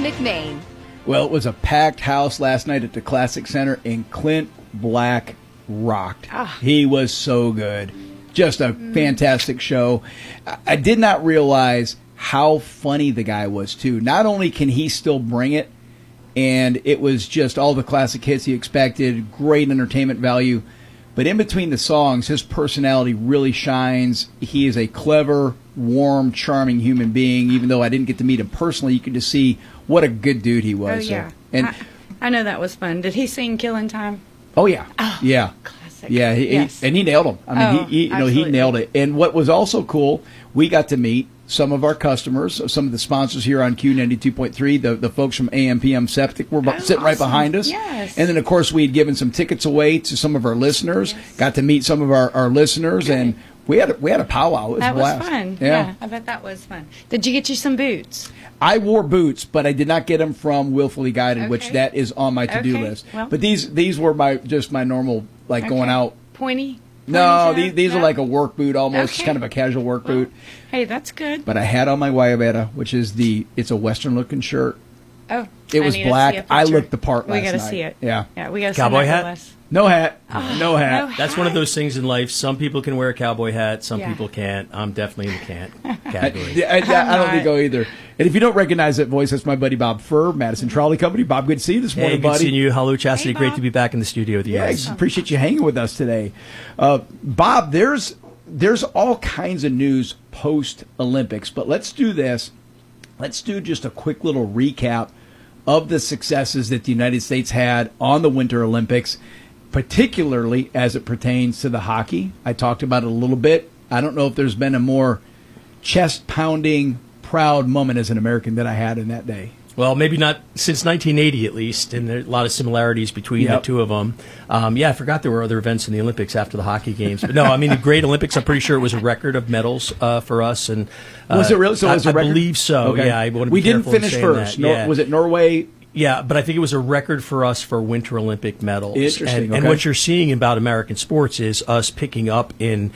McMain. Well, it was a packed house last night at the Classic Center, and Clint Black rocked. He was so good. Just a fantastic show. I did not realize how funny the guy was, too. Not only can he still bring it, and it was just all the classic hits he expected, great entertainment value, but in between the songs, his personality really shines. He is a clever, warm, charming human being. Even though I didn't get to meet him personally, you could just see what a good dude he was. Oh, yeah. And I know that was fun. Did he sing Killing Time? Oh, yeah. Oh, yeah. Classic. Yeah, and he nailed him. I mean, he nailed it. And what was also cool, we got to meet some of our customers, some of the sponsors here on Q92.3, the folks from AM/PM Septic were sitting right behind us. Yes. And then, of course, we had given some tickets away to some of our listeners, got to meet some of our listeners, and we had a powwow. It was that a blast. was fun. Yeah, I bet that was fun. Did you get you some boots? I wore boots, but I did not get them from Willfully Guided, which that is on my to-do list. Well, but these were my normal, going out. Pointy? No, these are like a work boot almost, kind of a casual work boot. Hey, that's good. But I had on my Guayabera, which is it's a Western-looking shirt. Oh, it was black. I looked the part last night. We got to see it. Yeah, we got to see cowboy hat. No hat. No hat. That's one of those things in life. Some people can wear a cowboy hat. Some people can't. I'm definitely in the category. I don't think so either. And if you don't recognize that voice, that's my buddy Bob Furr, Madison Trolley Company. Bob, good to see you this morning, good buddy. Seeing you. Hello, Chastity. Hey, great to be back in the studio with you guys. Appreciate you hanging with us today. Bob, there's all kinds of news post-Olympics, but let's do this. Let's do just a quick little recap of the successes that the United States had on the Winter Olympics, particularly as it pertains to the hockey. I talked about it a little bit. I don't know if there's been a more chest-pounding, proud moment as an American that I had in that day. Well, maybe not since 1980 at least, and there are a lot of similarities between the two of them. I forgot there were other events in the Olympics after the hockey games. But no, I mean, the Great Olympics, I'm pretty sure it was a record of medals for us. And was it really? So it was a record? I believe so, okay. Yeah. I want to we be didn't finish first. Was it Norway? Yeah, but I think it was a record for us for Winter Olympic medals. Interesting. And what you're seeing about American sports is us picking up in,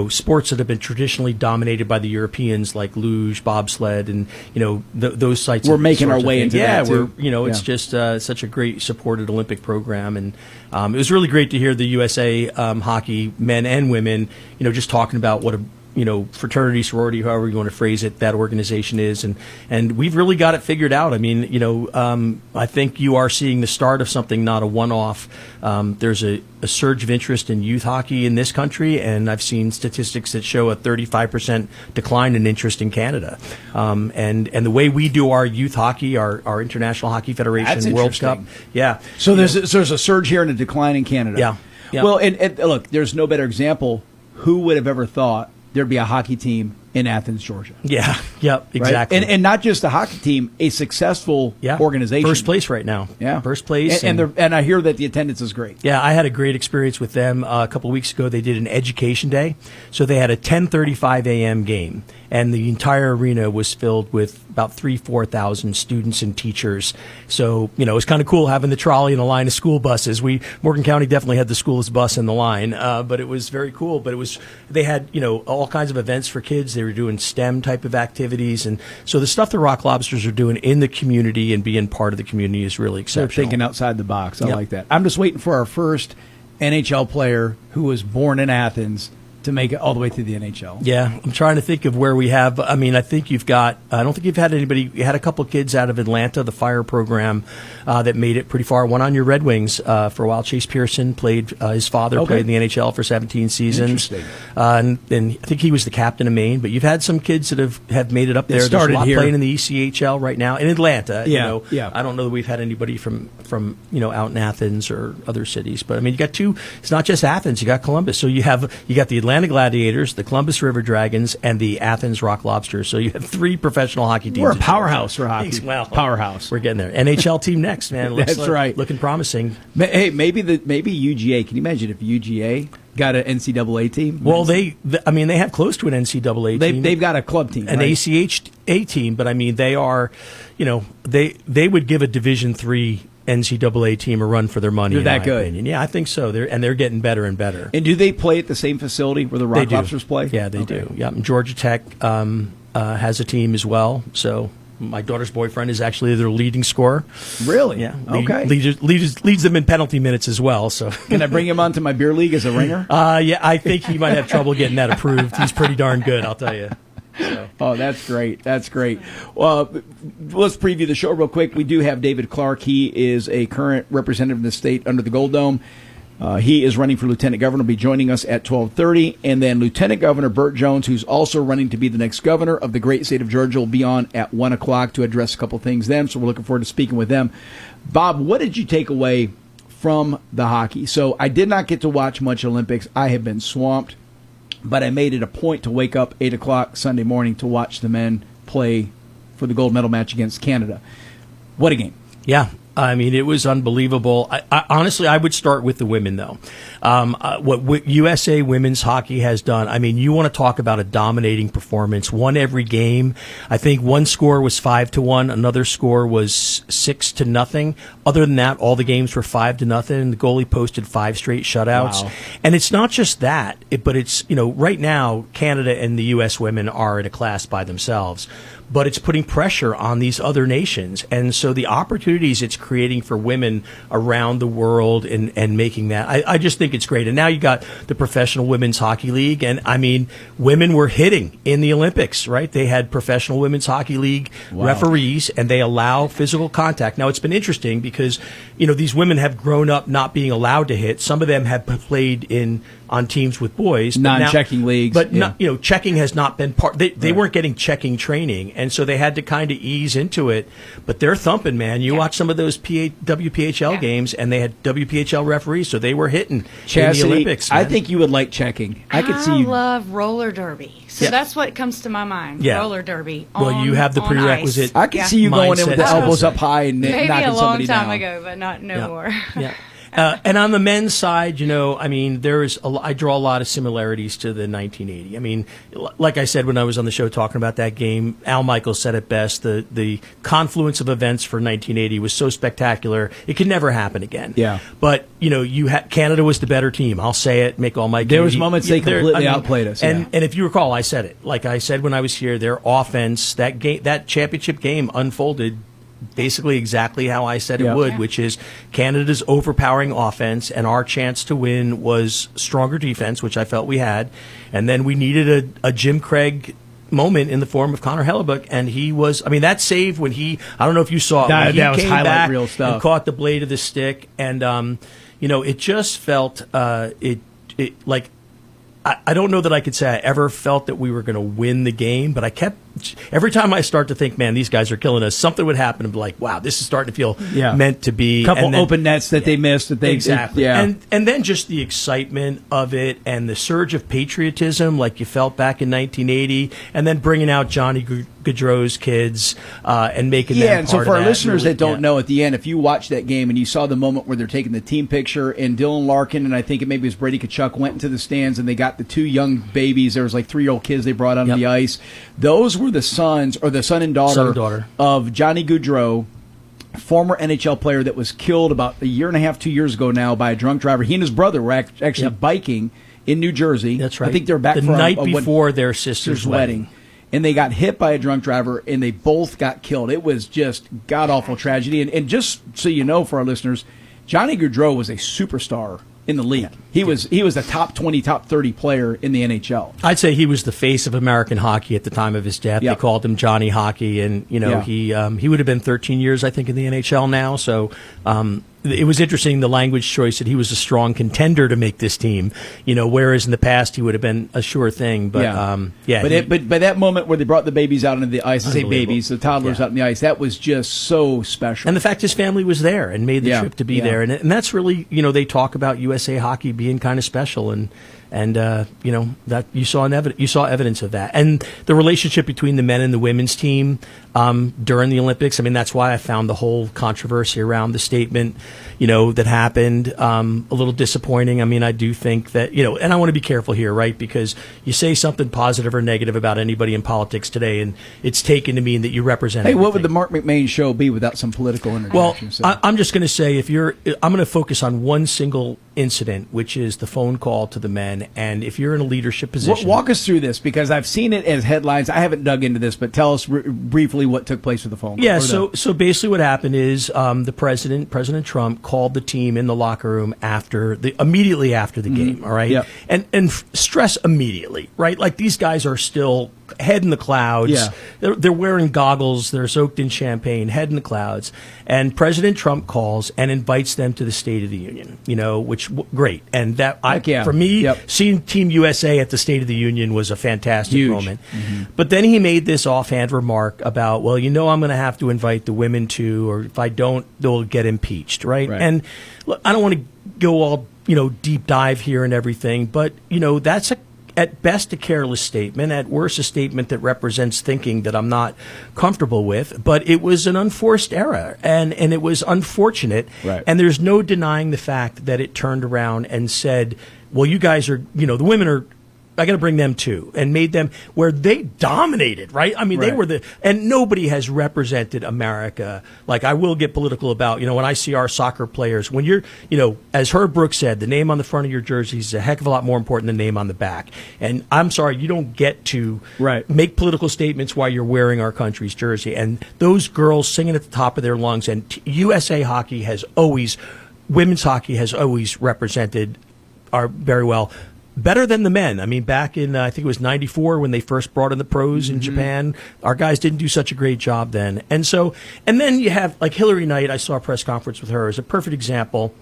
sports that have been traditionally dominated by the Europeans, like luge, bobsled, and those sites. We're making our way into that too. It's just such a great supported Olympic program, and it was really great to hear the USA hockey men and women, just talking about what a fraternity, sorority, however you want to phrase it, that organization is. And we've really got it figured out. I mean, I think you are seeing the start of something, not a one-off. There's a surge of interest in youth hockey in this country, and I've seen statistics that show a 35% decline in interest in Canada. And the way we do our youth hockey, our International Hockey Federation World Cup. Yeah. So there's a surge here and a decline in Canada. Yeah. Well, and look, there's no better example. Who would have ever thought there'd be a hockey team in Athens, Georgia? Yeah, yep, exactly. Right? And not just a hockey team, a successful organization. First place right now. Yeah. First place. And I hear that the attendance is great. Yeah, I had a great experience with them. A couple of weeks ago, they did an education day. So they had a 10:35 a.m. game, and the entire arena was filled with about 4,000 students and teachers. So, it was kind of cool having the trolley and a line of school buses. Morgan County definitely had the school's bus in the line, but it was very cool. But they had, all kinds of events for kids. They were doing STEM type of activities. And so the stuff the Rock Lobsters are doing in the community and being part of the community is really exceptional. They're thinking outside the box. I like that. I'm just waiting for our first NHL player who was born in Athens to make it all the way through the NHL. Yeah, I'm trying to think of where we have. I mean, I think you've got. I don't think you've had anybody. You had a couple kids out of Atlanta, the Fire program, that made it pretty far. One on your Red Wings for a while. Chase Pearson played. His father played in the NHL for 17 seasons. Interesting. And I think he was the captain of Maine. But you've had some kids that have made it up there. There's a lot playing in the ECHL right now in Atlanta. Yeah. I don't know that we've had anybody from out in Athens or other cities. But I mean, you got two. It's not just Athens. You got Columbus. So you got the Atlanta Gladiators, the Columbus River Dragons, and the Athens Rock Lobsters. So you have three professional hockey teams. We're a powerhouse for hockey. Well, powerhouse. We're getting there. NHL team next, man. That's right. Looking promising. Hey, maybe UGA. Can you imagine if UGA got an NCAA team? Well, they have close to an NCAA team. They've got a club team, an ACHA team, but I mean, they are, they would give a Division III NCAA team a run for their money. They're that good. Opinion. Yeah, I think so. They're getting better and better. And do they play at the same facility where the Rock Lobsters play? Yeah, they do. Yeah, and Georgia Tech has a team as well. So My daughter's boyfriend is actually their leading scorer. Really? Yeah. Okay. Leads them in penalty minutes as well. So Can I bring him onto my beer league as a ringer? yeah, I think he might have trouble getting that approved. He's pretty darn good, I'll tell you. So. Oh, that's great. That's great. Well, let's preview the show real quick. We do have David Clark. He is a current representative of the state under the Gold Dome. He is running for lieutenant governor, will be joining us at 12:30. And then Lieutenant Governor Burt Jones, who's also running to be the next governor of the great state of Georgia, will be on at 1 o'clock to address a couple things then. So we're looking forward to speaking with them. Bob, what did you take away from the hockey? So I did not get to watch much Olympics. I have been swamped. But I made it a point to wake up 8 o'clock Sunday morning to watch the men play for the gold medal match against Canada. What a game. Yeah. I mean, it was unbelievable. Honestly, I would start with the women, though. What USA women's hockey has done, I mean, you want to talk about a dominating performance. Won every game. I think one score was 5-1. Another score was 6-0. Other than that, all the games were 5-0. The goalie posted 5 straight shutouts. Wow. And it's not just that, but it's, right now, Canada and the U.S. women are in a class by themselves. But it's putting pressure on these other nations. And so the opportunities it's creating for women around the world and making that, I just think it's great. And now you got the Professional Women's Hockey League. And, I mean, women were hitting in the Olympics, right? They had Professional Women's Hockey League referees, and they allow physical contact. Now, it's been interesting because, these women have grown up not being allowed to hit. Some of them have played on teams with boys. Non-checking leagues. But, checking has not been part. They weren't getting checking training. And so they had to kind of ease into it. But they're thumping, man. You watch some of those WPHL games, and they had WPHL referees, so they were hitting Chastity, in the Olympics. Man. I think you would like checking. I could see you. I love roller derby. So that's what comes to my mind. Yeah. Roller derby. Well, you have the on prerequisite. I could see you going in with the mindset. elbows up high and Maybe knocking a long somebody time down. ago, but not no more. Yeah. And on the men's side, I mean, I draw a lot of similarities to the 1980. I mean, like I said when I was on the show talking about that game, Al Michaels said it best. The confluence of events for 1980 was so spectacular, it could never happen again. Yeah. But, Canada was the better team. I'll say it, make all my There was moments they completely outplayed us. And if you recall, I said it. Like I said when I was here, their offense, that championship game unfolded basically exactly how I said it would, which is Canada's overpowering offense, and our chance to win was stronger defense, which I felt we had. And then we needed a Jim Craig moment in the form of Connor Hellebuck, and he was, I mean, that save when I don't know if you saw it, when he that was came highlight back reel stuff. and caught the blade of the stick, and, it just felt, like, I don't know that I could say I ever felt that we were going to win the game, but every time I start to think, man, these guys are killing us, something would happen and be like, wow, this is starting to feel meant to be. Couple open nets that they missed. That they exactly. And then just the excitement of it and the surge of patriotism like you felt back in 1980, and then bringing out Johnny Gaudreau's kids and making them part and so of for our that. listeners that don't know, at the end, if you watch that game and you saw the moment where they're taking the team picture and Dylan Larkin and I think it maybe was Brady Tkachuk went into the stands and they got the 2 young babies. There was like 3-year-old kids they brought onto the ice. Those were the sons or the son and daughter of Johnny Gaudreau, former NHL player that was killed about a year and a half, 2 years ago now by a drunk driver. He and his brother were actually biking in New Jersey. That's right. I think they were back the for night before their sister's wedding. And they got hit by a drunk driver, and they both got killed. It was just god-awful tragedy. And just so you know, for our listeners, Johnny Gaudreau was a superstar in the league. He was a top 20, top 30 player in the NHL. I'd say he was the face of American hockey at the time of his death. Yep. They called him Johnny Hockey, and he would have been 13 years, I think, in the NHL now. So it was interesting, the language choice, that he was a strong contender to make this team. Whereas in the past he would have been a sure thing. But But by that moment where they brought the babies out onto the ice, I say babies, the toddlers out on the ice, that was just so special. And the fact his family was there and made the trip to be there, and that's really, they talk about USA hockey being kind of special, and that you saw evidence of that, and the relationship between the men and the women's team during the Olympics. I mean, that's why I found the whole controversy around the statement, that happened a little disappointing. I mean, I do think that, and I want to be careful here, right? Because you say something positive or negative about anybody in politics today, and it's taken to mean that you represent. Hey, everything. what would the Marc McMain show be without some political interjection? Well, I'm just going to say, I'm going to focus on one single incident, which is the phone call to the men. And if you're in a leadership position, walk us through this, because I've seen it as headlines. I haven't dug into this, but tell us briefly briefly what took place with the phone call? Yeah, so basically what happened is the President Trump, called the team in the locker room immediately after the game, all right? Yep. And stress immediately, right? Like these guys are still head in the clouds. Yeah. They're wearing goggles, they're soaked in champagne, head in the clouds. And President Trump calls and invites them to the State of the Union, which great. And that for me, seeing Team USA at the State of the Union was a fantastic moment. But then he made this offhand remark about, well, I'm going to have to invite the women too, or if I don't, they'll get impeached, right? And look, I don't want to go all, deep dive here and everything, but, that's at best a careless statement, at worst a statement that represents thinking that I'm not comfortable with, but it was an unforced error, and it was unfortunate, and there's no denying the fact that it turned around and said, well, you guys are, the women are, I got to bring them too, and made them where they dominated, right? I mean, they were and nobody has represented America. Like, I will get political about, when I see our soccer players, when you're, as Herb Brooks said, the name on the front of your jersey is a heck of a lot more important than the name on the back. And I'm sorry, you don't get to make political statements while you're wearing our country's jersey. And those girls singing at the top of their lungs, and USA hockey women's hockey has always represented very well. Better than the men. I mean, back in, I think it was 94 when they first brought in the pros in Japan, our guys didn't do such a great job then. And then you have, like, Hillary Knight, I saw a press conference with her as a perfect example.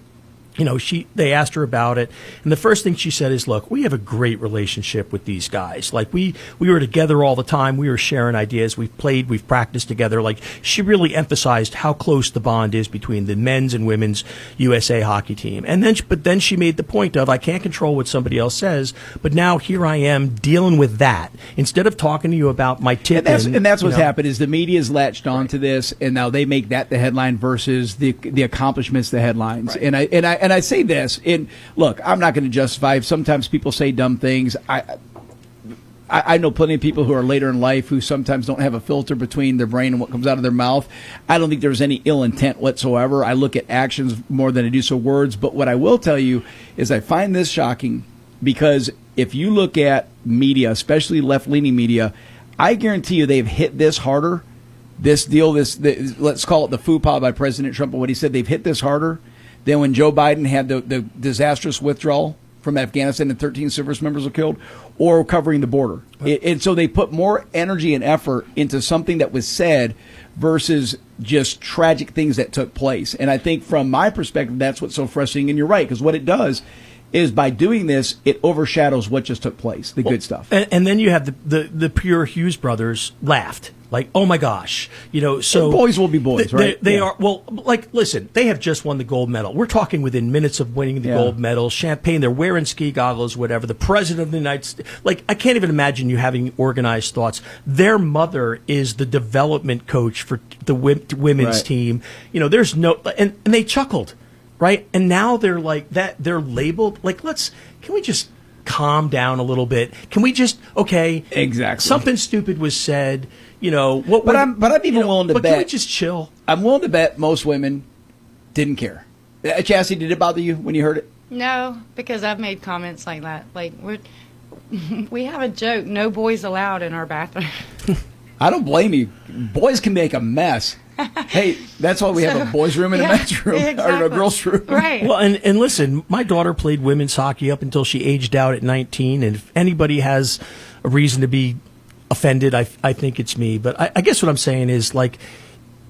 They asked her about it, and the first thing she said is, look, we have a great relationship with these guys. Like, we were together all the time. We were sharing ideas. We've played, we've practiced together. Like, she really emphasized how close the bond is between the men's and women's USA hockey team. And then she made the point of, I can't control what somebody else says, but now here I am dealing with that. Instead of talking to you about my tip. And that's what's happened is the media's latched on to this, and now they make that the headline versus the accomplishments the headlines. Right. And I say this, and look, I'm not going to justify. Sometimes people say dumb things. I know plenty of people who are later in life who sometimes don't have a filter between their brain and what comes out of their mouth. I don't think there's any ill intent whatsoever. I look at actions more than I do so words. But what I will tell you is I find this shocking because if you look at media, especially left-leaning media, I guarantee you they've hit this harder. This deal, let's call it the faux pas by President Trump, but what he said, they've hit this harder than when Joe Biden had the disastrous withdrawal from Afghanistan and 13 service members were killed, or covering the border. And so they put more energy and effort into something that was said versus just tragic things that took place. And I think from my perspective, that's what's so frustrating. And you're right, because what it does is by doing this, it overshadows what just took place, the good stuff. And then you have the pure Hughes brothers laughed. Like, oh my gosh, so and boys will be boys, right? They are, well, like, listen, they have just won the gold medal. We're talking within minutes of winning the gold medal. Champagne, they're wearing ski goggles, whatever. The president of the United States, like, I can't even imagine you having organized thoughts. Their mother is the development coach for the women's team. There's no, and they chuckled, right? And now they're like that. They're labeled like, can we just calm down a little bit? Can we just, exactly, something stupid was said. But I'm even willing to bet. Can we just chill? I'm willing to bet most women didn't care. Chassie, did it bother you when you heard it? No, because I've made comments like that. Like, we have a joke: no boys allowed in our bathroom. I don't blame you. Boys can make a mess. Hey, that's why we have a boys' room and a men's room, or a girls' room. Right. Well, and listen, my daughter played women's hockey up until she aged out at 19, and if anybody has a reason to be offended, I think it's me. But I guess what I'm saying is, like,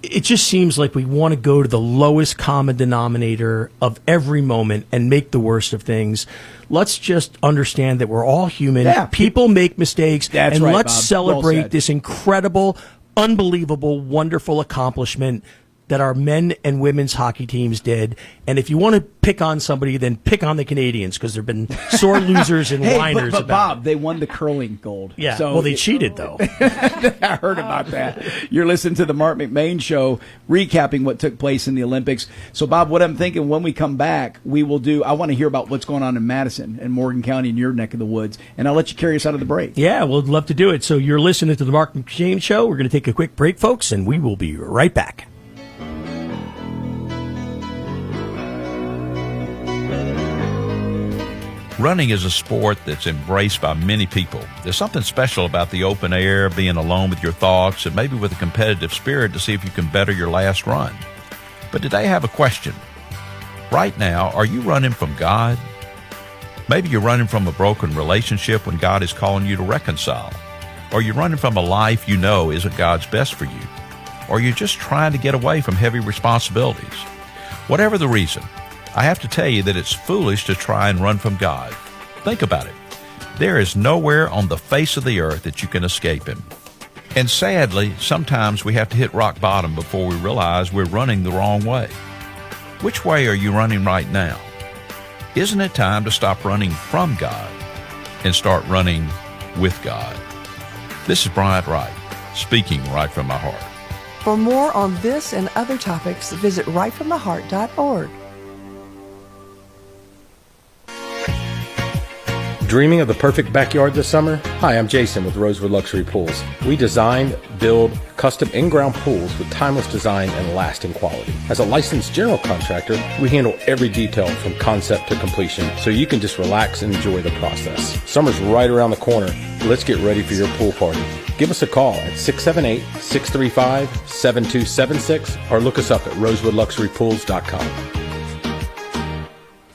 it just seems like we want to go to the lowest common denominator of every moment and make the worst of things. Let's just understand that we're all human. Yeah. People make mistakes. That's right, let's Bob. celebrate this incredible, unbelievable, wonderful accomplishment that our men and women's hockey teams did. And if you want to pick on somebody, then pick on the Canadians, because they've been sore losers and whiners but about Bob, it. they won the curling gold. Yeah, so, well, they cheated, though. I heard about that. You're listening to the Marc McMain Show, recapping what took place in the Olympics. So, Bob, what I'm thinking, when we come back, I want to hear about what's going on in Madison and Morgan County in your neck of the woods, and I'll let you carry us out of the break. Yeah, we'd love to do it. So you're listening to the Marc McMain Show. We're going to take a quick break, folks, and we will be right back. Running is a sport that's embraced by many people. There's something special about the open air, being alone with your thoughts, and maybe with a competitive spirit to see if you can better your last run. But today I have a question. Right now, are you running from God? Maybe you're running from a broken relationship when God is calling you to reconcile. Or you're running from a life you know isn't God's best for you. Or you're just trying to get away from heavy responsibilities. Whatever the reason, I have to tell you that it's foolish to try and run from God. Think about it. There is nowhere on the face of the earth that you can escape Him. And sadly, sometimes we have to hit rock bottom before we realize we're running the wrong way. Which way are you running right now? Isn't it time to stop running from God and start running with God? This is Bryant Wright, speaking right from my heart. For more on this and other topics, visit rightfromtheheart.org. Dreaming of the perfect backyard this summer? Hi, I'm Jason with Rosewood Luxury Pools. We design, build custom in-ground pools with timeless design and lasting quality. As a licensed general contractor, we handle every detail from concept to completion, so you can just relax and enjoy the process. Summer's right around the corner. Let's get ready for your pool party. Give us a call at 678-635-7276 or look us up at rosewoodluxurypools.com.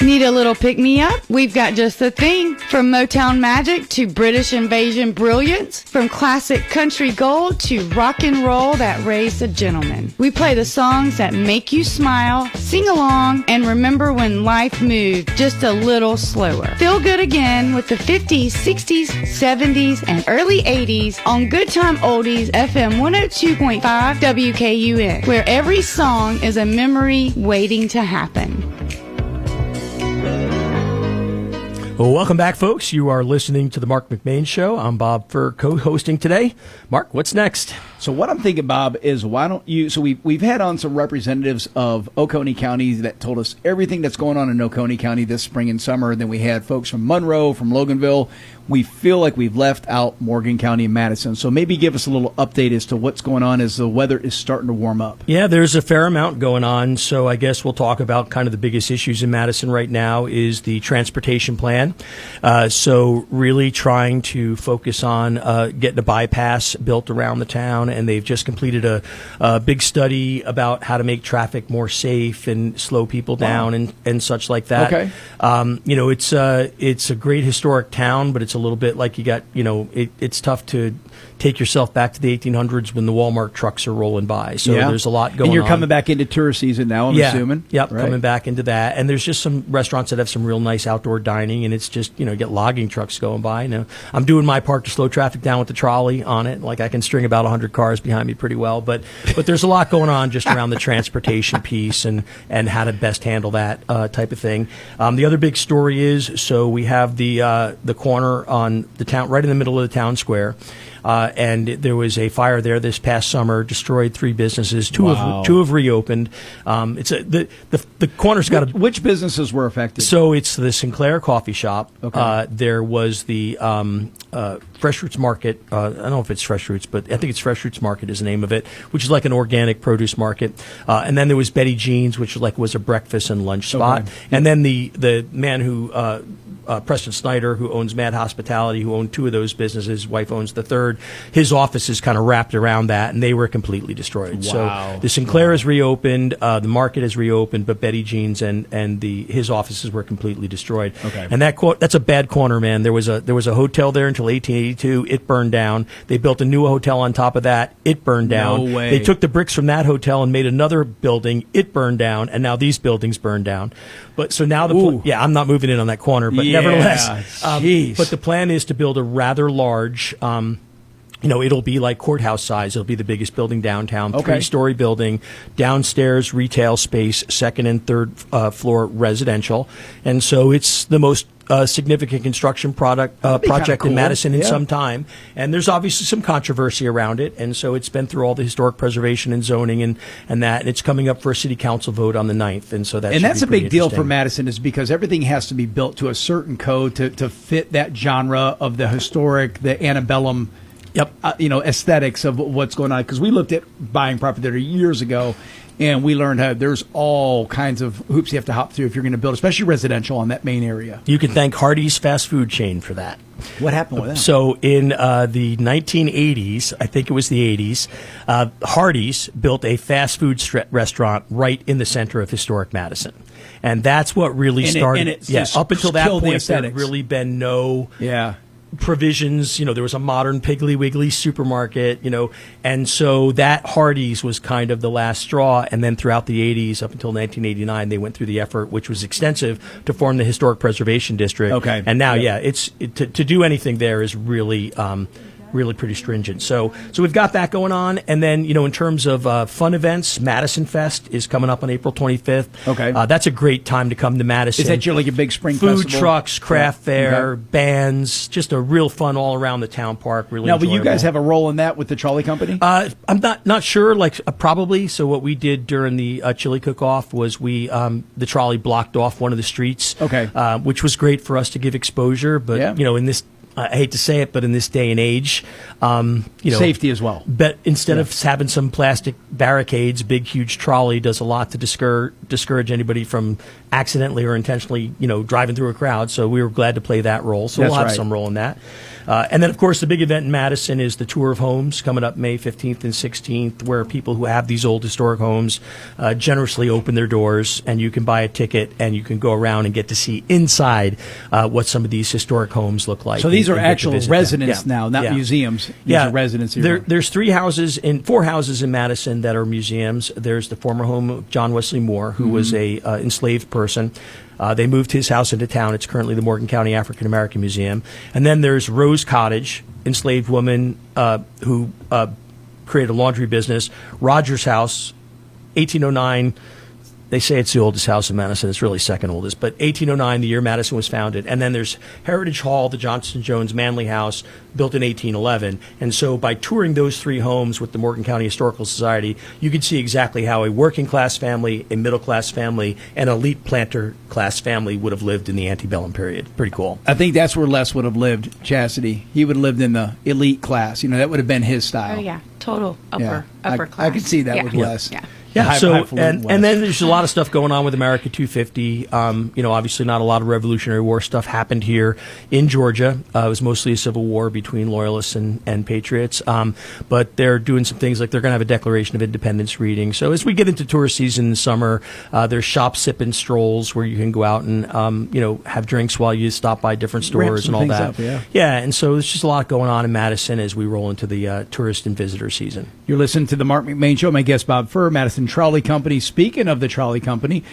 Need a little pick-me-up? We've got just the thing. From Motown magic to British invasion brilliance, from classic country gold to rock and roll that raised a gentleman. We play the songs that make you smile, sing along, and remember when life moved just a little slower. Feel good again with the 50s, 60s, 70s, and early 80s on Good Time Oldies FM 102.5 WKUN, where every song is a memory waiting to happen. Well, welcome back, folks. You are listening to the Marc McMain Show. I'm Bob Furr, co-hosting today. Mark, what's next? So what I'm thinking, Bob, is why don't you... So we've had on some representatives of Oconee County that told us everything that's going on in Oconee County this spring and summer. Then we had folks from Monroe, from Loganville. We feel like we've left out Morgan County and Madison. So maybe give us a little update as to what's going on as the weather is starting to warm up. Yeah, there's a fair amount going on. So I guess we'll talk about kind of the biggest issues in Madison right now is the transportation plan. So really trying to focus on getting a bypass built around the town. And they've just completed a big study about how to make traffic more safe and slow people down and such like that. Okay. It's a great historic town, but it's a little bit like you got, it's tough to take yourself back to the 1800s when the Walmart trucks are rolling by. So there's a lot going on. And you're coming back into tourist season now, I'm assuming. Yep, right. Coming back into that. And there's just some restaurants that have some real nice outdoor dining, and it's just, get logging trucks going by. I'm doing my part to slow traffic down with the trolley on it. Like I can string about 100 cars behind me pretty well. But there's a lot going on just around the transportation piece and how to best handle that type of thing. The other big story is, so we have the corner on the town, right in the middle of the town square. And there was a fire there this past summer, destroyed 3 businesses. Two have reopened. The corner's got which businesses were affected? So it's the Sinclair Coffee Shop. Okay. There was the Fresh Roots Market. I don't know if it's Fresh Roots, but I think it's Fresh Roots Market is the name of it, which is like an organic produce market. And then there was Betty Jean's, which was a breakfast and lunch spot. Okay. And then the man who Preston Snyder, who owns Mad Hospitality, who owned 2 of those businesses, his wife owns the third. His office is kind of wrapped around that, and they were completely destroyed. Wow. So the Sinclair is reopened, the market is reopened, but Betty Jean's and his offices were completely destroyed. Okay. And that's a bad corner, man. There was a hotel there until 1882. It burned down. They built a new hotel on top of that. It burned down. No way. They took the bricks from that hotel and made another building. It burned down, and now these buildings burned down. But so now I'm not moving in on that corner, but nevertheless, but the plan is to build a rather large. It'll be like courthouse size. It'll be the biggest building downtown, 3-story building, downstairs retail space, 2nd and 3rd floor residential, and so it's the most significant construction project in Madison in some time. And there's obviously some controversy around it, and so it's been through all the historic preservation and zoning and that, and it's coming up for a city council vote on the 9th, and so that's a big deal for Madison, is because everything has to be built to a certain code to fit that genre of the historic, the antebellum aesthetics of what's going on. Because we looked at buying property there years ago, and we learned how there's all kinds of hoops you have to hop through if you're going to build, especially residential on that main area. You can thank Hardee's fast food chain for that. What happened with that? So in the 1980s, I think it was the 80s, Hardee's built a fast food restaurant right in the center of historic Madison. And that's what really started. Up until that point, there had really been no provisions. There was a modern Piggly Wiggly supermarket, and so that Hardee's was kind of the last straw. And then throughout the 80s, up until 1989, they went through the effort, which was extensive, to form the Historic Preservation District. Okay. And now, to do anything there is really really pretty stringent. So we've got that going on. And then, in terms of fun events, Madison Fest is coming up on April 25th. Okay. That's a great time to come to Madison. Is that your, like, a big spring food festival? Trucks, craft fair, bands, just a real fun all around the town park. Really now, enjoyable. but you guys have a role in that with the trolley company? I'm not sure, probably. So what we did during the chili cook-off was the trolley blocked off one of the streets. Okay. Which was great for us to give exposure. But, in this, I hate to say it, but in this day and age, safety as well. But instead of having some plastic barricades, big, huge trolley does a lot to discourage anybody from accidentally or intentionally, driving through a crowd. So we were glad to play that role. So we'll have some role in that. And then, of course, the big event in Madison is the Tour of Homes coming up May 15th and 16th, where people who have these old historic homes generously open their doors, and you can buy a ticket and you can go around and get to see inside what some of these historic homes look like. So these are actual residents now, not museums. These are residents. There's 4 houses in Madison that are museums. There's the former home of John Wesley Moore, who was a enslaved person. They moved his house into town. It's currently the Morgan County African American Museum. And then there's Rose Cottage, enslaved woman who created a laundry business. Rogers House, 1809. They say it's the oldest house in Madison. It's really second oldest. But 1809, the year Madison was founded. And then there's Heritage Hall, the Johnson Jones Manley House, built in 1811. And so by touring those 3 homes with the Morgan County Historical Society, you can see exactly how a working-class family, a middle-class family, and an elite planter-class family would have lived in the antebellum period. Pretty cool. I think that's where Les would have lived, Chastity. He would have lived in the elite class. That would have been his style. Oh, yeah. Total upper class. I could see that with Les. Yeah. Yeah, and then there's a lot of stuff going on with America 250. Obviously not a lot of Revolutionary War stuff happened here in Georgia. It was mostly a civil war between loyalists and patriots. But they're doing some things like they're going to have a Declaration of Independence reading. So as we get into tourist season in the summer, there's shop sipping strolls where you can go out and have drinks while you stop by different stores and all that. And so there's just a lot going on in Madison as we roll into the tourist and visitor season. You're listening to the Marc McMain Show. My guest Bob Furr, Madison Trolley Company. Speaking of the trolley company,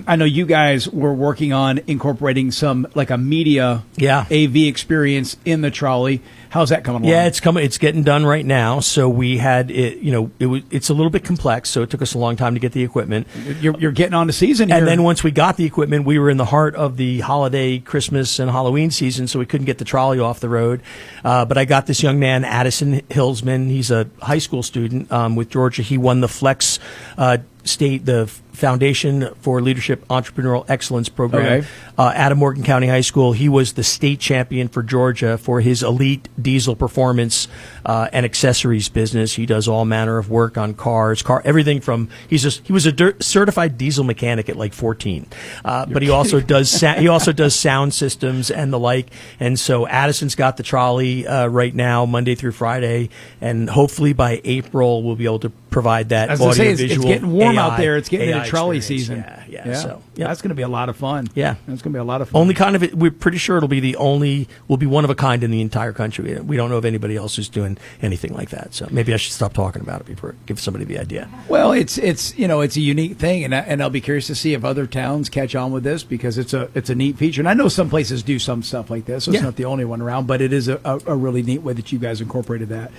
I know you guys were working on incorporating some, like, a media AV experience in the trolley. How's that coming along? Yeah, it's coming. It's getting done right now. So we had it. It's a little bit complex. So it took us a long time to get the equipment. You're getting on the season here. And then once we got the equipment, we were in the heart of the holiday, Christmas, and Halloween season, so we couldn't get the trolley off the road. But I got this young man, Addison Hillsman. He's a high school student with Georgia. He won the Flex the Foundation for Leadership Entrepreneurial Excellence program at Morgan County High School. He was the state champion for Georgia for his elite diesel performance and accessories business. He does all manner of work on cars, everything from he was a certified diesel mechanic at like 14, but he also does sound systems and the like. And so Addison's got the trolley right now, Monday through Friday, and hopefully by April we'll be able to provide that audio visual. It's getting warm out there. It's getting AI into trolley experience. season. Yeah. So that's going to be a lot of fun. Yeah, that's going to be a lot of fun. Only kind of it. We're pretty sure will be one of a kind in the entire country. We don't know of anybody else who's doing anything like that. So maybe I should stop talking about it before give somebody the idea. Well, it's a unique thing, and I'll be curious to see if other towns catch on with this because it's a neat feature. And I know some places do some stuff like this, so it's not the only one around. But it is a really neat way that you guys incorporated that.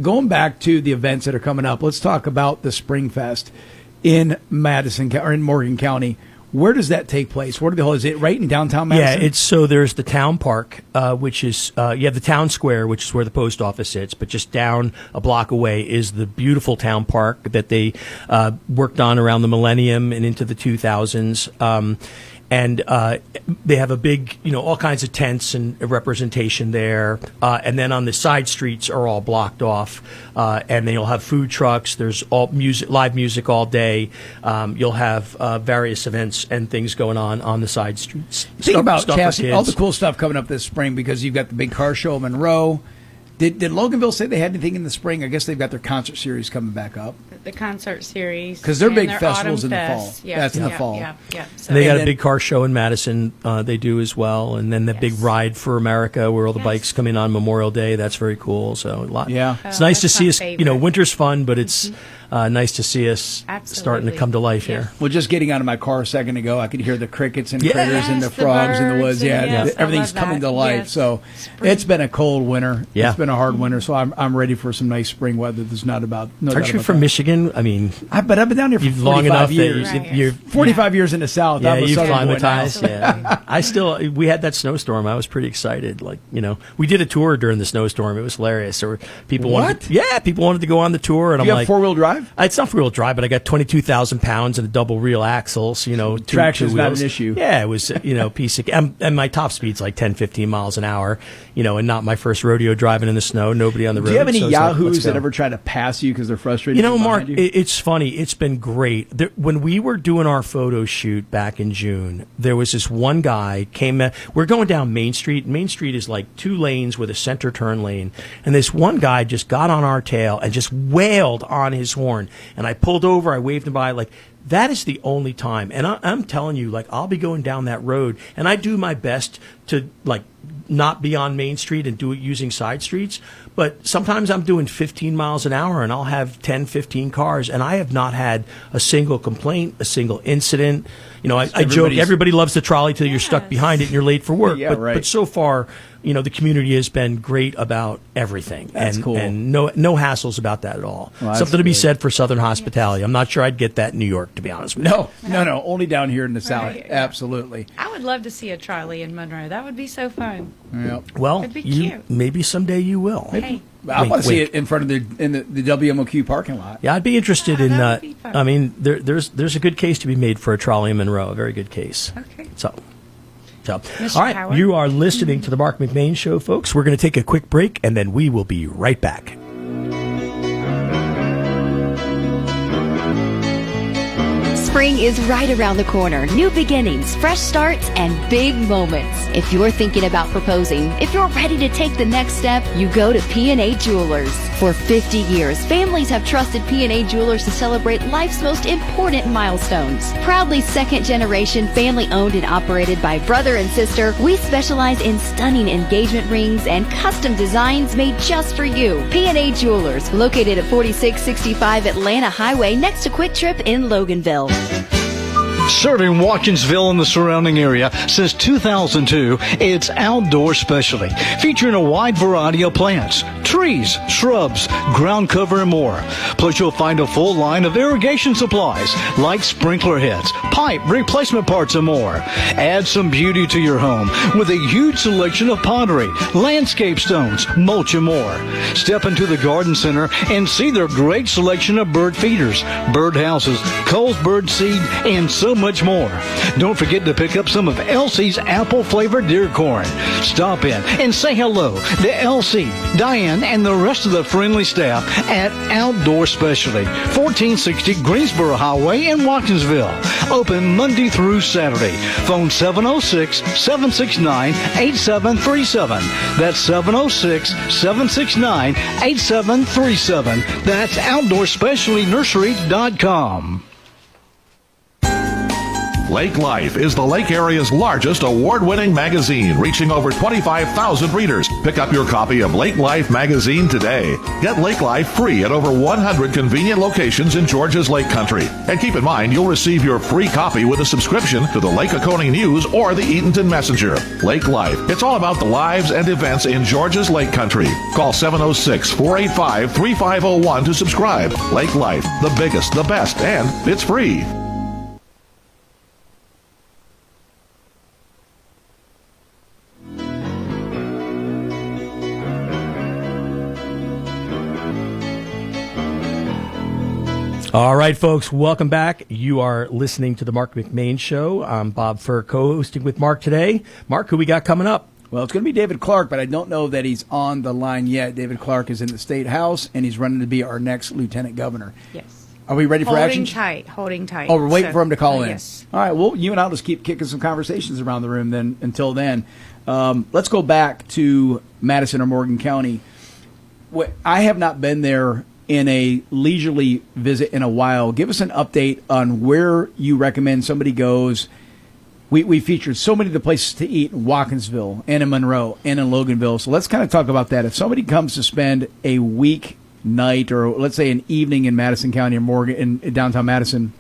Going back to the events that are coming up, let's talk about the Spring Fest in Madison or in Morgan County. Where does that take place? Where do the whole? Is it right in downtown Madison? Yeah, there's the town park, which is you have the town square, which is where the post office sits, but just down a block away is the beautiful town park that they worked on around the millennium and into the 2000s. and they have a big, all kinds of tents and representation there. And then on the side streets are all blocked off, and they'll have food trucks. There's all music, live music all day. You'll have various events and things going on the side streets. Think about stuff for Cassie, all kids. the cool stuff coming up this spring because you've got the big car show in Monroe. Did Loganville say they had anything in the spring? I guess they've got their concert series coming back up. The concert series. 'Cause their and big their festivals Autumn in the fall. Fest. Yeah, That's in the yeah, fall. Yeah. So And they got And a then- big car show in Madison. They do as well, and then the big Yes. ride for America, where all the Yes. bikes come in on Memorial Day. That's very cool. So a lot. Yeah. It's Oh, nice to that's see my us. favorite. Winter's fun, but it's nice to see us starting to Absolutely. come to life Yeah. here. Well, just getting out of my car a second ago, I could hear the crickets and Yeah. critters and the Yes, the frogs in the birds woods. and Yeah, yes, I everything's love coming that. to life. Yes. So Spring. it's been a cold winter. Yeah. It's been a hard winter. So I'm ready for some nice spring weather. There's not about. No Aren't doubt you about from that. Michigan? I mean, But I've been down here for you've long 45 enough years. that Right. you're 45 years in the South. Yeah, I'm a you've Southern boy now. climatized. Yeah, we had that snowstorm. I was pretty excited. We did a tour during the snowstorm. It was hilarious. There were people What? people wanted to go on the tour, and You I'm have like, 4-wheel drive? it's not 4-wheel drive, but I got 22,000 pounds and a double reel axles. Two Traction's not wheels. an issue. Yeah, it was piece of, and my top speed's like 10, 15 miles an hour. And not my first rodeo driving in the snow. Nobody on the road. Do you have any so it's like, let's yahoos that go. ever try to pass you because they're frustrated? from Mark, behind you? it's funny. It's been great. When we were doing our photo shoot back in June, there was this one guy we're going down Main Street. Main Street is like 2 lanes with a center turn lane. And this one guy just got on our tail and just wailed on his horn. And I pulled over. I waved him by. That is the only time. And I'm telling you, I'll be going down that road, and I do my best to, not be on Main Street and do it using side streets. But sometimes I'm doing 15 miles an hour, and I'll have 10, 15 cars, and I have not had a single complaint, a single incident. I joke, everybody loves the trolley till you're stuck behind it and you're late for work. Yeah, right. But so far, the community has been great about everything. That's cool. And no hassles about that at all. Well, that's Something to be good. said for Southern hospitality. I'm not sure I'd get that in New York, to be honest with you. No. Only down here in the South. Right. Absolutely. I would love to see a trolley in Monroe. That would be so fun. Yep. Well, It'd be cute. maybe someday you will. Hey. I Wink, want to see wink. it in front of the WMOQ parking lot. Yeah, I'd be interested in. that would be fun. I mean, there's a good case to be made for a trolley in Monroe. A very good case. Okay. So, Mr. all right, Howard? you are listening to the Marc McMain Show, folks. We're going to take a quick break, and then we will be right back. Spring is right around the corner. New beginnings, fresh starts, and big moments. If you're thinking about proposing, if you're ready to take the next step, you go to P&A Jewelers. For 50 years, families have trusted P&A Jewelers to celebrate life's most important milestones. Proudly second-generation, family-owned and operated by brother and sister, we specialize in stunning engagement rings and custom designs made just for you. P&A Jewelers, located at 4665 Atlanta Highway next to Quick Trip in Loganville. Serving Watkinsville and the surrounding area since 2002, it's Outdoor Specialty, featuring a wide variety of plants, trees, shrubs, ground cover, and more. Plus, you'll find a full line of irrigation supplies like sprinkler heads, pipe replacement parts, and more. Add some beauty to your home with a huge selection of pottery, landscape stones, mulch, and more. Step into the garden center and see their great selection of bird feeders, bird houses, Cole's bird seed, and so much more. Don't forget to pick up some of Elsie's apple-flavored deer corn. Stop in and say hello to Elsie, Diane, and the rest of the friendly staff at Outdoor Specialty, 1460 Greensboro Highway in Watkinsville. Open Monday through Saturday. Phone 706-769-8737. That's 706-769-8737. That's OutdoorSpecialtyNursery.com. Lake Life is the Lake area's largest award-winning magazine, reaching over 25,000 readers. Pick up your copy of Lake Life magazine today. Get Lake Life free at over 100 convenient locations in Georgia's Lake Country. And keep in mind, you'll receive your free copy with a subscription to the Lake Oconee News or the Eatonton Messenger. Lake Life. It's all about the lives and events in Georgia's Lake Country. Call 706-485-3501 to subscribe. Lake Life, the biggest, the best, and it's free. All right, folks, welcome back. You are listening to the Marc McMain Show. I'm Bob Furr, co-hosting with Marc today. Marc, who we got coming up? Well, it's going to be David Clark, but I don't know that he's on the line yet. David Clark is in the State House, and he's running to be our next lieutenant governor. Yes. Are we ready for action? Holding tight. Oh, we're waiting for him to call in. Yes. All right, well, you and I'll just keep kicking some conversations around the room then. Until then, let's go back to Madison or Morgan County. I have not been there in a leisurely visit in a while. Give us an update on where you recommend somebody goes. We featured so many of the places to eat in Watkinsville and in Monroe and in Loganville. So let's kind of talk about that. If somebody comes to spend a week night or let's say an evening in Madison County or Morgan in downtown Madison,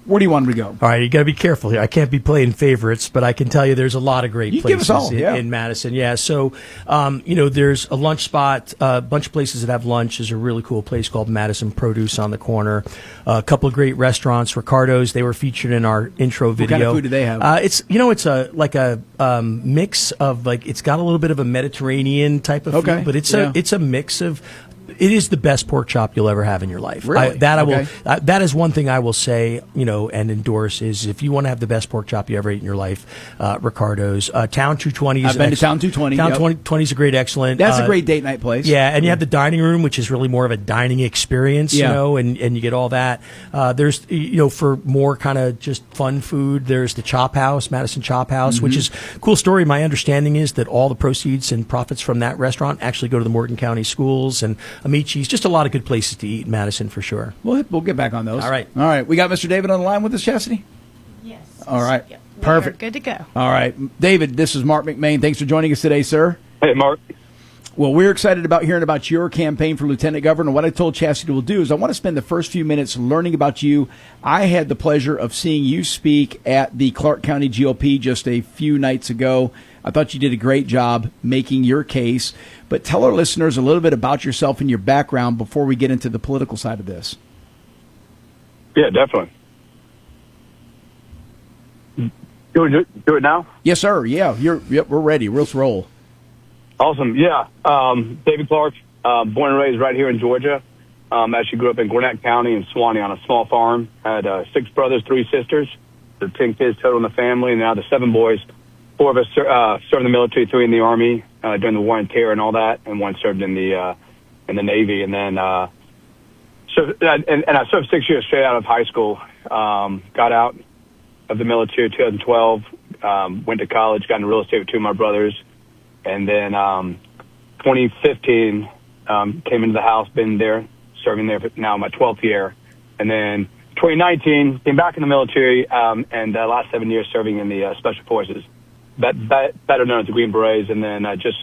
where do you want them to go? All right, you got to be careful here. I can't be playing favorites, but I can tell you there's a lot of great places in Madison. Yeah, so there's a lunch spot. A bunch of places that have lunch. There's a really cool place called Madison Produce on the corner. A couple of great restaurants. Ricardo's. They were featured in our intro video. What kind of food do they have? It's a mix of it's got a little bit of a Mediterranean type of food, but it's a mix of. It is the best pork chop you'll ever have in your life. Really? That is one thing I will say, and endorse is if you want to have the best pork chop you ever ate in your life, Ricardo's. Town 220 is I've been to Town 220. Town 220 is a great, excellent. That's a great date night place. Yeah, and you have the dining room, which is really more of a dining experience, and you get all that. There's, for more kind of just fun food, there's the Chop House, Madison Chop House, which is a cool story. My understanding is that all the proceeds and profits from that restaurant actually go to the Morgan County schools and Amici's, just a lot of good places to eat in Madison for sure. We'll get back on those. All right. We got Mr. David on the line with us, Chastity? Yes. All right. Yep. Perfect. Good to go. All right. David, this is Marc McMain. Thanks for joining us today, sir. Hey, Marc. Well, we're excited about hearing about your campaign for lieutenant governor. What I told Chastity will do is I want to spend the first few minutes learning about you. I had the pleasure of seeing you speak at the Clark County GOP just a few nights ago. I thought you did a great job making your case. But tell our listeners a little bit about yourself and your background before we get into the political side of this. Yeah, definitely. Do it now? Yes, sir. Yeah, we're ready. Let's roll. Awesome. Yeah. David Clark, born and raised right here in Georgia. Actually grew up in Gwinnett County in Suwanee on a small farm. Had 6 brothers, 3 sisters. The 10 kids total in the family, and now the 7 boys. 4 of us served in the military, 3 in the Army during the War on Terror and all that, and 1 served in the Navy. And then I served 6 years straight out of high school. Got out of the military in 2012. Went to college, got into real estate with 2 of my brothers, and then 2015 came into the House. Been there, serving there for now my 12th year, and then 2019 came back in the military, and the last 7 years serving in the Special Forces. Better known as the Green Berets, and then I just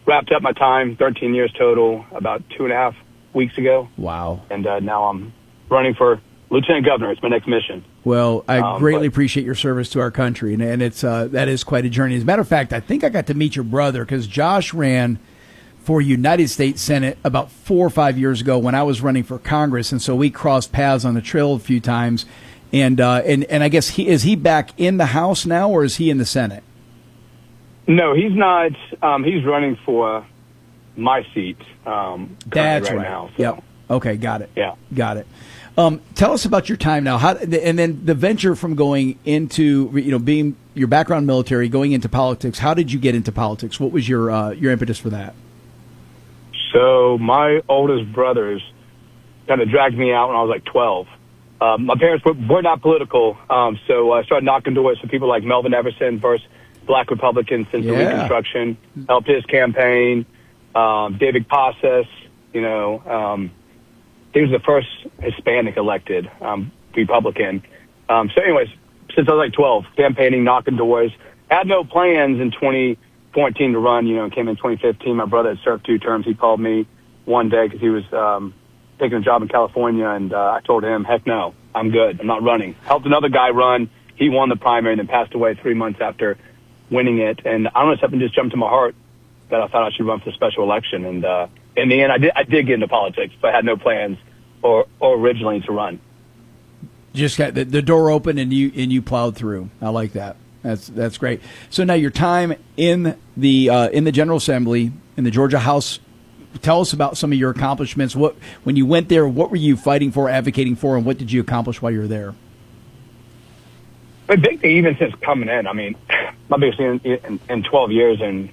wrapped up my time, 13 years total, about 2.5 weeks ago. Wow. And now I'm running for lieutenant governor. It's my next mission. Well, I greatly appreciate your service to our country, and it's that is quite a journey. As a matter of fact, I think I got to meet your brother because Josh ran for United States Senate about 4 or 5 years ago when I was running for Congress, and so we crossed paths on the trail a few times. And I guess is he back in the House now, or is he in the Senate? No, he's not. He's running for my seat. That's right right. now. So. Yep. Okay, got it. Yeah. Got it. Tell us about your time now. And then the venture from going into, being your background military, going into politics. How did you get into politics? What was your impetus for that? So my oldest brothers kind of dragged me out when I was like 12. My parents were not political, so I started knocking doors for people like Melvin Everson, first Black Republican since the Reconstruction. Helped his campaign. David Passes, he was the first Hispanic elected Republican. So anyways, since I was like 12, campaigning, knocking doors. Had no plans in 2014 to run, came in 2015. My brother had served 2 terms. He called me one day because he was taking a job in California, and I told him, heck no, I'm good. I'm not running. Helped another guy run. He won the primary and then passed away 3 months after winning it. And I don't know, something just jumped to my heart that I thought I should run for the special election. And in the end, I did get into politics, but I had no plans or originally to run. Just got the door open and you plowed through. I like that. That's great. So now your time in the General Assembly in the Georgia House tell us about some of your accomplishments. When you went there, what were you fighting for, advocating for, and what did you accomplish while you were there? The big thing, even since coming in, I mean, my biggest thing in 12 years, and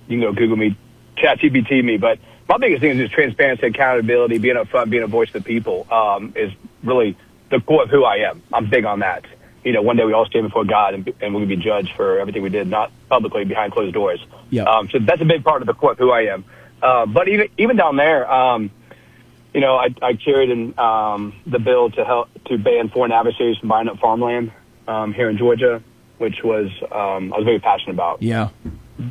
you can go Google me, ChatGPT me, but my biggest thing is just transparency, accountability, being upfront, being a voice of the people, is really the core of who I am. I'm big on that. One day we all stand before God and we'll be judged for everything we did, not publicly behind closed doors. Yeah. So that's a big part of the core of who I am. But even down there, I carried in the bill to ban foreign adversaries from buying up farmland here in Georgia, which was I was very passionate about. Yeah.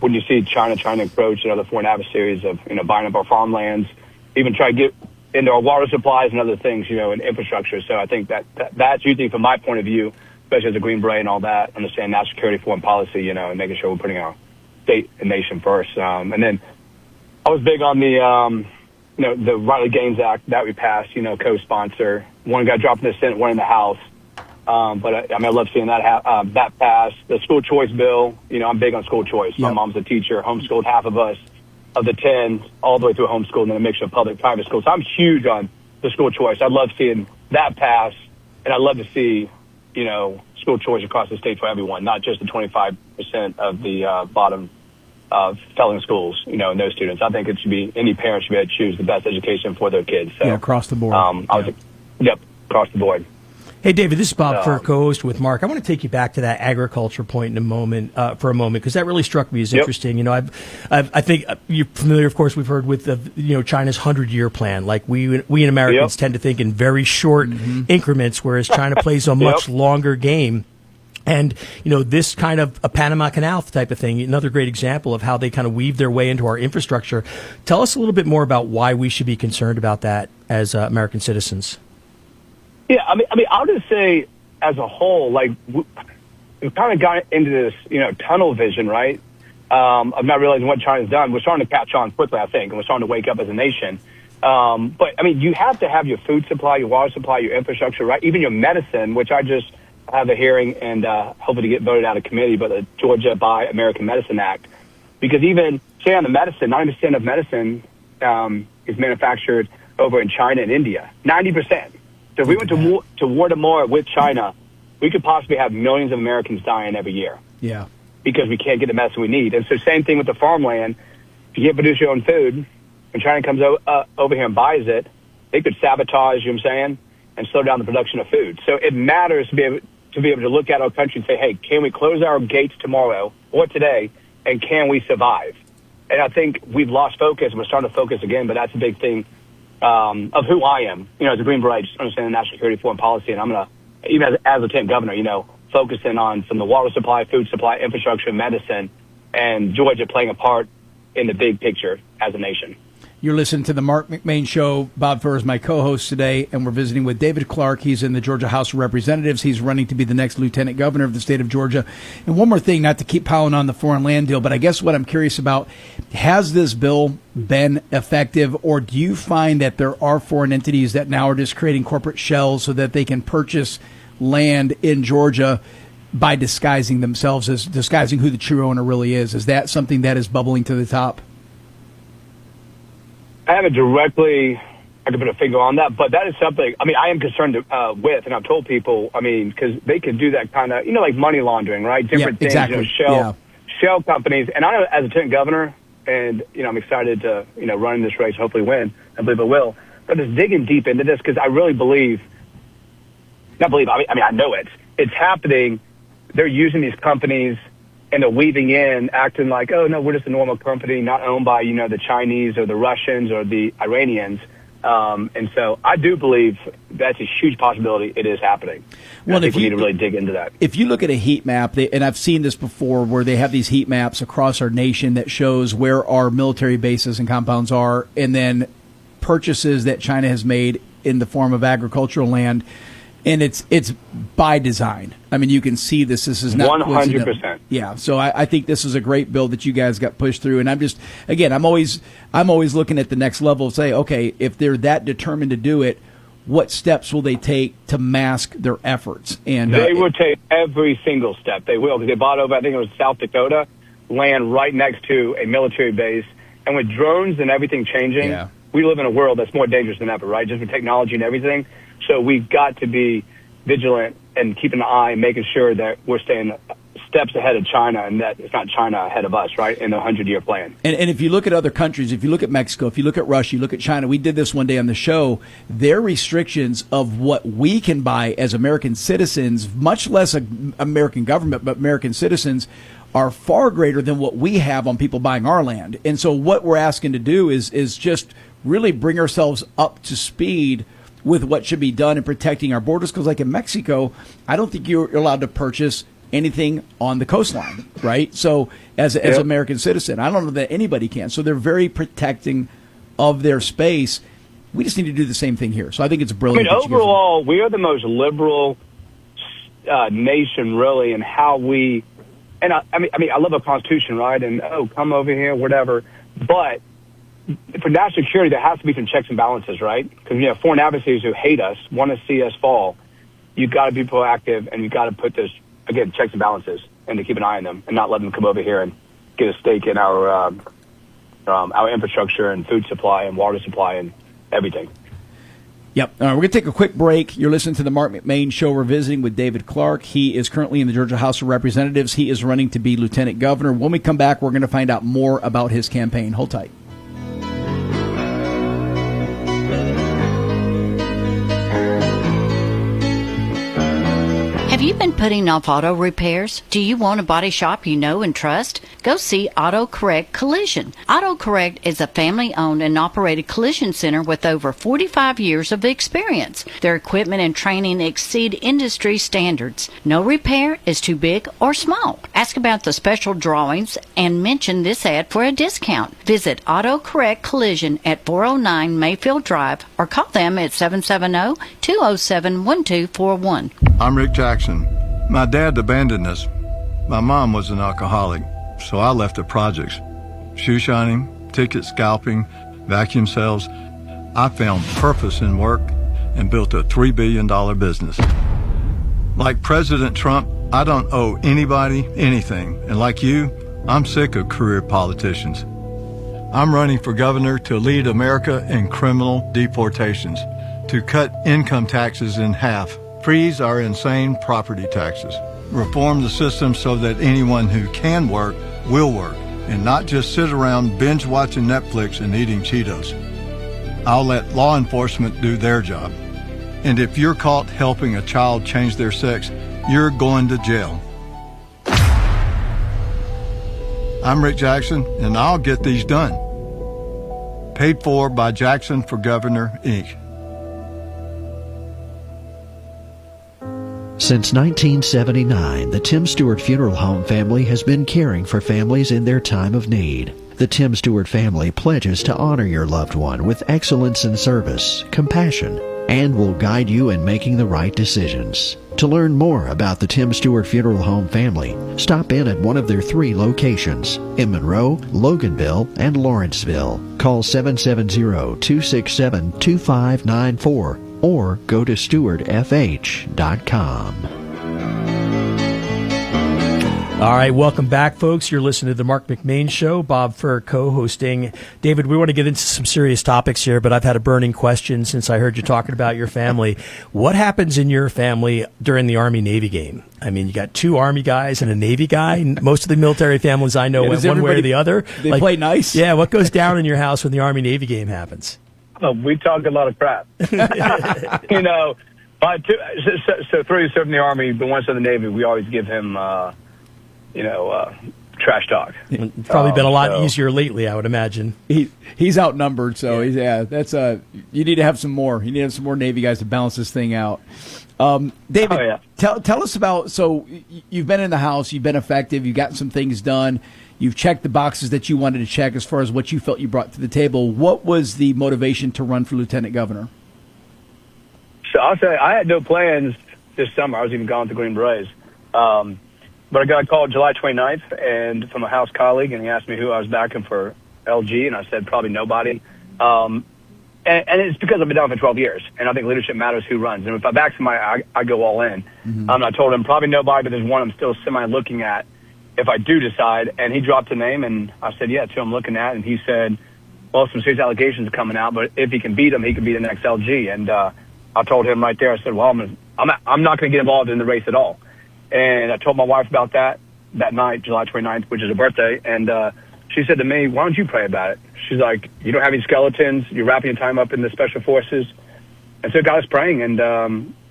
When you see China trying to approach the foreign adversaries of buying up our farmlands, even try to get into our water supplies and other things, and infrastructure. So I think that's usually from my point of view, especially as a Green Beret and all that, understand national security, foreign policy, and making sure we're putting our state and nation first. And then I was big on the Riley Gaines Act that we passed, co-sponsor. One got dropped in the Senate, one in the House. But I love seeing that pass. The school choice bill, I'm big on school choice. My mom's a teacher, homeschooled half of us, of the 10, all the way through homeschool, and then a mixture of public, private schools. So I'm huge on the school choice. I love seeing that pass, and I love to see, school choice across the state for everyone, not just the 25% of the bottom failing schools, and those students. I think it should be, any parent should be able to choose the best education for their kids. So, across the board. Across the board. Hey, David, this is Bob Fur, co-host with Mark. I want to take you back to that agriculture point for a moment, because that really struck me as interesting. I think you're familiar, of course, we've heard with China's 100-year plan. Like we in Americans tend to think in very short increments, whereas China plays a much longer game. And, this kind of a Panama Canal type of thing, another great example of how they kind of weave their way into our infrastructure. Tell us a little bit more about why we should be concerned about that as American citizens. Yeah, I mean, I'll just say, as a whole, we've kind of got into this, tunnel vision, right? Of not realizing what China's done. We're starting to catch on quickly, I think, and we're starting to wake up as a nation. But you have to have your food supply, your water supply, your infrastructure, right? Even your medicine, which I just have a hearing and hopefully to get voted out of committee, but the Georgia Buy American Medicine Act, because even say on the medicine, 90% of medicine is manufactured over in China and India, 90%. So if we went to war tomorrow with China, we could possibly have millions of Americans dying every year. Yeah. Because we can't get the medicine we need. And so same thing with the farmland. If you can't produce your own food, when China comes over here and buys it, they could sabotage, you know what I'm saying, and slow down the production of food. So it matters to be able to look at our country and say, hey, can we close our gates tomorrow or today, and can we survive? And I think we've lost focus, and we're starting to focus again, but that's a big thing. Of who I am, as a Green Beret, just understanding national security, foreign policy, and I'm going to, even as Lieutenant Governor, focusing on from the water supply, food supply, infrastructure, medicine, and Georgia playing a part in the big picture as a nation. You're listening to the Marc McMain Show. Bob Fur is my co-host today, and we're visiting with David Clark. He's in the Georgia House of Representatives. He's running to be the next lieutenant governor of the state of Georgia. And one more thing, not to keep piling on the foreign land deal, but I guess what I'm curious about, has this bill been effective, or do you find that there are foreign entities that now are just creating corporate shells so that they can purchase land in Georgia by disguising themselves as disguising who the true owner really is? Is that something that is bubbling to the top? I haven't directly, I can put a finger on that, but that is something, I am concerned with, and I've told people, because they can do that kind of, like money laundering, right? Different things, exactly. shell companies. And I know as lieutenant governor, and, I'm excited to, run in this race, hopefully win. I believe I will. But just digging deep into this, because I really I know it's happening. They're using these companies, and they're weaving in, acting like, oh, no, we're just a normal company, not owned by, the Chinese or the Russians or the Iranians. And so I do believe that's a huge possibility it is happening. Well, I think we need to really dig into that. If you look at a heat map, and I've seen this before, where they have these heat maps across our nation that shows where our military bases and compounds are, and then purchases that China has made in the form of agricultural land, and it's by design. You can see this. This is not 100%. Yeah. So I think this is a great bill that you guys got pushed through. And I'm always looking at the next level. Say, okay, if they're that determined to do it, what steps will they take to mask their efforts? And they will take every single step. They will, because they bought over, I think it was South Dakota, land right next to a military base, And with drones and everything changing, we live in a world that's more dangerous than ever, right? Just with technology and everything. So we've got to be vigilant and keep an eye, making sure that we're staying steps ahead of China, and that it's not China ahead of us, right, in the 100-year plan. And if you look at other countries, if you look at Mexico, if you look at Russia, you look at China, we did this one day on the show, their restrictions of what we can buy as American citizens, much less American government, but American citizens, are far greater than what we have on people buying our land. And so what we're asking to do is just really bring ourselves up to speed with what should be done in protecting our borders. Because like in Mexico, I don't think you're allowed to purchase anything on the coastline, right? So as an American citizen, I don't know that anybody can. So they're very protecting of their space. We just need to do the same thing here. So I think it's brilliant. I mean, overall, we are the most liberal nation, really, in how we. And I mean, I love a constitution, right? And come over here, whatever. But for national security, there has to be some checks and balances, right? Because you have foreign adversaries who hate us, want to see us fall. You've got to be proactive, and you've got to put this, again, checks and balances, and to keep an eye on them, and not let them come over here and get a stake in our infrastructure and food supply and water supply and everything. Yep. All right, we're going to take a quick break. You're listening to the Marc McMain Show. We're visiting with David Clark. He is currently in the Georgia House of Representatives. He is running to be lieutenant governor. When we come back, we're going to find out more about his campaign. Hold tight. Have you been putting off auto repairs? Do you want a body shop you know and trust? Go see AutoCorrect Collision. AutoCorrect is a family-owned and operated collision center with over 45 years of experience. Their equipment and training exceed industry standards. No repair is too big or small. Ask about the special drawings and mention this ad for a discount. Visit AutoCorrect Collision at 409 Mayfield Drive or call them at 770-207-1241. I'm Rick Jackson. My dad abandoned us. My mom was an alcoholic, so I left the projects. Shoe shining, ticket scalping, vacuum sales. I found purpose in work and built a $3 billion business. Like President Trump, I don't owe anybody anything. And like you, I'm sick of career politicians. I'm running for governor to lead America in criminal deportations, to cut income taxes in half, freeze our insane property taxes, reform the system so that anyone who can work will work, and not just sit around binge watching Netflix and eating Cheetos. I'll let law enforcement do their job. And if you're caught helping a child change their sex, you're going to jail. I'm Rick Jackson, and I'll get these done. Paid for by Jackson for Governor, Inc. Since 1979, the Tim Stewart Funeral Home family has been caring for families in their time of need. The Tim Stewart family pledges to honor your loved one with excellence in service, compassion, and will guide you in making the right decisions. To learn more about the Tim Stewart Funeral Home family, stop in at one of their 3 locations in Monroe, Loganville, and Lawrenceville. Call 770-267-2594 or go to stewardfh.com. All right, welcome back, folks. You're listening to the Marc McMain Show. Bob Furr co-hosting. David, we want to get into some serious topics here, but I've had a burning question since I heard you talking about your family. What happens in your family during the Army-Navy game? I mean, you got 2 Army guys and a Navy guy. Most of the military families I know went one way or the other. They play nice. Yeah, what goes down in your house when the Army-Navy game happens? Oh, we talk a lot of crap. You know, so 3 served in the Army, but one served in the Navy. We always give him, trash talk. It's probably been a lot easier lately, I would imagine. He's outnumbered, so that's you need to have some more. You need to have some more Navy guys to balance this thing out. David, tell us about. So you've been in the House, you've been effective, you've gotten some things done. You've checked the boxes that you wanted to check as far as what you felt you brought to the table. What was the motivation to run for lieutenant governor? So I'll say I had no plans this summer. I was even gone to Green Berets. But I got a call July 29th and from a House colleague, and he asked me who I was backing for LG, and I said probably nobody. And it's because I've been down for 12 years, and I think leadership matters who runs. And if I back somebody, I go all in. I told him probably nobody, but there's one I'm still semi-looking at. if I do decide. And he dropped a name, and I said, yeah, it's who I'm looking at. And he said, well, some serious allegations are coming out, but if he can beat him, he can be the next LG. And I told him right there, I said, well, I'm not going to get involved in the race at all. And I told my wife about that night, July 29th, which is her birthday. And she said to me, why don't you pray about it? She's like, you don't have any skeletons. You're wrapping your time up in the special forces. And so God was praying, and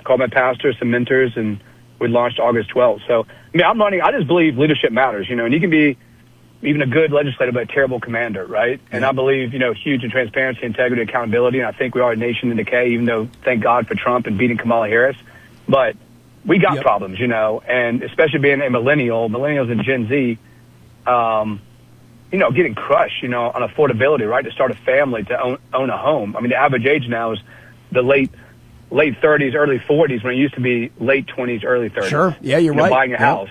called my pastor, some mentors, and we launched August 12th. So, I mean, I'm running. I just believe leadership matters, and you can be even a good legislator, but a terrible commander, right? And I believe, huge in transparency, integrity, accountability. And I think we are a nation in decay, even though, thank God for Trump and beating Kamala Harris. But we got problems, and especially being a millennials and Gen Z, getting crushed, on affordability, right? To start a family, to own a home. I mean, the average age now is the late 30s, early 40s, when it used to be late 20s, early 30s. Sure. Yeah, you're right. Buying a house.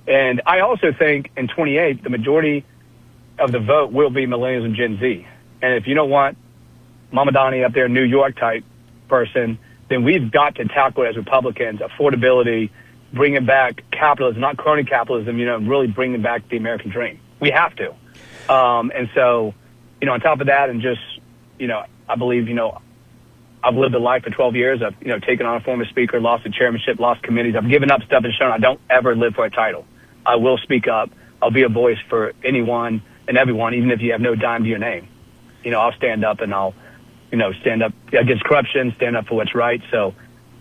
And I also think in 28, the majority of the vote will be millennials and Gen Z. And if you don't want Mama Donnie up there, New York type person, then we've got to tackle it as Republicans, affordability, bringing back capitalism, not crony capitalism, really bringing back the American dream. We have to. And so, on top of that, and just, I believe, I've lived a life for 12 years. I've, taken on a former speaker, lost a chairmanship, lost committees. I've given up stuff and shown I don't ever live for a title. I will speak up. I'll be a voice for anyone and everyone, even if you have no dime to your name. I'll stand up, and I'll, stand up against corruption, stand up for what's right. So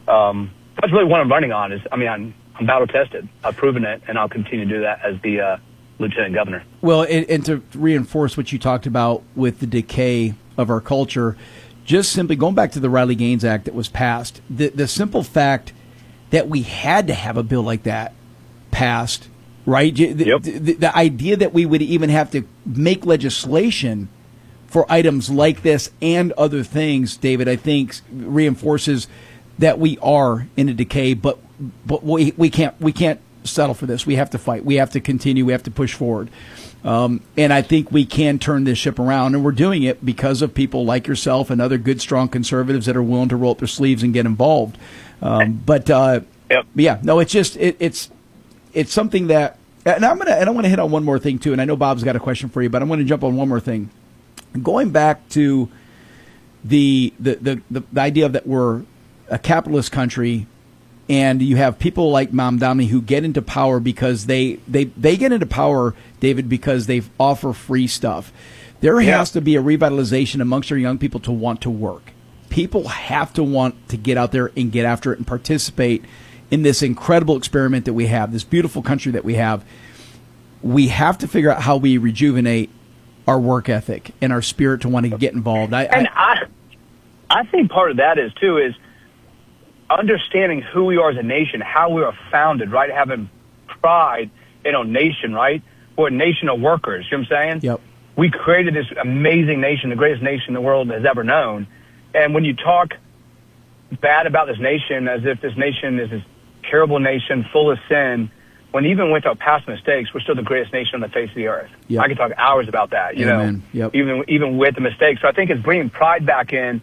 that's really what I'm running on. I'm battle tested. I've proven it, and I'll continue to do that as the lieutenant governor. Well, and to reinforce what you talked about with the decay of our culture, just simply going back to the Riley-Gaines Act that was passed, the simple fact that we had to have a bill like that passed, right? The idea that we would even have to make legislation for items like this and other things, David, I think reinforces that we are in a decay, but we can't settle for this. We have to fight. We have to continue. We have to push forward. And I think we can turn this ship around, and we're doing it because of people like yourself and other good, strong conservatives that are willing to roll up their sleeves and get involved. It's something that, and I want to hit on one more thing too. And I know Bob's got a question for you, but I'm going to jump on one more thing. Going back to the idea that we're a capitalist country, and you have people like Mom Domney who get into power because they get into power, David, because they offer free stuff. There has to be a revitalization amongst our young people to want to work. People have to want to get out there and get after it and participate in this incredible experiment that we have, this beautiful country that we have. We have to figure out how we rejuvenate our work ethic and our spirit to want to get involved. I think part of that is understanding who we are as a nation, how we are founded, right? Having pride in our nation, right? We're a nation of workers, you know what I'm saying? Yep. We created this amazing nation, the greatest nation the world has ever known. And when you talk bad about this nation as if this nation is this terrible nation full of sin, when even with our past mistakes, we're still the greatest nation on the face of the earth. Yep. I could talk hours about that, Yep. even with the mistakes. So I think it's bringing pride back in,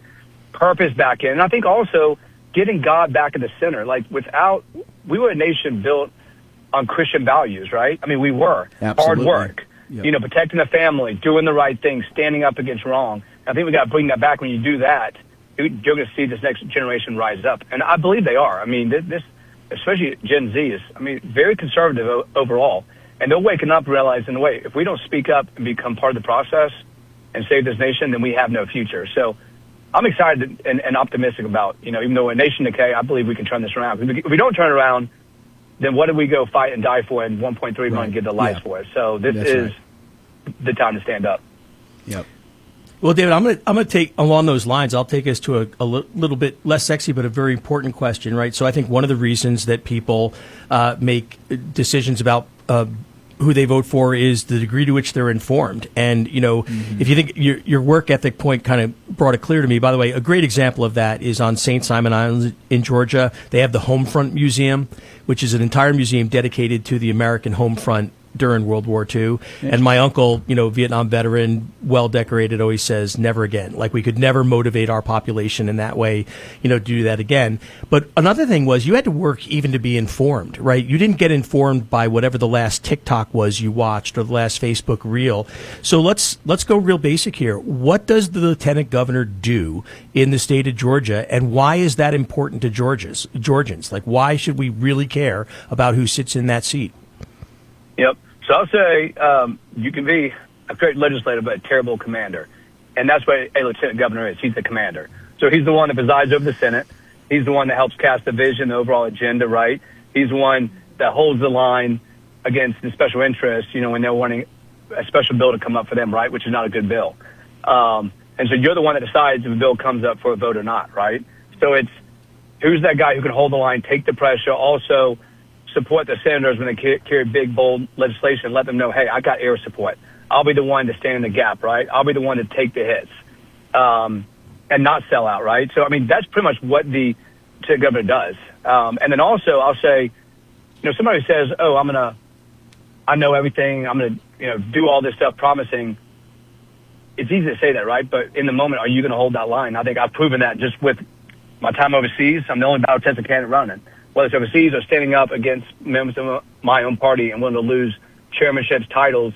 purpose back in. And I think also getting God back in the center. Like we were a nation built on Christian values, right? I mean, we were. Absolutely. Hard work, Yep. protecting the family, doing the right thing, standing up against wrong. I think we got to bring that back. When you do that, you're going to see this next generation rise up. And I believe they are. I mean, this especially Gen Z is, very conservative overall. And they're waking up realizing, wait, if we don't speak up and become part of the process and save this nation, then we have no future. So I'm excited and optimistic about, even though we're a nation decay, I believe we can turn this around. If we don't turn it around, then what did we go fight and die for and 1.3 million give their lives for? So this is the time to stand up. Yep. Well, David, I'm going to take along those lines. I'll take us to a little bit less sexy, but a very important question, right? So I think one of the reasons that people make decisions about who they vote for is the degree to which they're informed. And, if you think your work ethic point kind of brought it clear to me. By the way, a great example of that is on St. Simon Island in Georgia. They have the Homefront Museum, which is an entire museum dedicated to the American Homefront during World War II. And my uncle, Vietnam veteran, well decorated, always says never again. Like, we could never motivate our population in that way, to do that again. But another thing was you had to work even to be informed, right? You didn't get informed by whatever the last TikTok was you watched or the last Facebook reel. So let's go real basic here. What does the lieutenant governor do in the state of Georgia, and why is that important to Georgians? Like, why should we really care about who sits in that seat? Yep. So I'll say you can be a great legislator, but a terrible commander. And that's what a lieutenant governor is. He's the commander. So he's the one that presides over the Senate. He's the one that helps cast the vision, the overall agenda, right? He's the one that holds the line against the special interests, when they're wanting a special bill to come up for them, right, which is not a good bill. And so you're the one that decides if a bill comes up for a vote or not, right? So it's who's that guy who can hold the line, take the pressure, also support the senators when they carry big, bold legislation, let them know, hey, I got air support. I'll be the one to stand in the gap, right? I'll be the one to take the hits and not sell out, right? So, that's pretty much what the governor does. And then also I'll say, somebody says, oh, I know everything. I'm going to, do all this stuff promising. It's easy to say that, right? But in the moment, are you going to hold that line? I think I've proven that just with my time overseas. I'm the only battle tested candidate running. Whether it's overseas or standing up against members of my own party and willing to lose chairmanships, titles,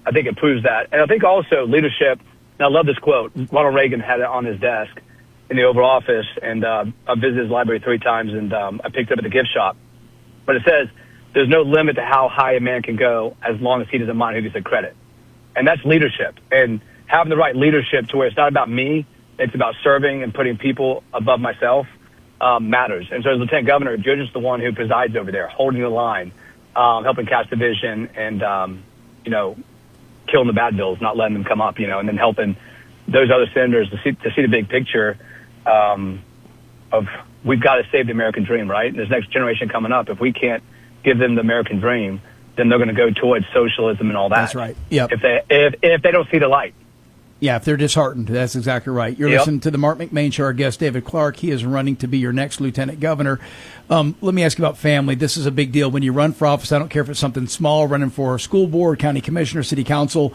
I think it proves that. And I think also leadership, and I love this quote. Ronald Reagan had it on his desk in the Oval Office, and I visited his library 3 times, and I picked it up at the gift shop. But it says, there's no limit to how high a man can go as long as he doesn't mind who gets the credit. And that's leadership. And having the right leadership to where it's not about me, it's about serving and putting people above myself. Matters. And so as lieutenant governor, you're just the one who presides over there, holding the line, helping cast the vision and, killing the bad bills, not letting them come up, and then helping those other senators to see the big picture of we've got to save the American dream, right? And this next generation coming up, if we can't give them the American dream, then they're going to go towards socialism and all that. That's right. Yep. If they don't see the light. Yeah, if they're disheartened, that's exactly right. You're listening to the Marc McMain Show. Our guest, David Clark, he is running to be your next lieutenant governor. Let me ask you about family. This is a big deal. When you run for office, I don't care if it's something small, running for a school board, county commissioner, city council,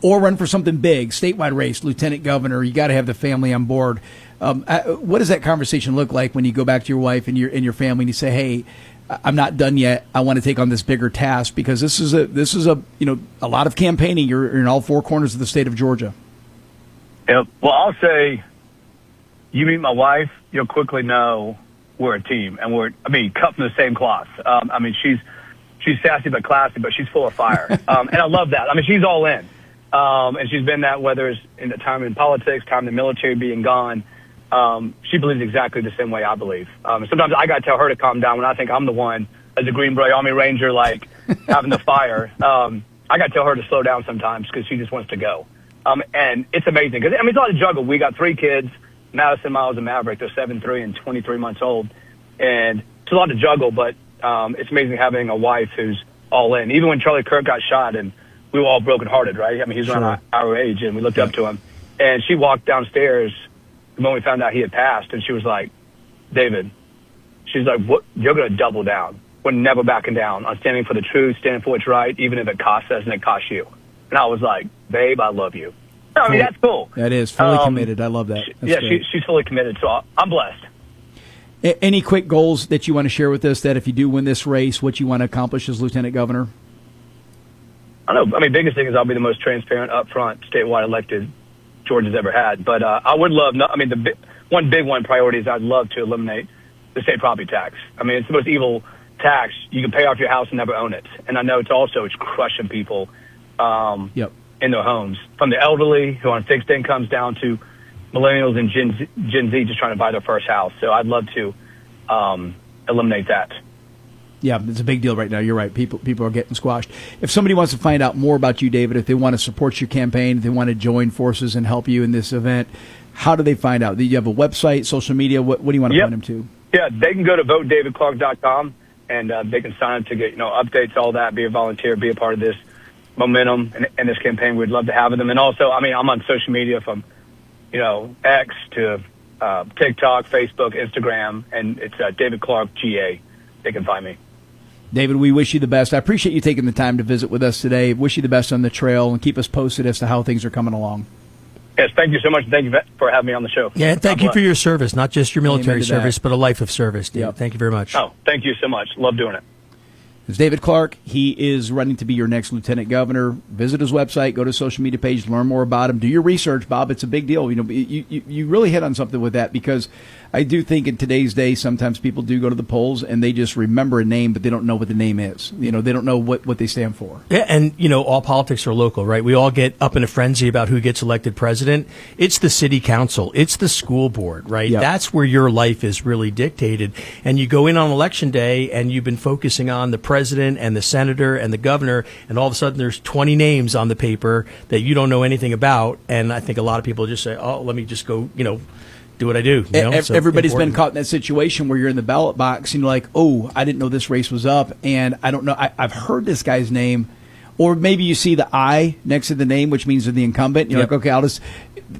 or run for something big, statewide race, lieutenant governor, you got to have the family on board. What does that conversation look like when you go back to your wife and your family and you say, hey, I'm not done yet. I want to take on this bigger task, because this is a lot of campaigning. You're in all 4 corners of the state of Georgia. Yep. Well, I'll say, you meet my wife, you'll quickly know we're a team, and cut from the same cloth. She's sassy but classy, but she's full of fire, and I love that. She's all in, and she's been that whether it's in the time in politics, time in the military, being gone. She believes exactly the same way I believe. Sometimes I got to tell her to calm down when I think I'm the one, as a Green Beret Army Ranger, like having the fire. I got to tell her to slow down sometimes because she just wants to go. And it's amazing because, it's a lot to juggle. We got 3 kids, Madison, Miles, and Maverick. They're 7, 3, and 23 months old. And it's a lot to juggle, but it's amazing having a wife who's all in. Even when Charlie Kirk got shot and we were all brokenhearted, right? He's around our age, and we looked up to him. And she walked downstairs when we found out he had passed, and she was like, David, she's like, what? You're going to double down. We're never backing down on standing for the truth, standing for what's right, even if it costs us and it costs you. And I was like, babe, I love you. That's cool. That is fully committed. I love that. She's fully committed, so I'm blessed. Any quick goals that you want to share with us, that if you do win this race, what you want to accomplish as lieutenant governor? I don't know. Biggest thing is I'll be the most transparent, upfront, statewide elected Georgia's ever had. But I would love, one big priority is I'd love to eliminate the state property tax. It's the most evil tax. You can pay off your house and never own it. And I know it's crushing people in their homes, from the elderly who are on fixed incomes down to millennials and Gen Z just trying to buy their first house. So I'd love to eliminate that. Yeah, it's a big deal right now. You're right. People are getting squashed. If somebody wants to find out more about you, David, if they want to support your campaign, if they want to join forces and help you in this event, how do they find out? Do you have a website, social media? What do you want to point them to? Yeah, they can go to votedavidclark.com, and they can sign up to get updates, all that, be a volunteer, be a part of this momentum and this campaign. We'd love to have them. And also, I'm on social media from X to TikTok, Facebook, Instagram, and it's David Clark GA. They can find me. David, we wish you the best. I appreciate you taking the time to visit with us today. Wish you the best on the trail and keep us posted as to how things are coming along. Yes, thank you so much. Thank you for having me on the show. Yeah, and thank you for your service, not just your military service, but a life of service, dude. Yep. Thank you very much. Oh, thank you so much. Love doing it. It's David Clark. He is running to be your next lieutenant governor. Visit his website, go to his social media page, learn more about him. Do your research, Bob. It's a big deal. You really hit on something with that, because I do think in today's day sometimes people do go to the polls and they just remember a name, but they don't know what the name is. They don't know what they stand for. Yeah, and all politics are local, right? We all get up in a frenzy about who gets elected president. It's the city council. It's the school board, right? Yep. That's where your life is really dictated. And you go in on election day and you've been focusing on the president and the senator and the governor, and all of a sudden there's 20 names on the paper that you don't know anything about. And I think a lot of people just say, oh, let me just go, do what I do. So everybody's important. been caught in that situation where you're in the ballot box and you're like, oh, I didn't know this race was up, and I don't know. I've heard this guy's name, or maybe you see the I next to the name, which means they're the incumbent. You're like, okay,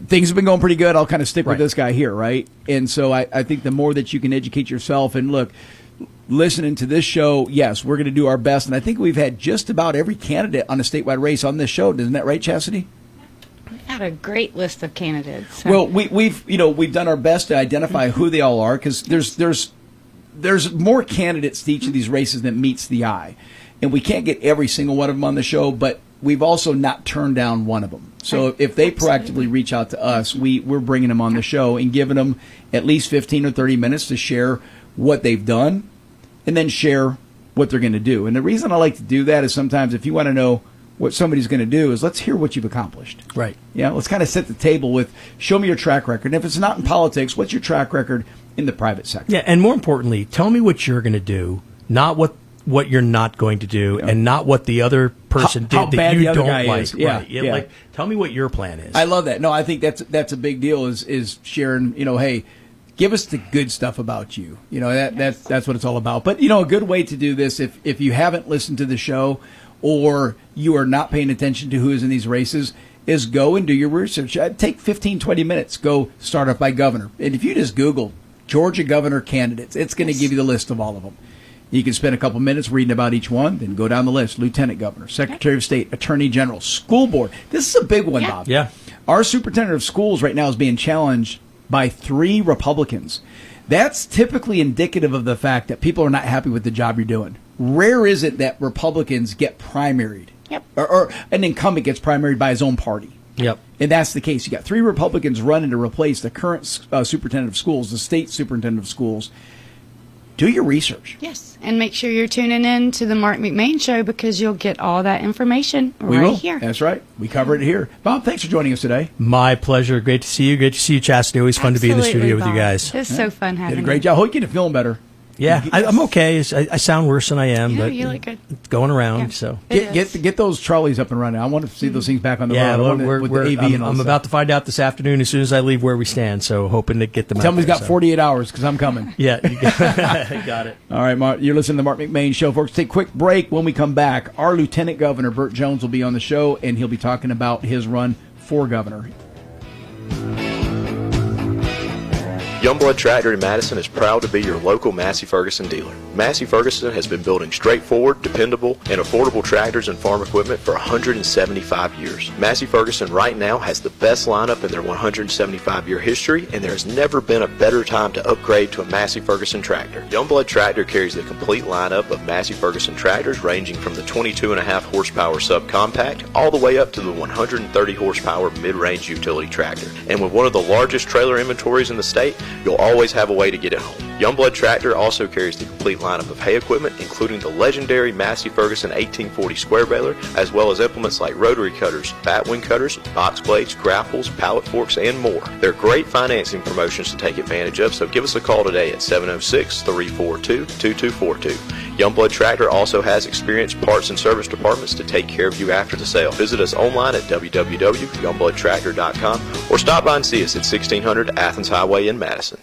things have been going pretty good. I'll kind of stick with this guy here, right? And so I think the more that you can educate yourself, and look, listening to this show, yes, we're going to do our best, and I think we've had just about every candidate on a statewide race on this show. Isn't that right, Chastity? Got a great list of candidates. Well, we've done our best to identify who they all are, because there's more candidates to each of these races than meets the eye, and we can't get every single one of them on the show, but we've also not turned down one of them. So if they proactively reach out to us, we're bringing them on the show and giving them at least 15 or 30 minutes to share what they've done and then share what they're going to do. And the reason I like to do that is sometimes if you want to know what somebody's going to do, is let's hear what you've accomplished. Right. Yeah, let's kind of set the table with, show me your track record. And if it's not in politics, what's your track record in the private sector? Yeah, and more importantly, tell me what you're going to do, not what you're not going to do, and not what the other person did that you don't like. Is. Yeah, right. yeah. Like, tell me what your plan is. I love that. No, I think that's a big deal, is sharing, hey, give us the good stuff about you. That's what it's all about. But, a good way to do this, if you haven't listened to the show, or you are not paying attention to who is in these races, is go and do your research. Take 15, 20 minutes. Go start off by governor. And if you just Google Georgia governor candidates, it's going to give you the list of all of them. You can spend a couple minutes reading about each one, then go down the list. Lieutenant governor, secretary of state, attorney general, school board. This is a big one, Bob. Yeah. Our superintendent of schools right now is being challenged by 3 Republicans. That's typically indicative of the fact that people are not happy with the job you're doing. Rare is it that Republicans get primaried, or an incumbent gets primaried by his own party. Yep. And that's the case. You got 3 Republicans running to replace the current superintendent of schools, the state superintendent of schools. Do your research. Yes, and make sure you're tuning in to the Marc McMain Show, because you'll get all that information here. That's right. We cover it here. Bob, thanks for joining us today. My pleasure. Great to see you. Great to see you, Chastity. Always fun to be in the studio with you guys. It's so fun having you. Did a great job. Hope you're feeling better. Yeah, I'm okay. I sound worse than I am, but you look good. It's going around. So get those trolleys up and running. I want to see those things back on the road. I'm about to find out this afternoon as soon as I leave where we stand. So hoping to get them. Tell me he's got 48 hours, because I'm coming. Yeah, you got it. All right, Mark, you're listening to the Marc McMain Show, folks. Take a quick break. When we come back, our Lieutenant Governor Burt Jones will be on the show, and he'll be talking about his run for governor. Youngblood Tractor in Madison is proud to be your local Massey Ferguson dealer. Massey Ferguson has been building straightforward, dependable, and affordable tractors and farm equipment for 175 years. Massey Ferguson right now has the best lineup in their 175-year history, and there has never been a better time to upgrade to a Massey Ferguson tractor. Youngblood Tractor carries the complete lineup of Massey Ferguson tractors, ranging from the 22.5 horsepower subcompact all the way up to the 130 horsepower mid-range utility tractor. And with one of the largest trailer inventories in the state, you'll always have a way to get it home. Youngblood Tractor also carries the complete lineup of hay equipment, including the legendary Massey Ferguson 1840 square baler, as well as implements like rotary cutters, batwing cutters, box blades, grapples, pallet forks, and more. There are great financing promotions to take advantage of, so give us a call today at 706-342-2242. Youngblood Tractor also has experienced parts and service departments to take care of you after the sale. Visit us online at www.youngbloodtractor.com or stop by and see us at 1600 Athens Highway in Madison.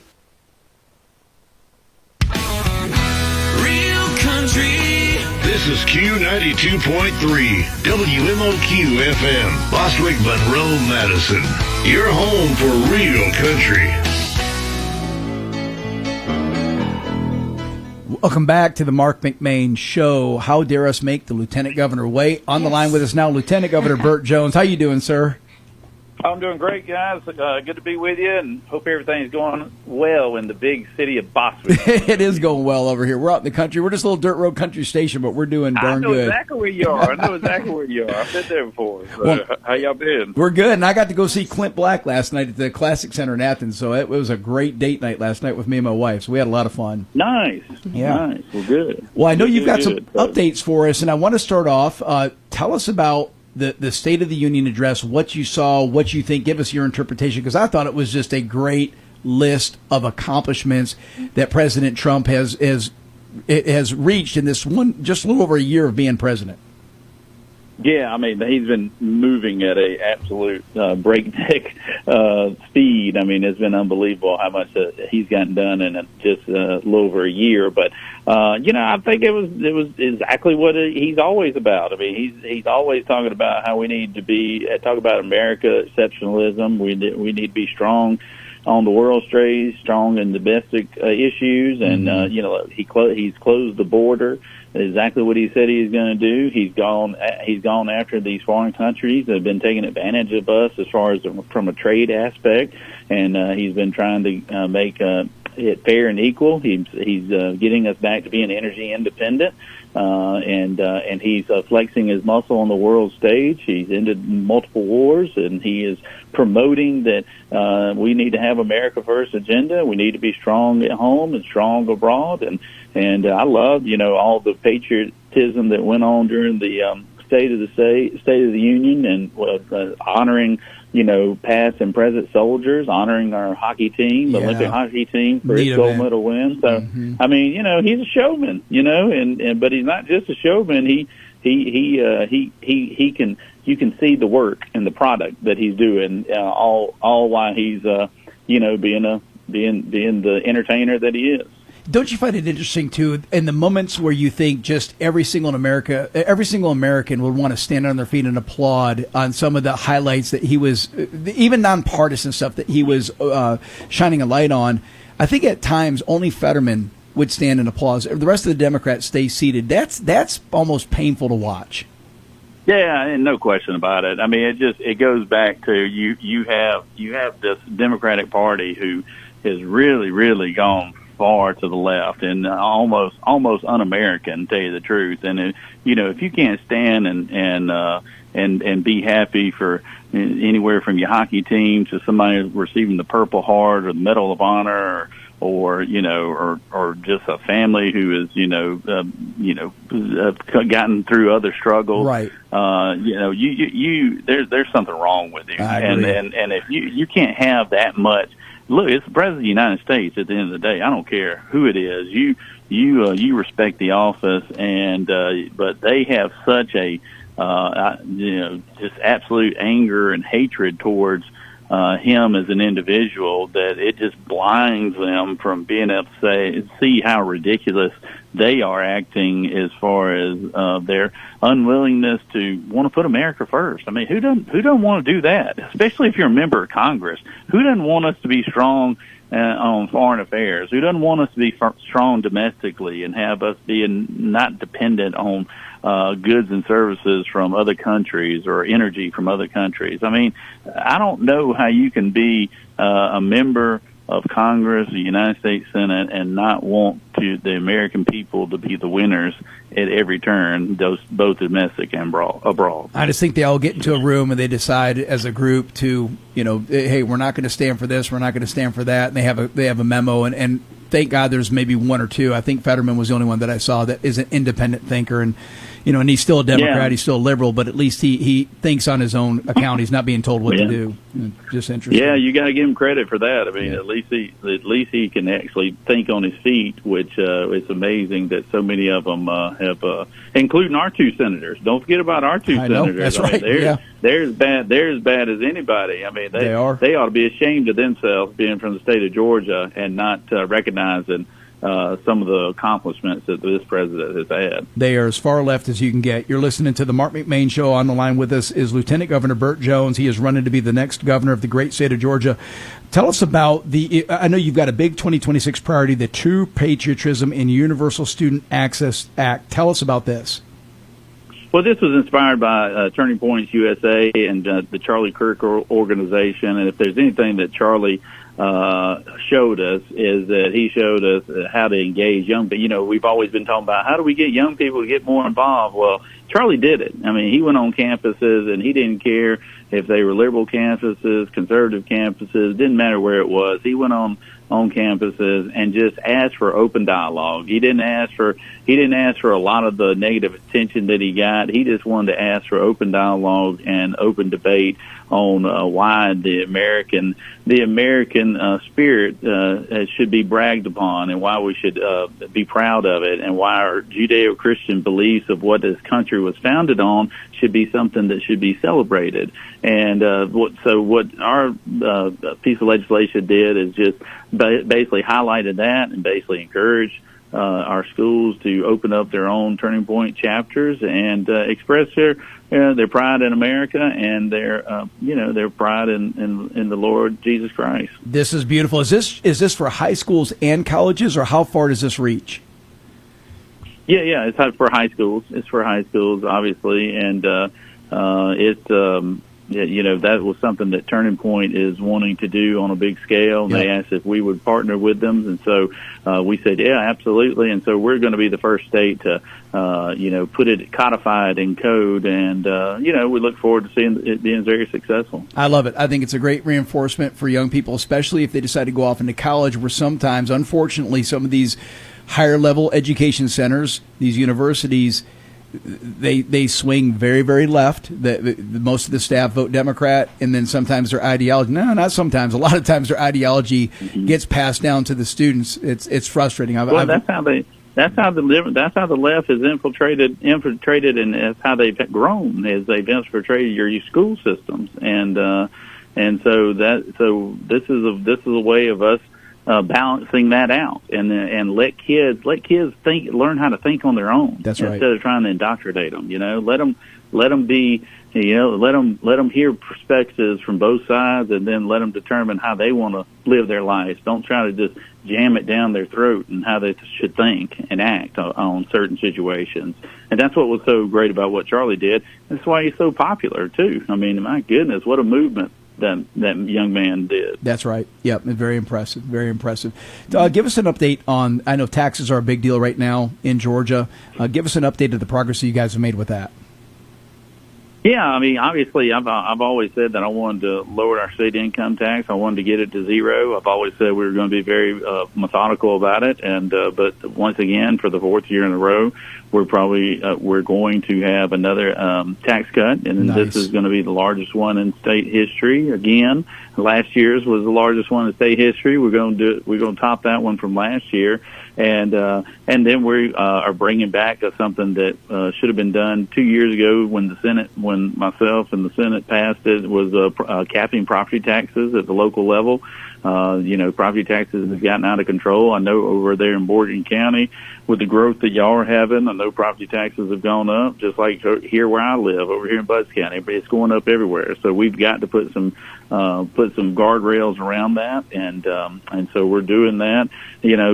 Real country. This is Q92.3 WMOQ FM, Bostwick, Monroe, Madison. Your home for real country. Welcome back to the Marc McMain Show. How dare us make the Lieutenant Governor wait? On the line with us now, Lieutenant Governor Burt Jones. How you doing, sir? I'm doing great, guys. Good to be with you, and hope everything's going well in the big city of Boston. It is going well over here. We're out in the country. We're just a little dirt road country station, but we're doing darn good. I know exactly where you are. I've been there before. So Well, how y'all been? We're good, and I got to go see Clint Black last night at the Classic Center in Athens, so it was a great date night last night with me and my wife, so we had a lot of fun. Nice. Yeah. Nice. Well, good. Well, I know you've got some Good. updates for us, and I want to start off. Tell us about the State of the Union address, what you saw, what you think. Give us your interpretation, because I thought it was just a great list of accomplishments that President Trump has reached in this just a little over a year of being president. Yeah, I mean, he's been moving at a absolute breakneck speed. I mean, it's been unbelievable how much he's gotten done in just a little over a year. But I think it was exactly what he's always about. I mean, he's always talking about how we need to talk about America exceptionalism. We need to be strong on the world stage, strong in domestic issues, and he's closed the border. Exactly what he said he's going to do. He's gone after these foreign countries that have been taking advantage of us as far as from a trade aspect, and he's been trying to make it fair and equal. He's getting us back to being energy independent, and he's flexing his muscle on the world stage. He's ended multiple wars, and he is promoting that we need to have America First agenda. We need to be strong at home and strong abroad, and I love all the patriotism that went on during the State of the Union, and honoring past and present soldiers, honoring our hockey team, the Olympic hockey team for its gold medal win. So I mean, he's a showman, and but he's not just a showman. He can, you can see the work and the product that he's doing, all while he's being the entertainer that he is. Don't you find it interesting too, in the moments where you think just every single American would want to stand on their feet and applaud on some of the highlights that he was, even nonpartisan stuff that he was shining a light on? I think at times only Fetterman would stand and applause. The rest of the Democrats stay seated. That's almost painful to watch. Yeah, and no question about it. I mean, it goes back to you have this Democratic Party who has really, really gone far to the left and almost un-American, to tell you the truth. And if you can't stand and be happy for anywhere from your hockey team to somebody receiving the Purple Heart or the Medal of Honor, or just a family who is gotten through other struggles, right? There's something wrong with you, and if you can't have that much. Look, it's the President of the United States at the end of the day. I don't care who it is. You respect the office, and but they have such a just absolute anger and hatred towards him as an individual that it just blinds them from being able to see how ridiculous they are acting as far as their unwillingness to want to put America first. I mean, who doesn't want to do that? Especially if you're a member of Congress. Who doesn't want us to be strong on foreign affairs? Who doesn't want us to be strong domestically and have us being not dependent on goods and services from other countries or energy from other countries? I mean, I don't know how you can be a member of Congress, the United States Senate, and not want the American people to be the winners at every turn, both domestic and abroad. I just think they all get into a room and they decide as a group to, hey, we're not going to stand for this, we're not going to stand for that, and they have a memo, and thank God there's maybe one or two. I think Fetterman was the only one that I saw that is an independent thinker, and and he's still a Democrat, he's still a liberal, but at least he thinks on his own account. He's not being told what to do. Just interesting. Yeah, you got to give him credit for that. I mean, at least he can actually think on his feet, which it's amazing that so many of them have, including our two senators. Don't forget about our two senators. That's right. They're as bad as anybody. I mean, they ought to be ashamed of themselves being from the state of Georgia and not recognizing some of the accomplishments that this president has had. They are as far left as you can get. You're listening to the Marc McMain Show. On the line with us is Lieutenant Governor Burt Jones. He is running to be the next governor of the great state of Georgia. Tell us about I know you've got a big 2026 priority, the True Patriotism and Universal Student Access Act. Tell us about this. Well, this was inspired by Turning Points USA and the Charlie Kirk organization. And if there's anything that Charlie showed us, is that he showed us how to engage young people. You know, we've always been talking about how do we get young people to get more involved. Well, Charlie did it. I mean, he went on campuses and he didn't care if they were liberal campuses, conservative campuses, didn't matter where it was. He went on campuses and just asked for open dialogue. He didn't ask for a lot of the negative attention that he got. He just wanted to ask for open dialogue and open debate on why the American spirit should be bragged upon, and why we should be proud of it, and why our Judeo-Christian beliefs of what this country was founded on should be something that should be celebrated. And what our piece of legislation did is just basically highlighted that and basically encouraged our schools to open up their own Turning Point chapters and express their pride in America and their pride in the Lord Jesus Christ. This is beautiful. Is this for high schools and colleges, or how far does this reach? Yeah, it's for high schools. It's for high schools, obviously, and that was something that Turning Point is wanting to do on a big scale. And They asked if we would partner with them, and so we said, yeah, absolutely. And so we're going to be the first state to, put it codified in code, and we look forward to seeing it being very successful. I love it. I think it's a great reinforcement for young people, especially if they decide to go off into college, where sometimes, unfortunately, some of these higher level education centers, these universities, they swing very, very left. Most of the staff vote Democrat, and then sometimes their ideology, no, not sometimes, a lot of times their ideology gets passed down to the students. It's frustrating. That's how the left has infiltrated, and that's how they've grown, is they've infiltrated your school systems, and so this is a way of us balancing that out, and let kids learn how to think on their own. That's right. Instead of trying to indoctrinate them, let them be, let them hear perspectives from both sides, and then let them determine how they want to live their lives. Don't try to just jam it down their throat and how they should think and act on certain situations. And that's what was so great about what Charlie did. That's why he's so popular too. I mean, my goodness, what a movement that young man did. That's right. Yep, very impressive. Very impressive. Give us an update on, I know taxes are a big deal right now in Georgia. Give us an update of the progress that you guys have made with that. Yeah, I mean, obviously, I've always said that I wanted to lower our state income tax. I wanted to get it to zero. I've always said we were going to be very methodical about it, and but once again, for the fourth year in a row, we're going to have another tax cut, and This is going to be the largest one in state history. Again, last year's was the largest one in state history. We're going to top that one from last year. And then we are bringing back something that should have been done 2 years ago when myself and the Senate passed it, was capping property taxes at the local level. Property taxes have gotten out of control. I know over there in Morgan County, with the growth that y'all are having, I know property taxes have gone up, just like here where I live, over here in Butts County. But it's going up everywhere. So we've got to put some guardrails around that, and so we're doing that.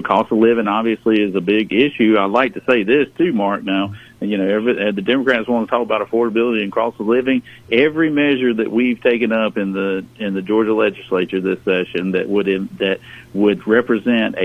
Cost of living obviously is a big issue. I'd like to say this too, Mark. Now, the Democrats want to talk about affordability and cost of living. Every measure that we've taken up in the Georgia legislature this session that would represent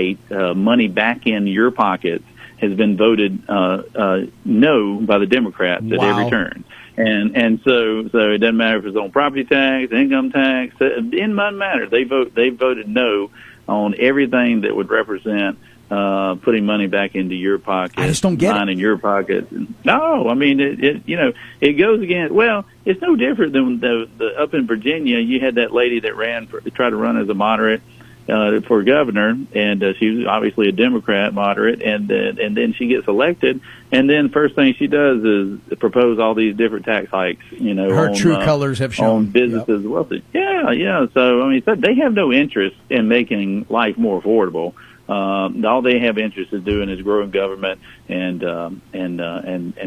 money back in your pockets has been voted no by the Democrats at every turn. And so it doesn't matter if it's on property tax, income tax, it doesn't matter. They voted no on everything that would represent putting money back into your pocket. I just don't get it. In your pocket. No, I mean it goes against. Well, it's no different than the up in Virginia. You had that lady that tried to run as a moderate for governor, and she was obviously a Democrat moderate, and then she gets elected, and then first thing she does is propose all these different tax hikes. Her true colors have shown on businesses. Yep. Yeah. So I mean, they have no interest in making life more affordable. all they have interest in doing is growing government and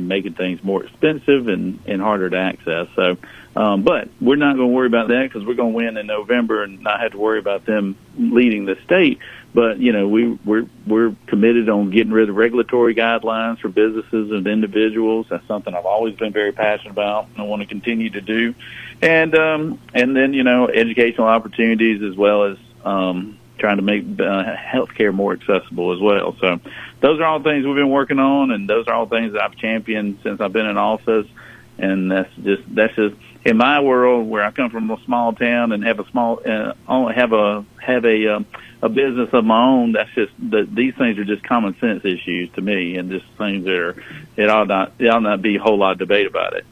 making things more expensive and harder to access. So, but we're not going to worry about that because we're going to win in November and not have to worry about them leading the state. But we're committed on getting rid of regulatory guidelines for businesses and individuals. That's something I've always been very passionate about and I want to continue to do. And then educational opportunities as well as trying to make healthcare more accessible as well. So those are all things we've been working on, and those are all things that I've championed since I've been in office. And that's just in my world where I come from a small town and have a business of my own. That's just these things are just common sense issues to me, and just things that it ought not be a whole lot of debate about it.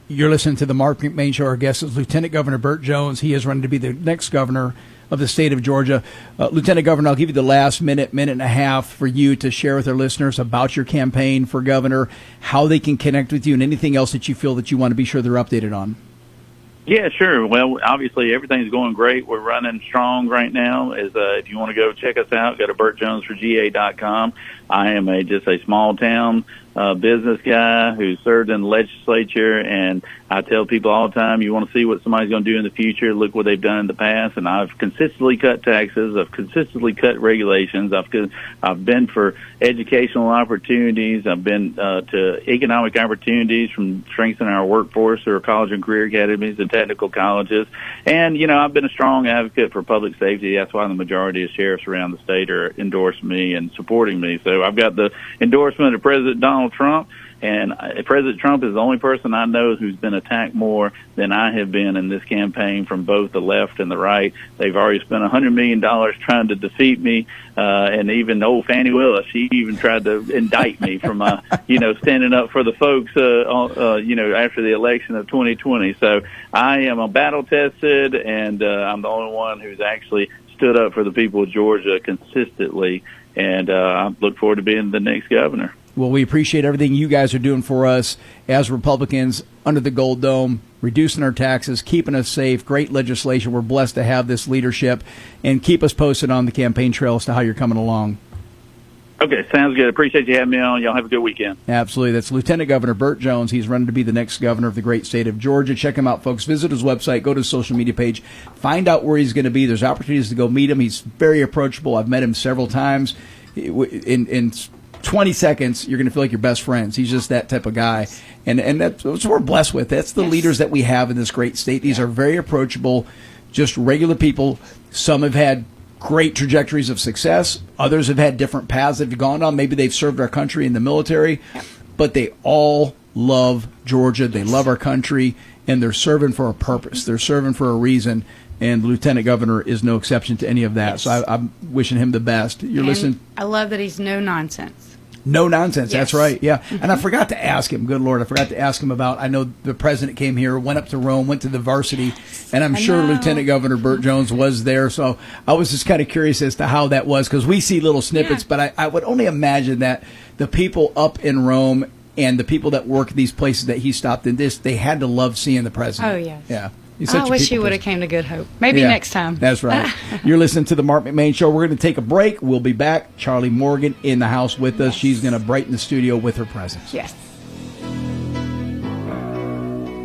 You're listening to the Marc McMain Show. Our guest is Lieutenant Governor Burt Jones. He is running to be the next governor of the state of Georgia. Lieutenant Governor, I'll give you the last minute and a half for you to share with our listeners about your campaign for governor, how they can connect with you, and anything else that you feel that you want to be sure they're updated on. Yeah, sure. Well, obviously everything's going great. We're running strong right now. If you want to go check us out, go to BurtJonesForGA.com. I am just a small town business guy who served in the legislature, and I tell people all the time, you want to see what somebody's going to do in the future, look what they've done in the past. And I've consistently cut taxes. I've consistently cut regulations. I've been for educational opportunities. I've been to economic opportunities from strengthening our workforce through our college and career academies and technical colleges. And, I've been a strong advocate for public safety. That's why the majority of sheriffs around the state are endorsing me and supporting me. So I've got the endorsement of President Donald Trump, and President Trump is the only person I know who's been attacked more than I have been in this campaign from both the left and the right. They've already spent $100 million trying to defeat me, and even old Fannie Willis, she even tried to indict me from, standing up for the folks, after the election of 2020. So I am a battle-tested, and I'm the only one who's actually stood up for the people of Georgia consistently, and I look forward to being the next governor. Well, we appreciate everything you guys are doing for us as Republicans under the Gold Dome, reducing our taxes, keeping us safe, great legislation. We're blessed to have this leadership, and keep us posted on the campaign trail as to how you're coming along. Okay, sounds good. Appreciate you having me on. Y'all have a good weekend. Absolutely. That's Lieutenant Governor Burt Jones. He's running to be the next governor of the great state of Georgia. Check him out, folks. Visit his website. Go to his social media page. Find out where he's going to be. There's opportunities to go meet him. He's very approachable. I've met him several times. In 20 seconds, you're going to feel like you're best friends. He's just that type of guy. And that's what we're blessed with. That's the leaders that we have in this great state. These are very approachable, just regular people. Some have had great trajectories of success. Others have had different paths they've gone on. Maybe they've served our country in the military. But they all love Georgia. They love our country. And they're serving for a purpose. They're serving for a reason. And the Lieutenant Governor is no exception to any of that. Yes. So I'm wishing him the best. You're listening. I love that he's no nonsense. No nonsense. Yes. That's right. Yeah. And I forgot to ask him. Good Lord. I forgot to ask him about, I know the president came here, went up to Rome, went to the varsity, and I'm sure Lieutenant Governor Burt Jones was there. So I was just kind of curious as to how that was, because we see little snippets, but I would only imagine that the people up in Rome and the people that work at these places that he stopped in, they had to love seeing the president. Oh, yes. Yeah. I wish he would have came to Good Hope. Maybe next time. That's right. You're listening to the Marc McMain Show. We're going to take a break. We'll be back. Charlie Morgan in the house with us. She's going to brighten the studio with her presence. Yes.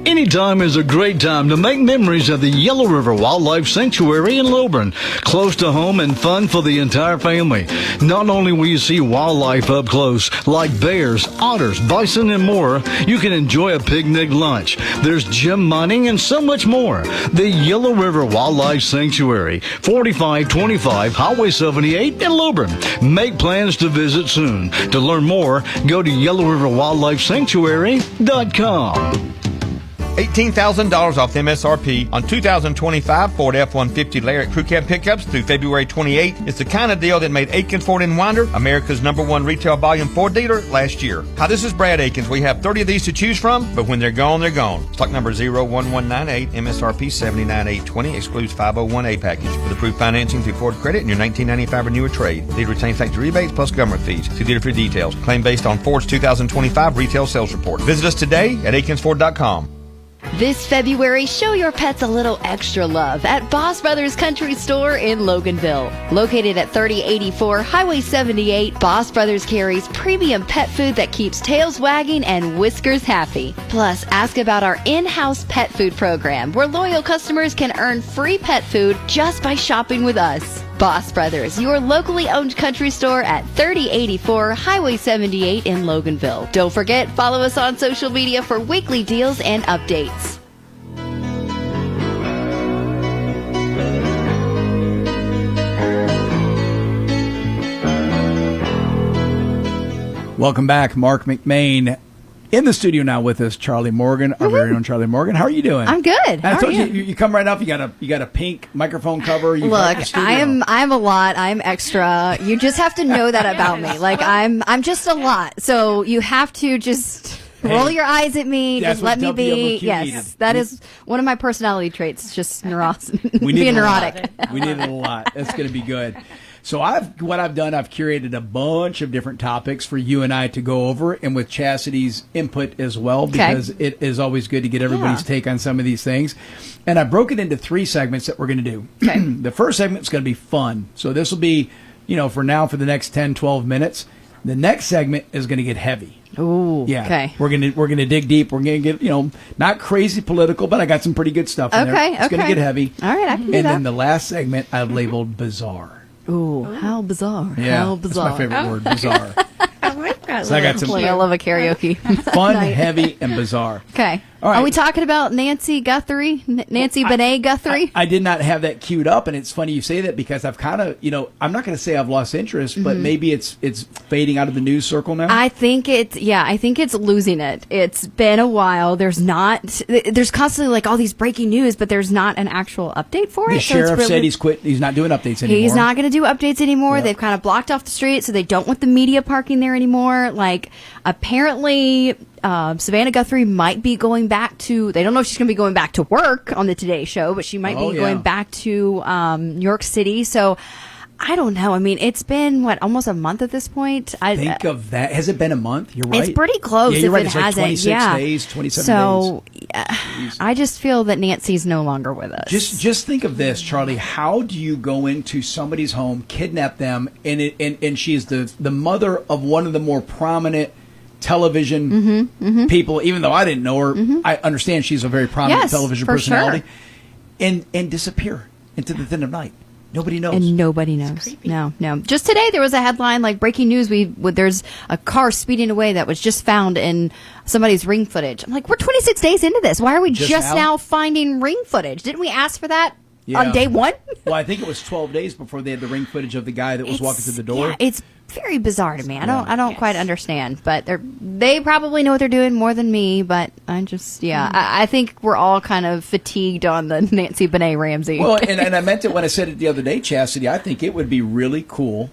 Anytime is a great time to make memories of the Yellow River Wildlife Sanctuary in Lilburn. Close to home and fun for the entire family. Not only will you see wildlife up close, like bears, otters, bison, and more, you can enjoy a picnic lunch. There's gem mining and so much more. The Yellow River Wildlife Sanctuary, 4525 Highway 78 in Lilburn. Make plans to visit soon. To learn more, go to YellowRiverWildlifeSanctuary.com. $18,000 off MSRP on 2025 Ford F-150 Lariat Crew Cab pickups through February 28. It's the kind of deal that made Aikens Ford in Winder America's #1 retail volume Ford dealer last year. Hi, this is Brad Aikens. We have 30 of these to choose from, but when they're gone, they're gone. Stock number 01198, MSRP $79,820, excludes 501A package with approved financing through Ford Credit and your 1995 or newer trade. Dealer retains factory rebates plus government fees. See dealer for details. Claim based on Ford's 2025 retail sales report. Visit us today at AikensFord.com. This February, show your pets a little extra love at Boss Brothers Country Store in Loganville. Located at 3084 Highway 78, Boss Brothers carries premium pet food that keeps tails wagging and whiskers happy. Plus, ask about our in-house pet food program, where loyal customers can earn free pet food just by shopping with us. Boss Brothers, your locally owned country store at 3084 Highway 78 in Loganville. Don't forget, follow us on social media for weekly deals and updates. Welcome back, Marc McMain. In the studio now with us, Charlie Morgan, our very own Charlie Morgan. How are you doing? I'm good. I told you come right up. You got a pink microphone cover. You Look, I'm a lot. I'm extra. You just have to know that about me. Like I'm just a lot. So you have to just roll your eyes at me. Just let me be. Yes, that is one of my personality traits. Just being neurotic. We need it a lot. That's going to be good. So I've curated a bunch of different topics for you and I to go over, and with Chastity's input as well, because it is always good to get everybody's take on some of these things. And I broke it into 3 segments that we're going to do. Okay. The first segment is going to be fun. So this will be, for the next 10, 12 minutes. The next segment is going to get heavy. Ooh. Yeah. Okay. We're gonna dig deep. We're gonna get not crazy political, but I got some pretty good stuff in there. It's gonna get heavy. All right, I can do that. And then the last segment I've labeled bizarre. Ooh, how bizarre. Yeah, how bizarre. That's my favorite word, bizarre. I like that. So I got some. I love a karaoke. Fun, heavy, and bizarre. Okay. All right. Are we talking about Nancy Guthrie? Nancy Benet Guthrie? I did not have that queued up, and it's funny you say that because I've kind of, I'm not going to say I've lost interest, but maybe it's fading out of the news circle now. I think it's losing it. It's been a while. There's constantly like all these breaking news, but there's not an actual update for it. The sheriff said he's quit. He's not doing updates anymore. He's not going to do updates anymore. Yep. They've kind of blocked off the street, so they don't want the media parking there anymore. Like, apparently, Savannah Guthrie might be going back to, they don't know if she's going to be going back to work on the Today Show, but she might be going back to New York City. So I don't know. I mean, it's been, almost a month at this point? Think of that. Has it been a month? You're right. It's pretty close if right. it It's hasn't. 26 days, 27 days. So I just feel that Nancy's no longer with us. Just think of this, Charlie. How do you go into somebody's home, kidnap them, and she's the mother of one of the more prominent television people, even though I didn't know her, I understand she's a very prominent television personality, and disappear into the thin of night. Nobody knows. And nobody knows. No. Just today there was a headline like breaking news. There's a car speeding away that was just found in somebody's ring footage. I'm like, we're 26 days into this. Why are we just now finding ring footage? Didn't we ask for that on day one? Well, I think it was 12 days before they had the ring footage of the guy that was walking through the door. Yeah, it's very bizarre to me. I don't quite understand, but they probably know what they're doing more than me. But I think we're all kind of fatigued on the Nancy Benet Ramsey. Well, and I meant it when I said it the other day, Chastity. I think it would be really cool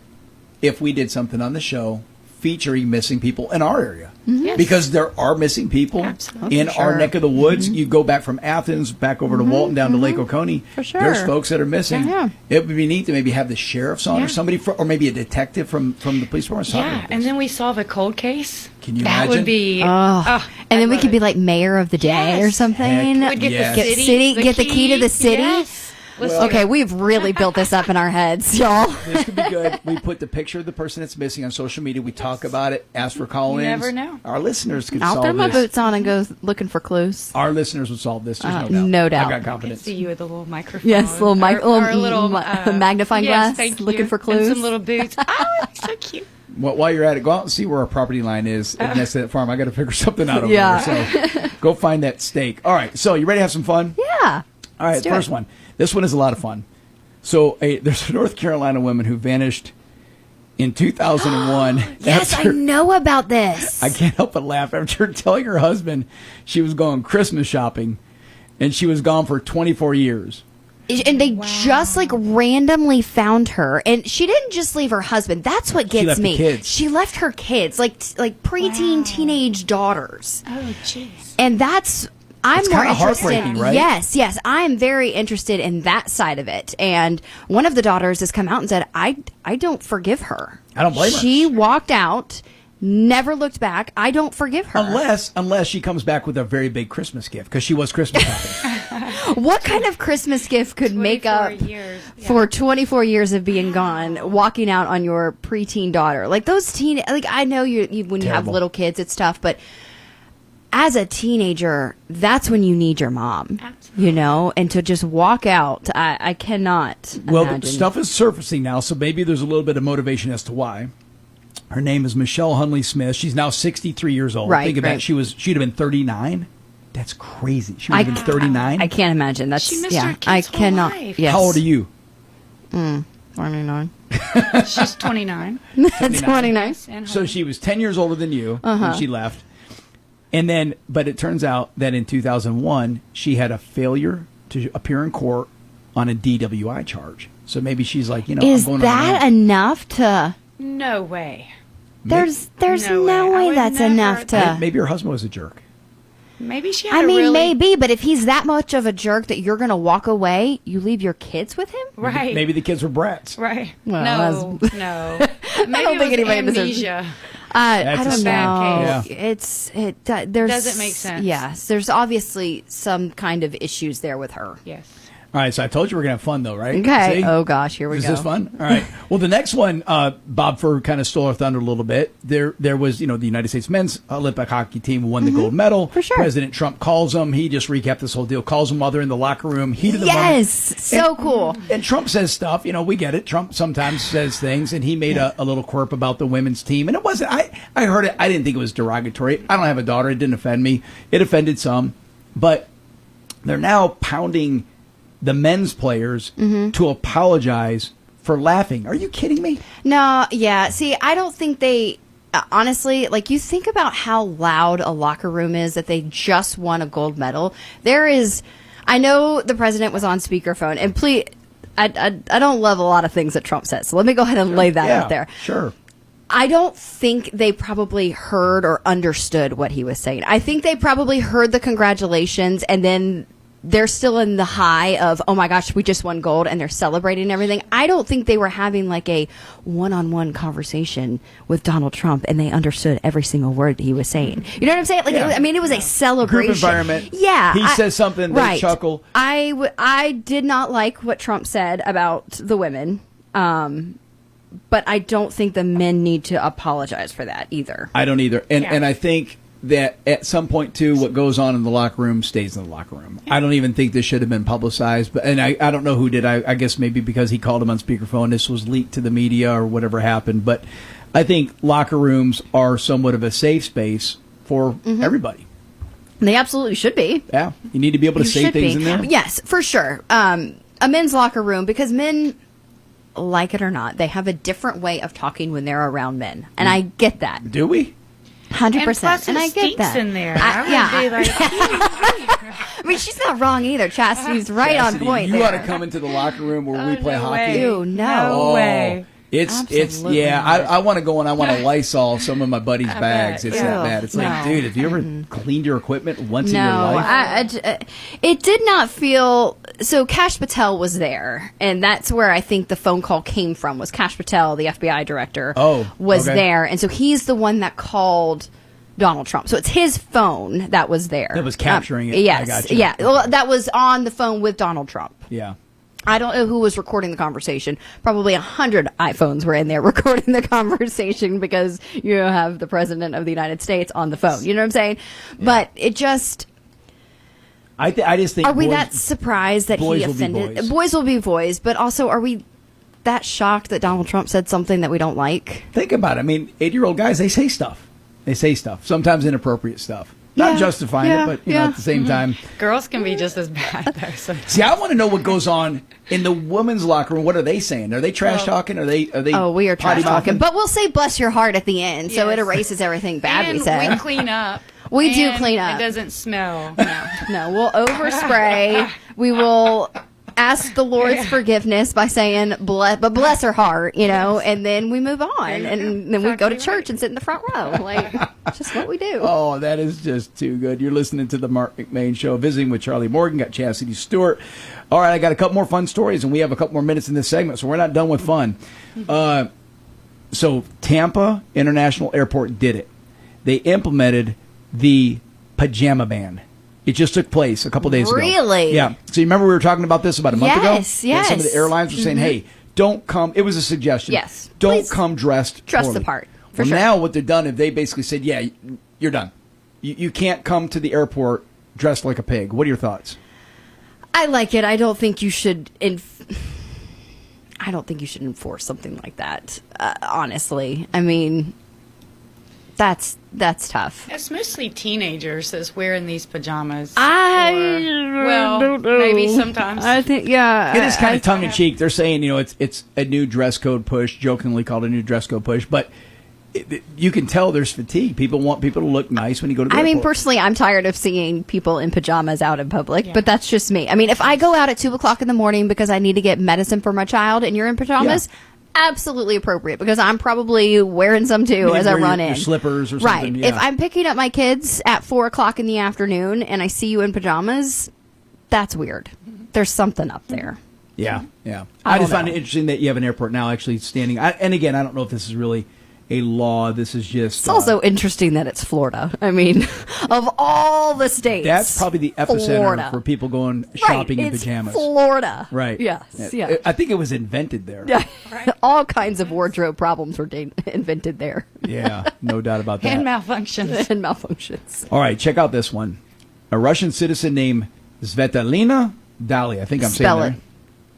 if we did something on the show featuring missing people in our area. Yes. Because there are missing people in our neck of the woods. You go back from Athens, back over to Walton, down to Lake Oconee. For sure. There's folks that are missing. Yeah. It would be neat to maybe have the sheriff's on or somebody, or maybe a detective from the police department. Yeah, and then we solve a cold case. Can you imagine? That would be... and then we could be like mayor of the day or something. We'd get the get the key to the city. Yes. Okay, we've really built this up in our heads, y'all. This could be good. We put the picture of the person that's missing on social media. We talk about it, ask for call-ins. You never know. Our listeners could I'll solve this. throw my boots on and go looking for clues. Our listeners would solve this. There's no doubt. No doubt. I got confidence. I see you with a little microphone. Yes, little magnifying glass, thank looking you. for clues. And some little boots. Oh, it's so cute. Well, while you're at it, go out and see where our property line is next to that farm. I got to figure something out over there. So go find that stake. All right. So you ready to have some fun? Yeah. All right. First one. This one is a lot of fun. So there's a North Carolina woman who vanished in 2001. Yes, I know about this. I can't help but laugh after telling her husband she was going Christmas shopping, and she was gone for 24 years. And they just randomly found her, and she didn't just leave her husband. That's what gets she left me. The kids. She left her kids, like preteen, teenage daughters. Oh, jeez. And I'm it's more kind of interested. Heartbreaking, right? Yes, I'm very interested in that side of it. And one of the daughters has come out and said, "I don't forgive her. I don't blame her. She walked out Never looked back. I don't forgive her. Unless she comes back with a very big Christmas gift, because she was Christmas shopping. What kind of Christmas gift could make up for 24 years of being gone, walking out on your preteen daughter? Like those I know you when you have Terrible. little kids, it's tough, but as a teenager, that's when you need your mom. You know, and to just walk out, I cannot. Well, imagine. stuff is surfacing now, so maybe there's a little bit of motivation as to why. Her name is Michelle Hunley Smith. She's now 63 years old. Right, Think about right. it. She'd have been 39. That's crazy. She would have been 39. I can't imagine. That's She missed yeah. her kid's I whole cannot. life. Yes. How old are you? 29. She's 29. 29. So she was 10 years older than you Uh-huh. when she left. And then, but it turns out that in 2001, she had a failure to appear in court on a DWI charge. So maybe she's like, I'm Is going that on enough to? No way. There's No no way. I way would that's never- enough to. Maybe her husband was a jerk. Maybe she had I a mean, really... maybe, but if he's that much of a jerk that you're going to walk away, you leave your kids with him? Right. Maybe the kids were brats. Right. Well, No. Maybe I don't think anybody deserves. amnesia. I That's don't a know. sad case. There's Doesn't make sense. Yes, there's obviously some kind of issues there with her. Yes. All right, so I told you we're going to have fun, though, right? Okay. See? Oh gosh, here we Is go. this fun? All right. Well, the next one, Bob Furr kind of stole our thunder a little bit. There was, the United States men's Olympic hockey team who won the gold medal. For sure. President Trump calls them. He just recapped this whole deal. Calls them while they're in the locker room. Heat of the moment. Yes, so cool. And Trump says stuff. We get it. Trump sometimes says things, and he made a little quirk about the women's team. And it wasn't. I heard it. I didn't think it was derogatory. I don't have a daughter. It didn't offend me. It offended some, but they're now pounding the men's players to apologize for laughing. Are you kidding me? No, yeah. See, I don't think they. Honestly, like you think about how loud a locker room is that they just won a gold medal. There is, I know the president was on speakerphone, and please, I don't love a lot of things that Trump says. So let me go ahead and lay that out there. Sure. I don't think they probably heard or understood what he was saying. I think they probably heard the congratulations, and then they're still in the high of, oh my gosh, we just won gold, and they're celebrating everything. I don't think they were having like a one-on-one conversation with Donald Trump, and they understood every single word he was saying. You know what I'm saying? Like, Yeah. it was a celebration. Group environment. Yeah. He says something, they right. chuckle. I did not like what Trump said about the women. But I don't think the men need to apologize for that either. I don't either. And I think that at some point, too, what goes on in the locker room stays in the locker room. I don't even think this should have been publicized. And I don't know who did. I guess maybe because he called him on speakerphone, this was leaked to the media or whatever happened. But I think locker rooms are somewhat of a safe space for everybody. They absolutely should be. Yeah. You need to be able to You say should things be. in there. Yes, for sure. A men's locker room, because men, like it or not, they have a different way of talking when they're around men. And I get that. Do we? 100%. And I get stinks that. in there. I would be like, I mean, she's not wrong either. Chastity's right Cassidy, on point you there. ought to come into the locker room where we play no hockey. way. Ew, no. No way. It's Absolutely yeah. not. I want to go and I want to Lysol some of my buddies' bags. bet. It's that Ew, bad. It's like, no. dude, have you ever cleaned your equipment once in your No, life? it did not feel. So Kash Patel was there, and that's where I think the phone call came from. Was Kash Patel, the FBI director, was okay. there, and so he's the one that called Donald Trump. So it's his phone that was there. That was capturing it. Yes, I gotcha. yeah. Well, that was on the phone with Donald Trump. Yeah. I don't know who was recording the conversation. Probably 100 iPhones were in there recording the conversation because you have the president of the United States on the phone. You know what I'm saying? Yeah. But it just. I just think. Are we boys- that surprised that boys he will be offended? boys. Boys will be boys, but also are we that shocked that Donald Trump said something that we don't like? Think about it. I mean, 8-year-old guys, they say stuff. They say stuff. Sometimes inappropriate stuff. Not Yeah, justifying yeah, it, but yeah. at the same time. girls can be just as bad, though. Sometimes. See, I want to know what goes on in the women's locker room. What are they saying? Are they trash talking? Are they? Oh, we are potty trash talking, mouthing? but we'll say "bless your heart" at the end, so it Yes. erases everything bad And we said. we clean up. We do And clean up. It doesn't smell. No. No, we'll overspray. We will ask the Lord's forgiveness by saying, bless her heart, and then we move on. And then we go to church and sit in the front row. Like, just what we do. Oh, that is just too good. You're listening to the Marc McMain Show, visiting with Charlie Morgan, got Chastity Stewart. All right, I got a couple more fun stories, and we have a couple more minutes in this segment, so we're not done with fun. So Tampa International Airport did it. They implemented the pajama ban. It just took place a couple days ago. Really? Yeah. So you remember we were talking about this about a month ago? Yes. And some of the airlines were saying, hey, don't come. It was a suggestion. Yes. Don't Please come dressed dress poorly. the part. For Well, sure. now what they've done is they basically said, yeah, you're done. You can't come to the airport dressed like a pig. What are your thoughts? I like it. I don't think you should. I don't think you should enforce something like that. Honestly, I mean, that's tough. It's mostly teenagers that's wearing these pajamas. Well, don't know. Maybe sometimes. I think, yeah. It is kind of tongue in cheek. They're saying, it's a new dress code push, jokingly called a new dress code push, but you can tell there's fatigue. People want people to look nice when you go to the I mean, airport. personally, I'm tired of seeing people in pajamas out in public, but that's just me. I mean, if I go out at 2:00 in the morning because I need to get medicine for my child and you're in pajamas, absolutely appropriate because I'm probably wearing some too as I run in. Your slippers or Right. something. Yeah. If I'm picking up my kids at 4:00 in the afternoon and I see you in pajamas, that's weird. There's something up there. Yeah. I just don't find know. it interesting that you have an airport now actually standing. And again, I don't know if this is really a law. This is just. It's also interesting that it's Florida. I mean, of all the states, That's probably the epicenter Florida. for people going shopping in it's pajamas. Florida. Right. Yes. Yeah. Yeah. I think it was invented there. Yeah. All kinds of wardrobe problems were invented there. Yeah, no doubt about that. And malfunctions. And malfunctions. All right, check out this one. A Russian citizen named Svetlana Dali. I think I'm Spell saying it.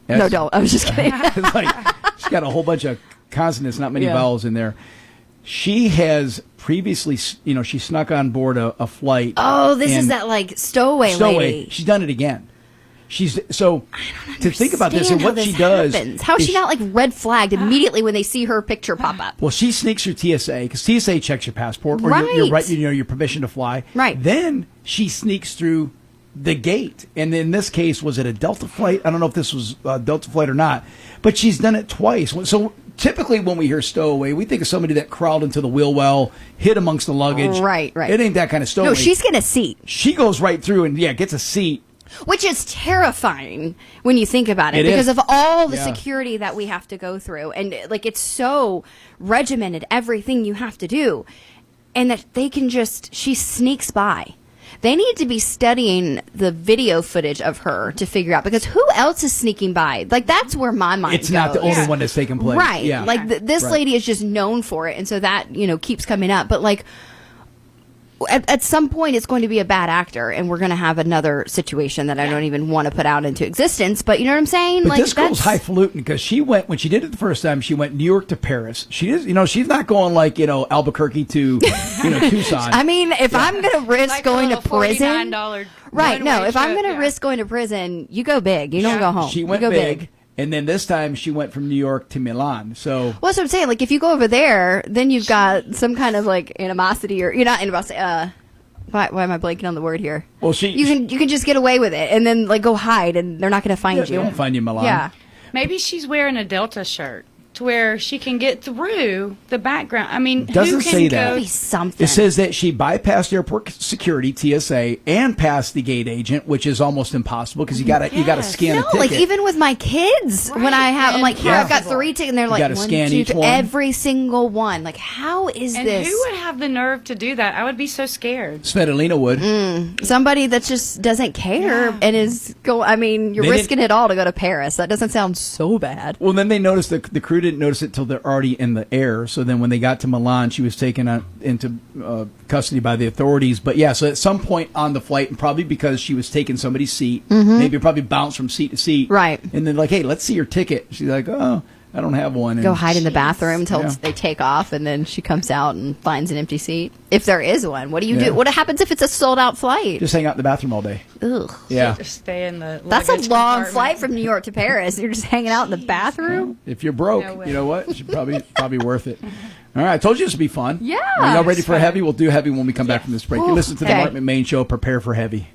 that. No, don't. I was just kidding. It's like, she's got a whole bunch of consonants, not many Yeah. vowels in there. She has previously, she snuck on board a flight. Oh, this is and- that like stowaway lady. She's done it again. She's so to think about this and Understand how what she this does. happens. How is she not like red flagged immediately when they see her picture pop up? Well, she sneaks through TSA because TSA checks your passport or Right. your permission to fly. Right. Then she sneaks through the gate, and in this case, was it a Delta flight? I don't know if this was a Delta flight or not, but she's done it twice. So typically, when we hear stowaway, we think of somebody that crawled into the wheel well, hid amongst the luggage. Right. It ain't that kind of stowaway. No, she's getting a seat. She goes right through and gets a seat. Which is terrifying when you think about it, It because is. of all the Yeah. security that we have to go through. And like, it's so regimented, everything you have to do. And that she sneaks by. They need to be studying the video footage of her to figure out, because who else is sneaking by? Like, that's where my mind It's not the goes. only one that's taking place. Right. Yeah. Like, this Right. lady is just known for it. And so that, keeps coming up. But like, at some point, it's going to be a bad actor, and we're going to have another situation that I don't even want to put out into existence. But you know what I'm saying? But like, this girl's highfalutin because she went, when she did it the first time, she went New York to Paris. She is, she's not going like, Albuquerque to, Tucson. I mean, if I'm going to risk Like going a to little prison, $49 right? No, one-way if I'm trip, going to risk going to prison, you go big. You don't go home. She went you go big. And then this time she went from New York to Milan. So Well, that's what I'm saying. Like, if you go over there, then you've got some kind of like animosity, or you're not animosity. Why am I blanking on the word here? Well, you can just get away with it and then like go hide, and they're not going to find they you. won't find you in Milan. Yeah. Maybe she's wearing a Delta shirt to where she can get through the background. I mean, It doesn't who can say go? that. It says that she bypassed airport security, TSA, and passed the gate agent, which is almost impossible because you got to scan a No, ticket. like even with my kids, when I'm like, here, Yeah. I've got 3 tickets, and they're You like, gotta 1, scan 2, each 3, one. every single one. Like, how is And this? who would have the nerve to do that? I would be so scared. Svetlana would. Somebody that just doesn't care and is go. I mean, you're They risking it all to go to Paris. That doesn't sound so bad. Well, then they noticed the crew didn't notice it till they're already in the air. So then when they got to Milan, she was taken into custody by the authorities. But yeah, so at some point on the flight, and probably because she was taking somebody's seat, maybe probably bounced from seat to seat. Right. And then like, hey, let's see your ticket. She's like, oh, I don't have one. And Go hide in the bathroom until Yeah. they take off, and then she comes out and finds an empty seat. If there is one, what do you Yeah. do? What happens if it's a sold out flight? Just hang out in the bathroom all day. Ugh. Yeah. Just stay in the. That's a luggage long compartment. flight from New York to Paris. You're just hanging out in the bathroom. If you're broke, No way. you know what? It should probably worth it. All right, I told you this would be fun. Yeah. Are y'all ready for heavy? We'll do heavy when we come back from this break. You listen to the Okay. Marc McMain Show. Prepare for heavy.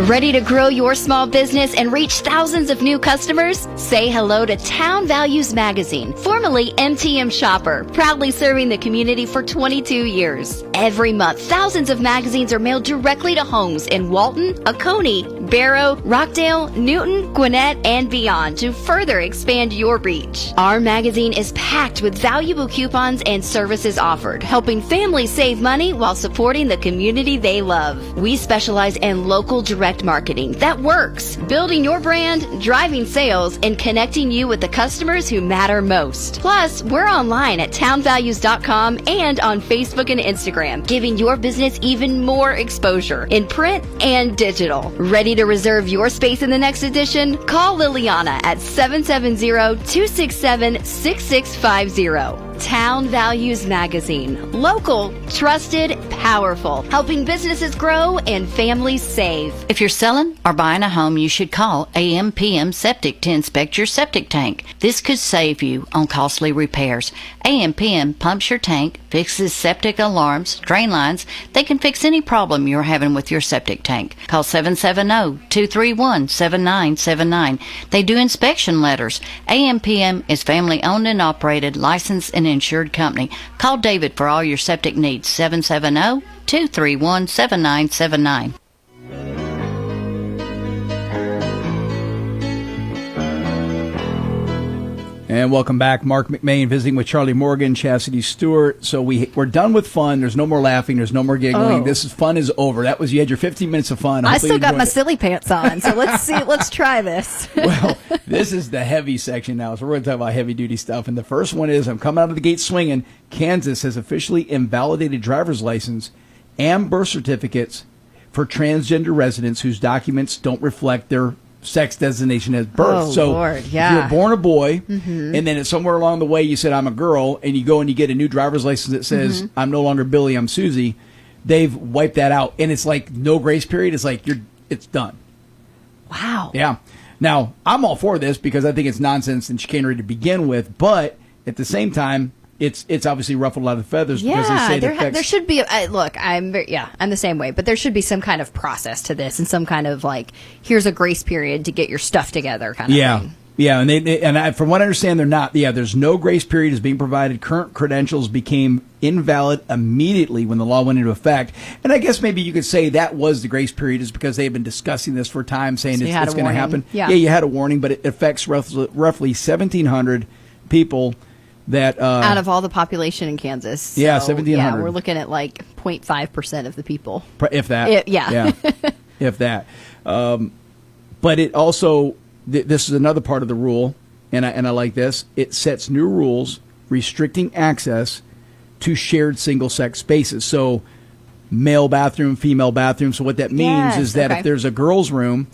Ready to grow your small business and reach thousands of new customers? Say hello to Town Values Magazine, formerly MTM Shopper, proudly serving the community for 22 years. Every month, thousands of magazines are mailed directly to homes in Walton, Oconee, Barrow, Rockdale, Newton, Gwinnett, and beyond to further expand your reach. Our magazine is packed with valuable coupons and services offered, helping families save money while supporting the community they love. We specialize in local direct marketing that works, building your brand, driving sales, and connecting you with the customers who matter most. Plus, we're online at townvalues.com and on Facebook and Instagram, giving your business even more exposure in print and digital. Ready to reserve your space in the next edition? Call Liliana at 770-267-6650. Town Values Magazine. Local, trusted, powerful. Helping businesses grow and families save. If you're selling or buying a home, you should call AM/PM Septic to inspect your septic tank. This could save you on costly repairs. AM/PM pumps your tank, fixes septic alarms, drain lines. They can fix any problem you're having with your septic tank. Call 770-231-7979. They do inspection letters. AM/PM is family owned and operated, licensed and insured company. Call David for all your septic needs. 770-231-7979. And welcome back. Marc McMain visiting with Charlie Morgan, Chastity Stewart. So we're done with fun. There's no more laughing. There's no more giggling. Oh. This fun is over. You had your 15 minutes of fun. I Hopefully still you got my enjoyed it. silly pants on, so let's try this. Well, this is the heavy section now, so we're going to talk about heavy-duty stuff. And the first one is, I'm coming out of the gate swinging. Kansas has officially invalidated driver's license and birth certificates for transgender residents whose documents don't reflect their sex designation as birth. Oh, so Lord, if yeah. you're born a boy, Mhm. and then it's somewhere along the way you said, I'm a girl, and you go and you get a new driver's license that says, I'm no longer Billy, I'm Susie, they've wiped that out. And it's like no grace period. It's like it's done. Wow. Yeah. Now, I'm all for this because I think it's nonsense and chicanery to begin with, but at the same time, it's obviously ruffled a lot of feathers because they say there should be. Look, I'm the same way, but there should be some kind of process to this and some kind of here's a grace period to get your stuff together kind of thing. Yeah, and from what I understand, they're not. Yeah, there's no grace period is being provided. Current credentials became invalid immediately when the law went into effect. And I guess maybe you could say that was the grace period is because they had been discussing this for a time, saying So you had it's a going to warning. happen. Yeah. You had a warning, but it affects roughly 1,700 people. That Out of all the population in Kansas. So, Yeah, 1,700. Yeah, we're looking at 0.5% of the people. If that. Yeah. If that. But it also, this is another part of the rule, and I like this. It sets new rules restricting access to shared single-sex spaces. So male bathroom, female bathroom. So what that means is that if there's a girl's room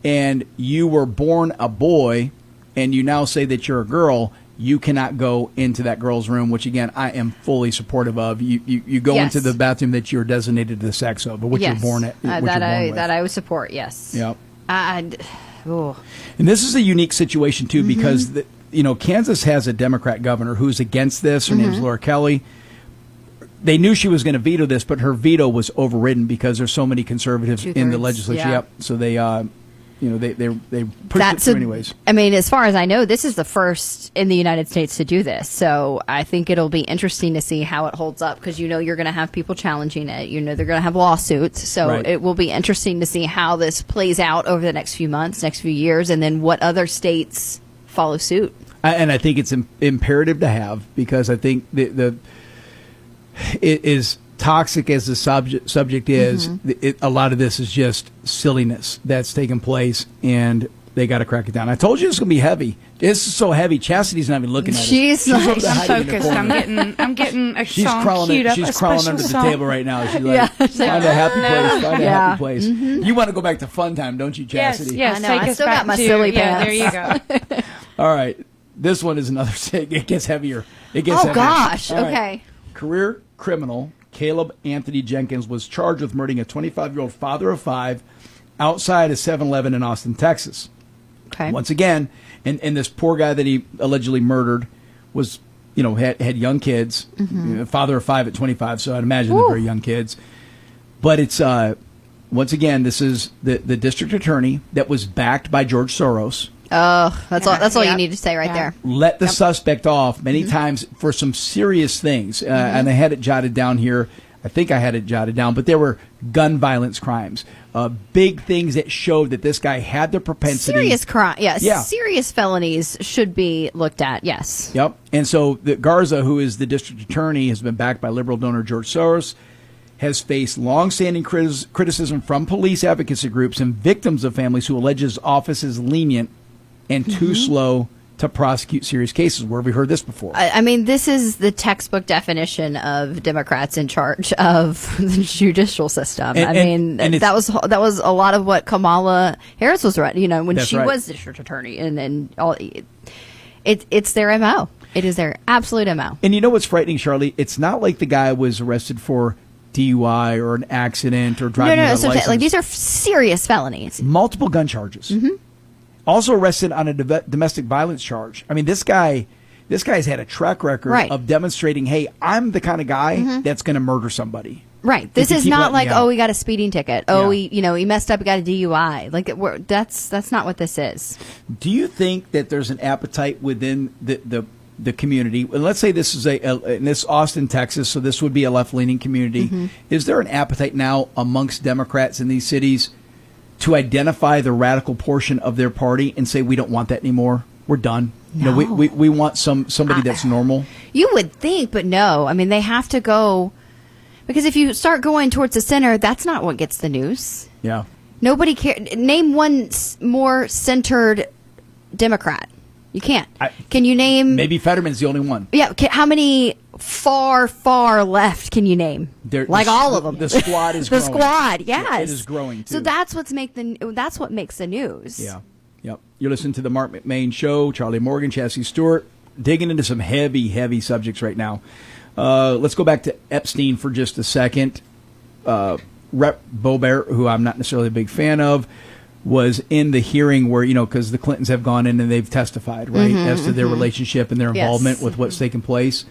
and you were born a boy and you now say that you're a girl, you cannot go into that girl's room, which, again, I am fully supportive of. You go into the bathroom that you're designated the sex of, or what you're born at. That I would support, yes. Yep. And this is a unique situation, too, because Kansas has a Democrat governor who's against this. Her name's Laura Kelly. They knew she was going to veto this, but her veto was overridden because there's so many conservatives in the legislature. Yeah. Yep. So they pushed it through anyways. I mean, as far as I know, this is the first in the United States to do this. So I think it'll be interesting to see how it holds up because you're going to have people challenging it. They're going to have lawsuits. So it will be interesting to see how this plays out over the next few months, next few years, and then what other states follow suit. And I think it's imperative to have because I think it is toxic as the subject is. A lot of this is just silliness that's taking place, and they got to crack it down. I told you it's going to be heavy. This is so heavy. Chastity's not even looking at it. She's over there I'm hiding in the focused. corner. I'm getting a She's song crawling. queued up. She's a crawling special under the song. table right now. She's like, Yeah. find a happy place. Find a Yeah. happy place. You want to go back to fun time, don't you, Chastity? Yes, I know. take I us still back got my to- silly yeah, pants. There you go. All right. This one is another. It gets heavier. It gets Oh, heavier. gosh. All right. Okay. Career criminal Caleb Anthony Jenkins was charged with murdering a 25-year-old father of 5 outside a 7-Eleven in Austin, Texas. Okay. Once again, and this poor guy that he allegedly murdered was, had young kids, father of 5 at 25, so I'd imagine they're very young kids. But it's, once again, this is the district attorney that was backed by George Soros. Oh, that's all you need to say right there. Let the suspect off many times for some serious things. And I had it jotted down here. I think I had it jotted down, but there were gun violence crimes, big things that showed that this guy had the propensity. Serious crime, yes. Yeah. Serious felonies should be looked at, yes. Yep. And so Garza, who is the district attorney, has been backed by liberal donor George Soros, has faced long-standing criticism from police advocacy groups and victims of families who allege his office is lenient and too slow to prosecute serious cases. Where have we heard this before? I mean, this is the textbook definition of Democrats in charge of the judicial system. And that was a lot of what Kamala Harris was right. When she was district attorney, and all. It's their MO. It is their absolute MO. And you know what's frightening, Charlie? It's not like the guy was arrested for DUI or an accident or driving without a license. Like these are serious felonies. Multiple gun charges. Mm-hmm. Also arrested on a domestic violence charge. I mean, this guy's had a track record of demonstrating, hey, I'm the kind of guy that's going to murder somebody. Right. This is not like, we got a speeding ticket. He messed up, he got a DUI. Like that's not what this is. Do you think that there's an appetite within the community? And let's say this is in this Austin, Texas, so this would be a left-leaning community. Mm-hmm. Is there an appetite now amongst Democrats in these cities to identify the radical portion of their party and say, we don't want that anymore? We're done. No. We want somebody that's normal. You would think, but no. I mean, they have to go, because if you start going towards the center, that's not what gets the news. Yeah. Nobody cares. Name one more centered Democrat. You can't. Can you name? Maybe Fetterman's the only one. Yeah. How many far left can you name? All of them. The squad is growing. The squad, yes. It is growing, too. So that's what makes the news. Yeah. Yep. You're listening to the Marc McMain Show. Charlie Morgan, Chassie Stewart, digging into some heavy subjects right now. Let's go back to Epstein for just a second. Rep. Boebert, who I'm not necessarily a big fan of, was in the hearing where, because the Clintons have gone in and they've testified, right, as to their relationship and their involvement with what's taken place.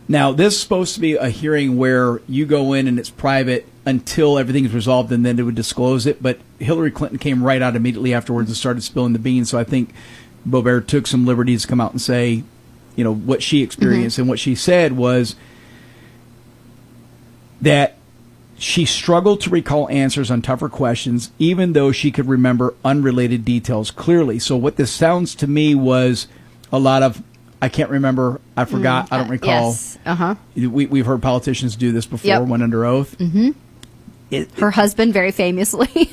Now, this is supposed to be a hearing where you go in and it's private until everything is resolved, and then they would disclose it. But Hillary Clinton came right out immediately afterwards and started spilling the beans. So I think Boebert took some liberties to come out and say, what she experienced. And what she said was that she struggled to recall answers on tougher questions, even though she could remember unrelated details clearly. So what this sounds to me was a lot of, I can't remember, I forgot, I don't recall. Yes. Uh-huh. We've heard politicians do this before, went under oath. Mm-hmm. Her husband very famously.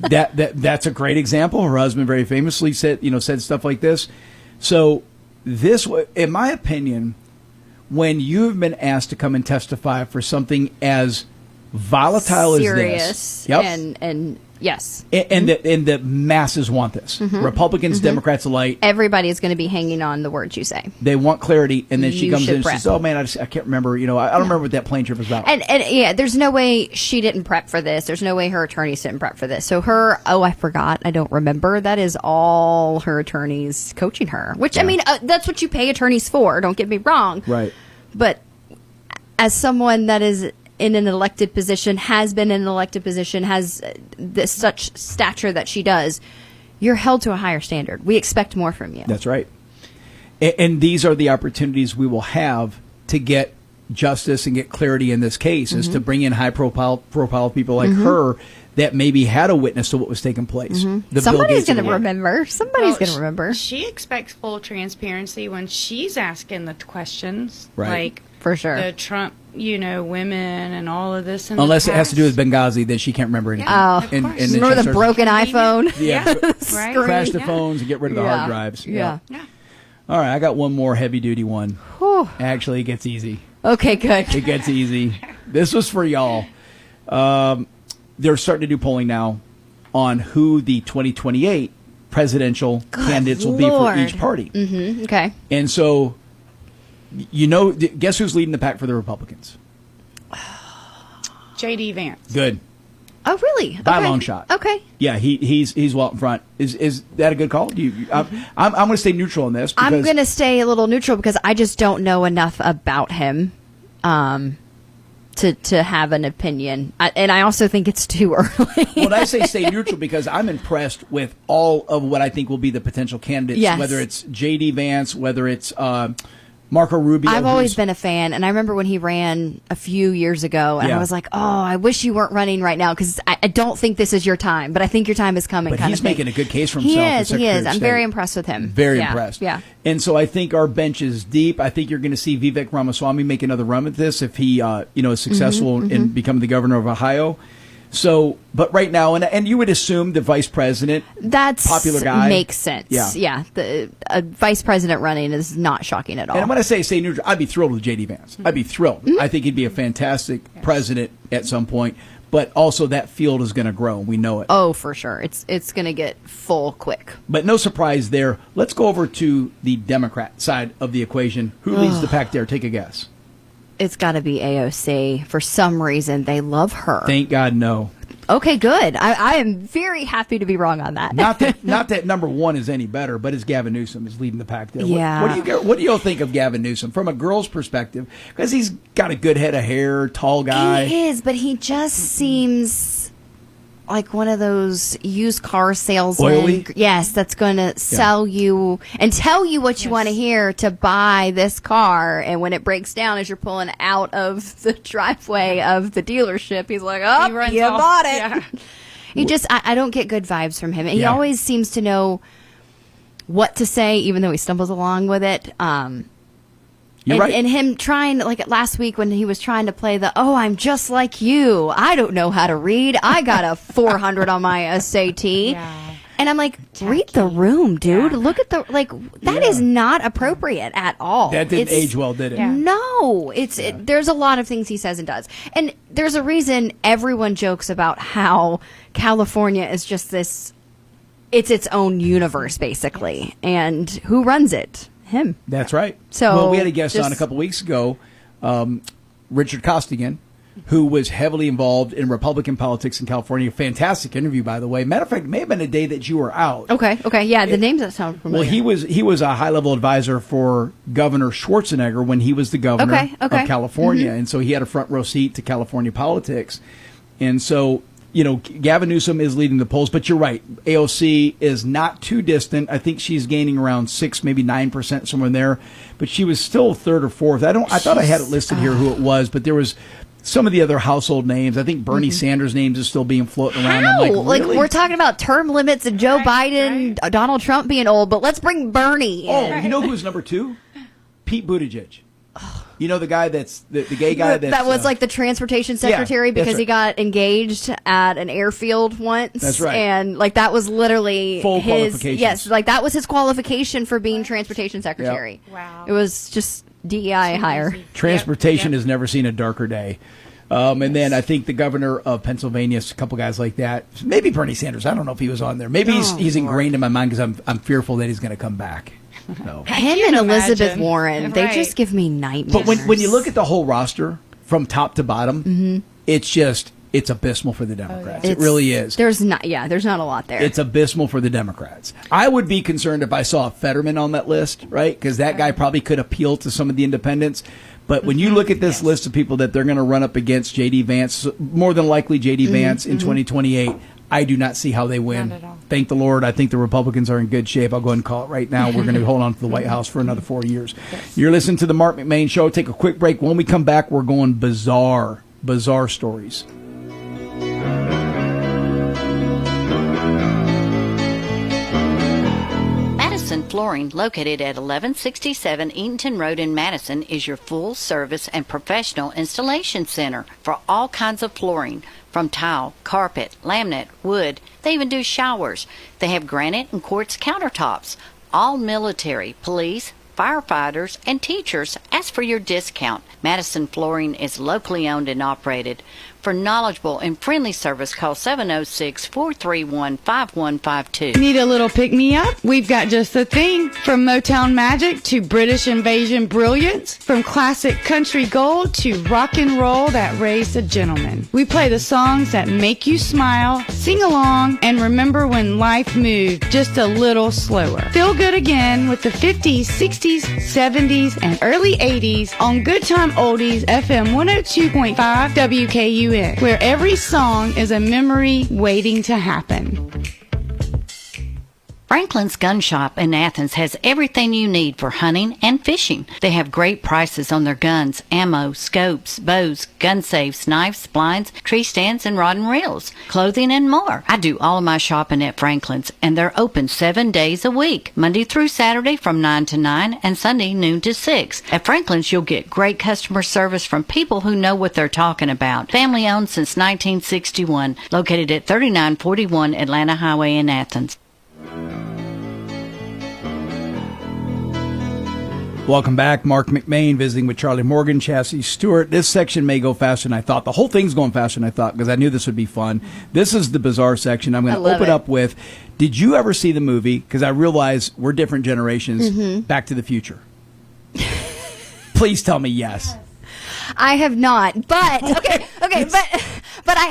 That's a great example. Her husband very famously said stuff like this. So this, in my opinion, when you've been asked to come and testify for something as volatile serious as this, and yes, and the masses want this. Mm-hmm. Republicans, mm-hmm. Democrats alike. Everybody is going to be hanging on the words you say. They want clarity, and then she comes in and says, "Oh man, I can't remember. I don't remember what that plane trip was about." And yeah, there's no way she didn't prep for this. There's no way her attorneys didn't prep for this. So I forgot, I don't remember. That is all her attorneys coaching her. Which I mean, that's what you pay attorneys for. Don't get me wrong. Right. But as someone that is in an elected position, has been in an elected position, has this such stature that she does, you're held to a higher standard. We expect more from you. That's right. And these are the opportunities we will have to get justice and get clarity in this case, is to bring in high profile people like her that maybe had a witness to what was taking place. Somebody's going to remember. Somebody's going to remember. She expects full transparency when she's asking the questions. Right. Like, for sure. The Trump, women and all of this. Unless it has to do with Benghazi, then she can't remember anything. Oh, and remember the broken iPhone? Yeah. Right. Crash the phones and get rid of the hard drives. Yeah. All right, I got one more heavy-duty one. Whew. Actually, it gets easy. Okay, good. It gets easy. This was for y'all. They're starting to do polling now on who the 2028 presidential candidates will be for each party. Mm-hmm. Okay. And so, guess who's leading the pack for the Republicans? J.D. Vance. Good. Oh, really? By a long shot. Okay. Yeah, he's well out in front. Is that a good call? I'm going to stay neutral on this. I'm going to stay a little neutral because I just don't know enough about him to have an opinion. And I also think it's too early. Well, I say stay neutral because I'm impressed with all of what I think will be the potential candidates, yes. whether it's J.D. Vance, whether it's Marco Rubio. I've always been a fan, and I remember when he ran a few years ago, and I was like, oh, I wish you weren't running right now, because I don't think this is your time, but I think your time is coming. But he's making a good case for himself. He is. I'm very impressed with him. Very impressed. Yeah. And so I think our bench is deep. I think you're going to see Vivek Ramaswamy make another run at this if he is successful in becoming the governor of Ohio. So, but right now, and you would assume the vice president, that's popular guy, makes sense. Yeah. A vice president running is not shocking at all. And when I say neutral, I'd be thrilled with J.D. Vance. I'd be thrilled. I think he'd be a fantastic president at some point. But also that field is going to grow. We know it. Oh, for sure. It's going to get full quick. But no surprise there. Let's go over to the Democrat side of the equation. Who leads the pack there? Take a guess. It's got to be AOC. For some reason, they love her. Thank God, no. Okay, good. I am very happy to be wrong on that. Not that number one is any better, but it's Gavin Newsom is leading the pack there. Yeah. What do you think of Gavin Newsom from a girl's perspective? Because he's got a good head of hair, tall guy. He is, but he just seems like one of those used car salesmen. Oily? Yes, that's going to sell you and tell you what you want to hear to buy this car. And when it breaks down as you're pulling out of the driveway of the dealership, he's like, oh, you bought it. Yeah. He just, I don't get good vibes from him. He always seems to know what to say, even though he stumbles along with it. You're right. And him trying, like last week when he was trying to play I'm just like you. I don't know how to read. I got a 400 on my SAT. Yeah. And I'm like, read the room, dude. Look at that is not appropriate at all. That didn't age well, did it? Yeah. No. There's a lot of things he says and does. And there's a reason everyone jokes about how California is just it's its own universe, basically. And who runs it? Him. That's right. So we had a guest on a couple weeks ago, Richard Costigan, who was heavily involved in Republican politics in California. Fantastic interview, by the way. Matter of fact, it may have been a day that you were out. Okay. Yeah, the names that sound familiar. Well, he was a high-level advisor for Governor Schwarzenegger when he was the governor of California. And so he had a front row seat to California politics. And so, Gavin Newsom is leading the polls, but you're right. AOC is not too distant. I think she's gaining around 6, maybe 9%, somewhere in there. But she was still third or fourth. I thought I had it listed here who it was, but there was some of the other household names. I think Bernie Sanders' names is still being floating around. How? I'm like, really? We're talking about term limits and Joe Biden, Donald Trump being old, but let's bring Bernie in. Oh, you know who's number 2? Pete Buttigieg. You know the guy that's the gay guy that was like the transportation secretary because he got engaged at an airfield once. That's right. And that was literally full his qualifications. Yes, that was his qualification for being transportation secretary. Yep. Wow. It was just DEI hire. Transportation has never seen a darker day. And then I think the governor of Pennsylvania, a couple guys like that. Maybe Bernie Sanders. I don't know if he was on there. Maybe he's ingrained in my mind because I'm fearful that he's going to come back. No. Him and Elizabeth Warren, they just give me nightmares. But when you look at the whole roster from top to bottom, it's abysmal for the Democrats. It really is. There's not a lot there. It's abysmal for the Democrats. I would be concerned if I saw a Fetterman on that list, right? Because that guy probably could appeal to some of the independents. But when you look at this list of people that they're going to run up against J.D. Vance, more than likely J.D. Vance in 2028, I do not see how they win. Not at all. Thank the Lord. I think the Republicans are in good shape. I'll go ahead and call it right now. We're going to hold on to the White House for another 4 years. Yes. You're listening to the Marc McMain Show. Take a quick break. When we come back, we're going bizarre stories. Madison Flooring, located at 1167 Eatonton Road in Madison, is your full-service and professional installation center for all kinds of flooring, from tile, carpet, laminate, wood. They even do showers. They have granite and quartz countertops. All military, police, firefighters, and teachers ask for your discount. Madison Flooring is locally owned and operated. For knowledgeable and friendly service, call 706-431-5152. Need a little pick-me-up? We've got just the thing. From Motown magic to British invasion brilliance, from classic country gold to rock and roll that raised a gentleman. We play the songs that make you smile, sing along, and remember when life moved just a little slower. Feel good again with the 50s, 60s, 70s, and early 80s on Good Time Oldies FM 102.5 WKUN. Where every song is a memory waiting to happen. Franklin's Gun Shop in Athens has everything you need for hunting and fishing. They have great prices on their guns, ammo, scopes, bows, gun safes, knives, blinds, tree stands, and rod and reels, clothing, and more. I do all of my shopping at Franklin's, and they're open 7 days a week, Monday through Saturday from 9 to 9 and Sunday noon to 6. At Franklin's, you'll get great customer service from people who know what they're talking about. Family owned since 1961, located at 3941 Atlanta Highway in Athens. Welcome back. Marc McMain visiting with Charlie Morgan, Chassie Stewart. This section may go faster than I thought. The whole thing's going faster than I thought because I knew this would be fun. This is the bizarre section. I'm going to open up with, did you ever see the movie? Because I realize we're different generations. Back to the Future. Please tell me yes. I have not, but but I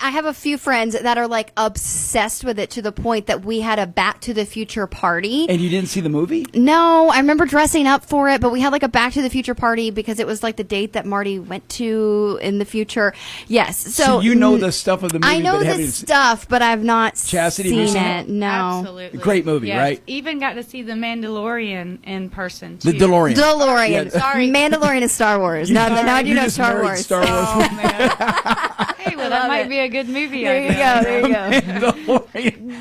have a few friends that are like obsessed with it to the point that we had a Back to the Future party. And you didn't see the movie? No, I remember dressing up for it, but we had like a Back to the Future party because it was like the date that Marty went to in the future. Yes, so you know the stuff of the movie. I know the stuff, but I've not Chastity, seen it. No, absolutely great movie, yes. right? Even got to see the Mandalorian in person. Too. The DeLorean. DeLorean. Yeah. Sorry, Mandalorian is Star Wars. Now I do know Star Wars. Star Wars. Oh, man. Hey, well, that might be a good movie. There you go.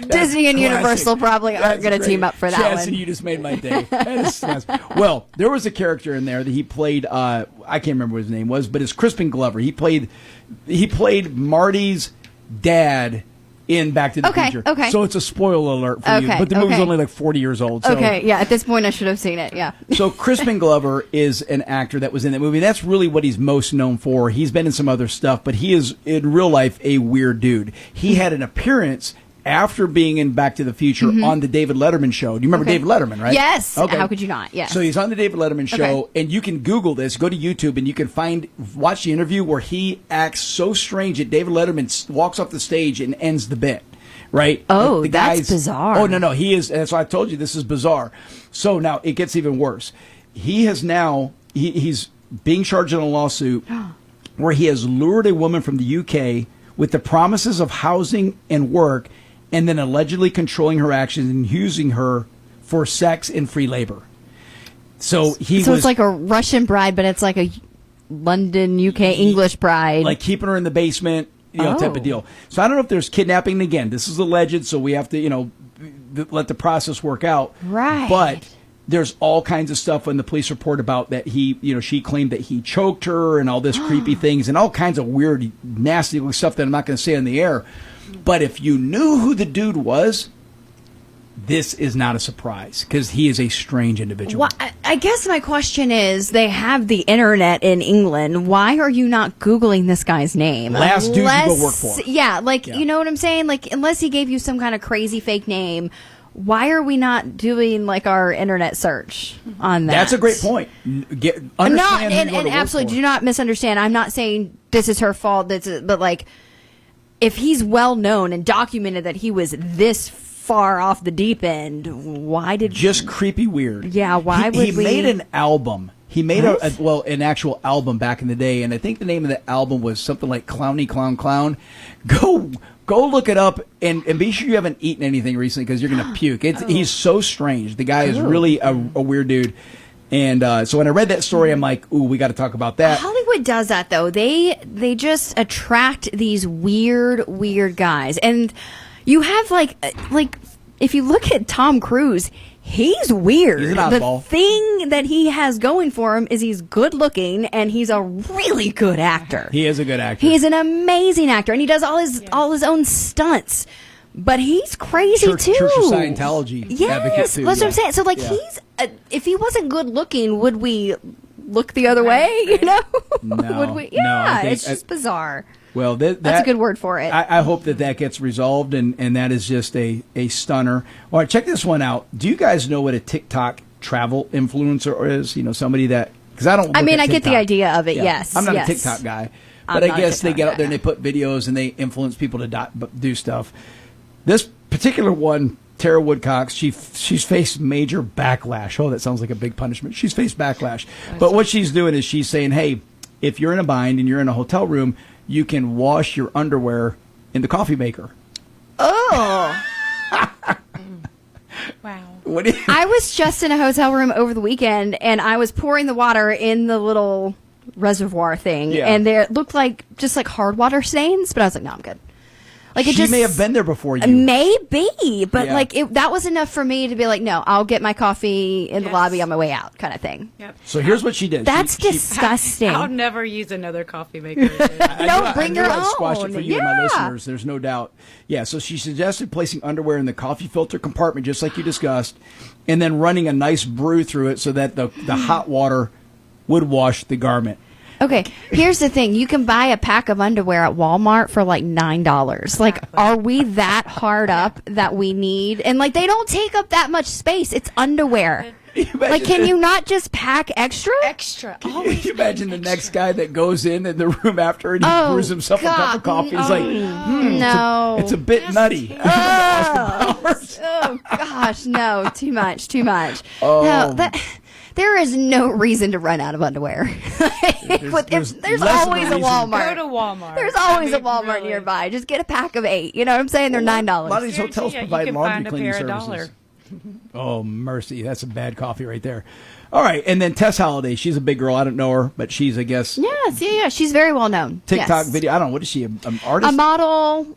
Disney and Universal probably aren't going to team up for that Chassie, one. you just made my day. Well, there was a character in there that he played. I can't remember what his name was, but it's Crispin Glover. He played Marty's dad in Back to the Future. Okay. So it's a spoiler alert for you. But the movie's only like 40 years old. So. Okay, yeah, at this point I should have seen it, yeah. So Crispin Glover is an actor that was in that movie. That's really what he's most known for. He's been in some other stuff, but he is, in real life, a weird dude. He had an appearance after being in Back to the Future on the David Letterman show. Do you remember David Letterman, right? Yes. Okay. How could you not? Yes. So he's on the David Letterman show, and you can Google this, go to YouTube, and you can watch the interview where he acts so strange that David Letterman walks off the stage and ends the bit. Right? Oh, like that's bizarre. Oh, no. He is. That's why I told you this is bizarre. So now it gets even worse. He has now, he's being charged in a lawsuit where he has lured a woman from the UK with the promises of housing and work and then allegedly controlling her actions and using her for sex and free labor. So it's like a Russian bride, but it's like a London, UK English bride. Like keeping her in the basement. Type of deal. So I don't know if there's kidnapping. Again, this is alleged, so we have to, let the process work out. Right. But there's all kinds of stuff in the police report about that she claimed that he choked her and all this creepy things and all kinds of weird, nasty stuff that I'm not going to say on the air. But if you knew who the dude was, this is not a surprise because he is a strange individual. Well, I guess my question is, they have the internet in England. Why are you not Googling this guy's name? Last dude you go work for. Yeah, you know what I'm saying? Like, unless he gave you some kind of crazy fake name, why are we not doing like our internet search on that? That's a great point. Absolutely, do not misunderstand. I'm not saying this is her fault, but like, if he's well known and documented that he was this far off the deep end, why did just creepy weird? Yeah, why would he made an album? He made an actual album back in the day, and I think the name of the album was something like Clowny Clown Clown. Go look it up and be sure you haven't eaten anything recently because you're gonna puke. He's so strange. The guy is really a weird dude. And so when I read that story, I'm like, ooh, we got to talk about that. Hollywood does that, though. They just attract these weird guys. And you have, like if you look at Tom Cruise, he's weird. He's an oddball. The thing that he has going for him is he's good looking and he's a really good actor. He is a good actor. He's an amazing actor, and he does all his own stunts. But he's crazy too. Church of Scientology advocate too. That's what I'm saying. So he's if he wasn't good looking, would we look the other way? You know? No, would we? no, Yeah, it's just bizarre. Well, that's a good word for it. I hope that gets resolved, and that is just a stunner. All right, check this one out. Do you guys know what a TikTok travel influencer is? Somebody that because I don't. I get the idea of it. Yeah. Yes, I'm not a TikTok guy, but I guess they get out there and they put videos and they influence people to do stuff. This particular one, Tara Woodcox, she's faced major backlash. Oh, that sounds like a big punishment. She's faced backlash. But what she's doing is she's saying, hey, if you're in a bind and you're in a hotel room, you can wash your underwear in the coffee maker. Oh. I was just in a hotel room over the weekend, and I was pouring the water in the little reservoir thing, and there looked like just like hard water stains, but I was like, no, I'm good. Like She may have been there before you. Maybe, but Yeah. like that was enough for me to be like, no, I'll get my coffee in the lobby on my way out, kind of thing. Yep. So here's what she did. That's disgusting. I'll never use another coffee maker. Bring your I squashed it own. for you and my Yeah. listeners. There's no doubt. Yeah, so she suggested placing underwear in the coffee filter compartment, just like you discussed, and then running a nice brew through it so that the hot water would wash the garment. Okay, here's the thing. You can buy a pack of underwear at Walmart for like $9. Like, are we that hard up that we need? And like, they don't take up that much space. It's underwear. Like, can you not just pack extra? Extra. Can you imagine the next guy that goes in the room after and he brews himself a cup of coffee? He's like, no. it's a bit nutty. Oh, gosh, no. Too much. Oh. No, there is no reason to run out of underwear. There's always a Walmart. Go to Walmart. There's always a Walmart nearby. Just get a pack of 8. You know what I'm saying? They're $9. A lot of these hotels provide you can laundry find a cleaning pair of services. Oh, mercy. That's some bad coffee right there. All right. And then Tess Holliday. She's a big girl. I don't know her, but she's, I guess, Yes. She's very well known. TikTok Yes. video. I don't know. What is she? An artist? A model.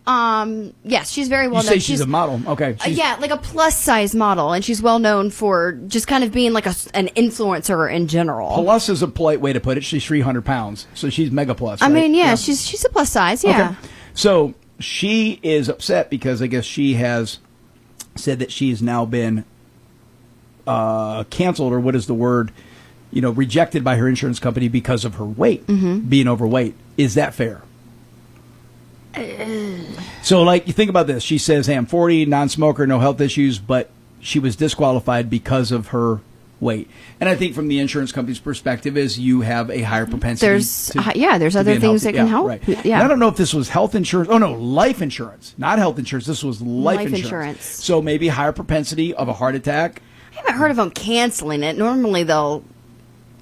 Yes, she's very well You known. say she's a model. Okay. She's, Yeah, like a plus size model, and she's well known for just kind of being like an influencer in general. Plus is a polite way to put it. She's 300 pounds. So she's mega plus. I right? mean, yeah, she's a plus size. Yeah. Okay. So she is upset because I guess she has said that she's now been canceled, or what is the word? Rejected by her insurance company because of her weight, being overweight. Is that fair? So, like, you think about this. She says, hey, I'm 40, non-smoker, no health issues, but she was disqualified because of her weight. And I think from the insurance company's perspective is you have a higher propensity. There's to other be things that can help. Right. Yeah. And I don't know if this was health insurance. Oh, no, life insurance. Not health insurance. This was life insurance. So maybe higher propensity of a heart attack. I haven't heard of them canceling it. Normally they'll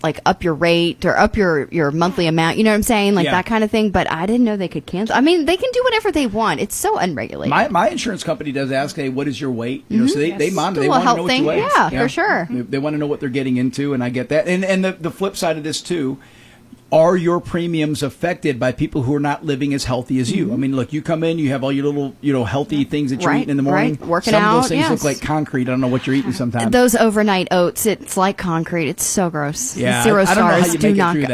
like up your rate or up your monthly amount. You know what I'm saying? Like that kind of thing. But I didn't know they could cancel. I mean, they can do whatever they want. It's so unregulated. My insurance company does ask, hey, what is your weight? So they monitor. Still They a want to health know what thing. you weigh. Yeah, for sure. They want to know what they're getting into, and I get that. And the flip side of this too, are your premiums affected by people who are not living as healthy as you? I mean, look, you come in, you have all your little healthy things that you're eating in the morning. Working Some out, of those things yes. look like concrete. I don't know what you're eating sometimes. Those overnight oats, it's like concrete. It's so gross. Yeah, 0 I don't know how stars. you Do make it not. through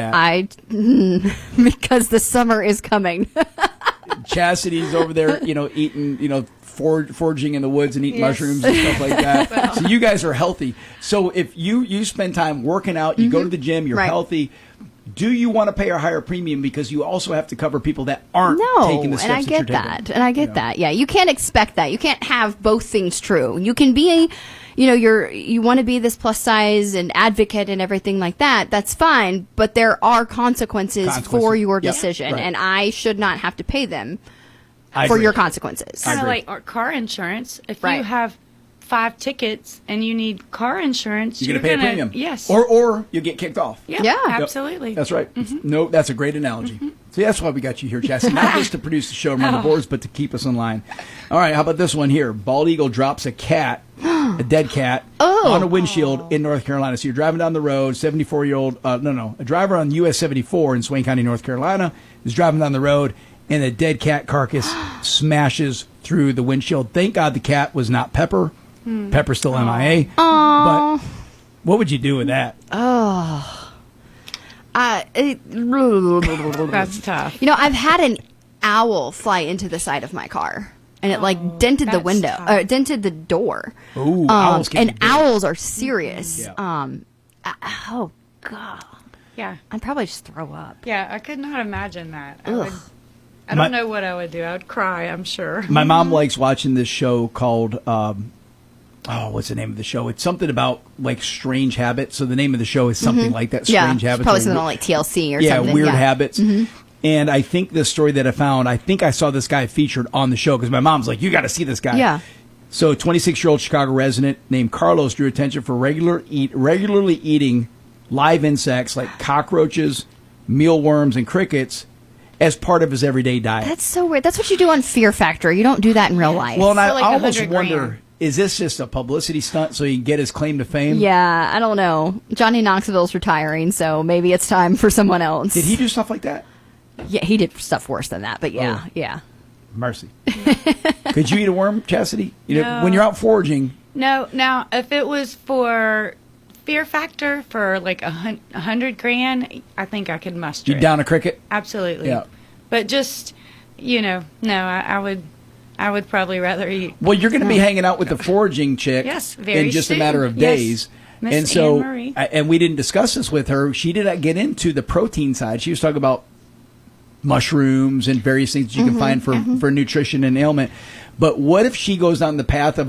that. Because the summer is coming. Chastity's over there, eating, foraging in the woods and eating mushrooms and stuff like that. So you guys are healthy. So if you spend time working out, you go to the gym, you're healthy. Do you want to pay a higher premium because you also have to cover people that aren't taking the steps and I that you're get that. taking? And I get that. Yeah, you can't expect that. You can't have both things true. You can be, you want to be this plus size and advocate and everything like that. That's fine, but there are consequences for your decision, and I should not have to pay them for your consequences. Kind of like car insurance. If you have 5 tickets and you need car insurance, You're going to pay a premium. Yes. Or you get kicked off. Yeah, absolutely. That's right. No, that's a great analogy. See, that's why we got you here, Chassie. Not just to produce the show and run the boards, but to keep us in line. All right, how about this one here? Bald eagle drops a cat, a dead cat, on a windshield in North Carolina. So you're driving down the road, 74-year-old, a driver on US 74 in Swain County, North Carolina, is driving down the road, and a dead cat carcass smashes through the windshield. Thank God the cat was not Pepper. Pepper's still MIA. But what would you do with that? That's tough. I've had an owl fly into the side of my car, and it dented the window, dented the door. Ooh, owls can be big. Owls are serious. Yeah. Oh God. Yeah. I'd probably just throw up. Yeah, I could not imagine that. Ugh. I don't know what I would do. I would cry, I'm sure. My mom likes watching this show called, what's the name of the show? It's something about, like, strange habits. So the name of the show is something like that, Strange Habits. Probably something like TLC or something. Weird Habits. And I think the story that I found, I think I saw this guy featured on the show because my mom's like, you got to see this guy. Yeah. So 26-year-old Chicago resident named Carlos drew attention for regularly eating live insects like cockroaches, mealworms, and crickets as part of his everyday diet. That's so weird. That's what you do on Fear Factor. You don't do that in real life. Well, and I like almost 100 wonder, grand. is this just a publicity stunt so he can get his claim to fame? Yeah, I don't know. Johnny Knoxville's retiring, so maybe it's time for someone else. Did he do stuff like that? Yeah, he did stuff worse than that, but yeah, yeah. Mercy. Could you eat a worm, Chastity? You know, No. when you're out foraging. No, now if it was for Fear Factor for like $100,000, I think I could muster You it. down a cricket? Absolutely. Yeah. But just no, I would probably rather eat. Well, you're going to be hanging out with the foraging chick Yes, very in just a soon. matter of Yes. days. Miss And so, Anne-Marie. and we didn't discuss this with her. She did not get into the protein side. She was talking about mushrooms and various things you can find for nutrition and ailment. But what if she goes down the path of,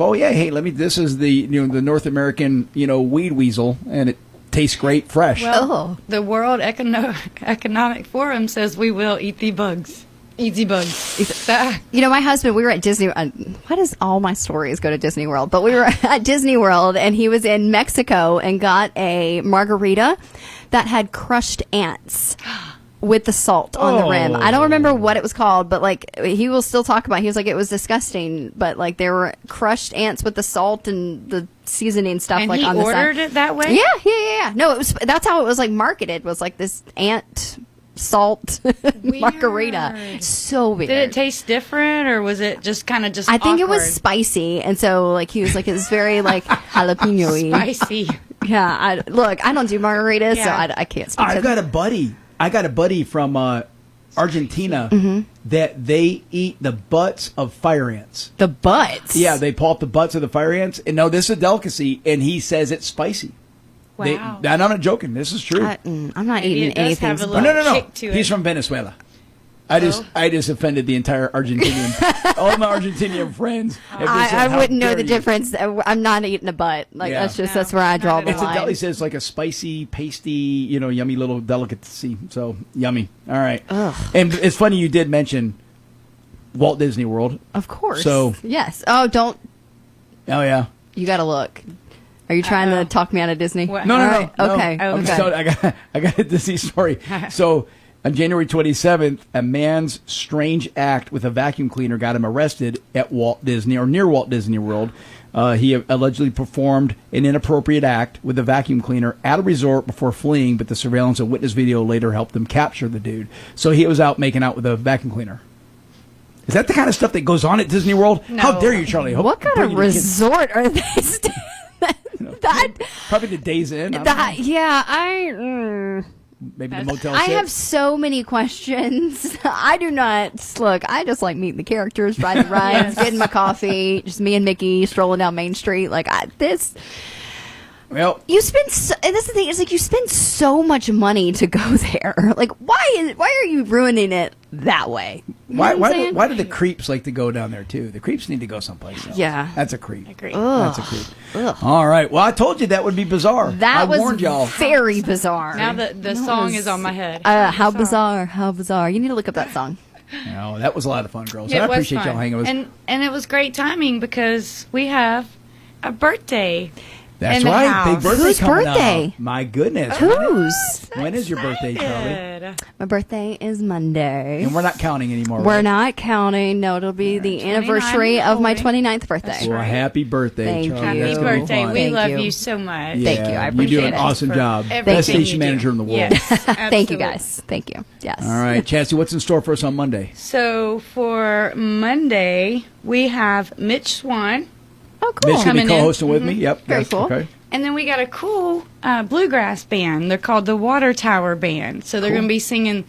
this is the the North American weed weasel, and it tastes great fresh. Well, the World Economic Forum says we will eat the bugs. Eat the bugs. My husband, we were at Disney. Why does all my stories go to Disney World? But we were at Disney World, and he was in Mexico and got a margarita that had crushed ants with the salt on the rim. I don't remember what it was called, but like he will still talk about it. He was like, it was disgusting, but like there were crushed ants with the salt and the seasoning stuff And like he on the side. ordered it that way? Yeah. No, that's how it was like marketed, was like this ant salt margarita. So weird. Did it taste different, or was it just kind of just I think it was awkward? spicy, and so like he was like, it's very like jalapeno-y. Spicy. Yeah, I don't do margaritas, so Yeah. I can't speak I to got a buddy from Argentina that they eat the butts of fire ants. The butts? Yeah, they pull up the butts of the fire ants. And no, this is a delicacy, and he says it's spicy. Wow. And I'm not joking. This is true. I'm not Maybe eating it does anything. have a Oh, little no. kick to He's it. from Venezuela. I just offended the entire Argentinian. All my Argentinian friends. have just said, I "How wouldn't know dare the you." difference. I'm not eating a butt. Like Yeah. that's where I draw the It's a line. deli. Says like a spicy, pasty, yummy little delicacy. So yummy. All right. Ugh. And it's funny you did mention Walt Disney World. Of course. So yes. Oh, don't. Oh yeah. You got to look. Are you trying to talk me out of Disney? No. All right. Okay. I'm just Okay. telling- I got a Disney story. So on January 27th, a man's strange act with a vacuum cleaner got him arrested at Walt Disney or near Walt Disney World. He allegedly performed an inappropriate act with a vacuum cleaner at a resort before fleeing, but the surveillance and witness video later helped them capture the dude. So he was out making out with a vacuum cleaner. Is that the kind of stuff that goes on at Disney World? No. How dare you, Charlie? Hope What kind bring of your kids- resort are they? That Probably the Days Inn. I don't that know. yeah. Maybe the Motel I 6. have so many questions. I do not look. I just like meeting the characters, riding rides, getting my coffee, just me and Mickey strolling down Main Street. Like this. Well, You spend. And that's the thing. It's like you spend so much money to go there. Like why are you ruining it that way? You know what I'm saying? Why do the creeps like to go down there too? The creeps need to go someplace else. Yeah. That's a creep. Agree. That's a creep. All right. Well, I told you that would be bizarre. That I was warned y'all. very bizarre. Now the song is on my head. How bizarre! How bizarre! You need to look up that song. No, that was a lot of fun, girls. It And I was appreciate fun. y'all hanging with us. And it was great timing because we have a birthday. That's in the right. house. Big birthday Whose coming birthday? up. My goodness. Whose? When is your birthday, Charlie? My birthday is Monday. And we're not counting anymore. We're right? not counting. No, it'll be the anniversary of my 29th birthday. Well, happy birthday, Thank Charlie. you. That's Happy gonna be birthday. fun. We Thank love you. you so much. Thank you. I appreciate You do an it. awesome For job. everything Best station you do. manager in the world. Yes, Thank you, absolutely. guys. Thank you. Yes. All right, Chastity, what's in store for us on Monday? So for Monday, we have Mitch Swan. Oh, cool. Mitch will be Coming in. co-hosting with me. Yep. Very yes, cool. Okay. And then we got a cool bluegrass band. They're called the Water Tower Band. So they're Cool. going to be singing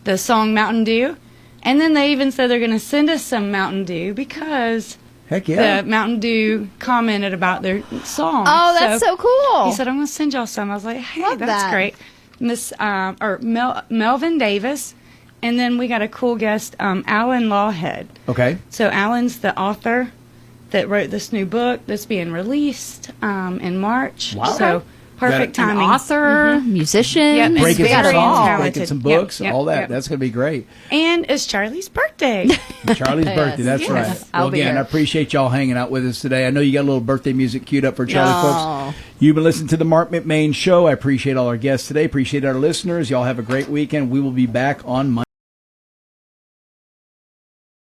the song Mountain Dew. And then they even said they're going to send us some Mountain Dew because Heck yeah. the Mountain Dew commented about their song. Oh, that's so cool. He said, I'm going to send y'all some. I was like, hey, Love that's that. great. Melvin Davis. And then we got a cool guest, Alan Lawhead. Okay. So Alan's the author that wrote this new book that's being released in March. Wow. So perfect Got it. timing. An author, musician, Yep, it's Breaking some very songs, talented. breaking some Yep, books, yep, all that. yep. That's going to be great. And it's Charlie's birthday. Charlie's birthday. That's Yes. right. I'll Well, be again, here. I appreciate y'all hanging out with us today. I know you got a little birthday music queued up for Charlie, Oh. folks. You've been listening to the Marc McMain Show. I appreciate all our guests today. Appreciate our listeners. Y'all have a great weekend. We will be back on Monday.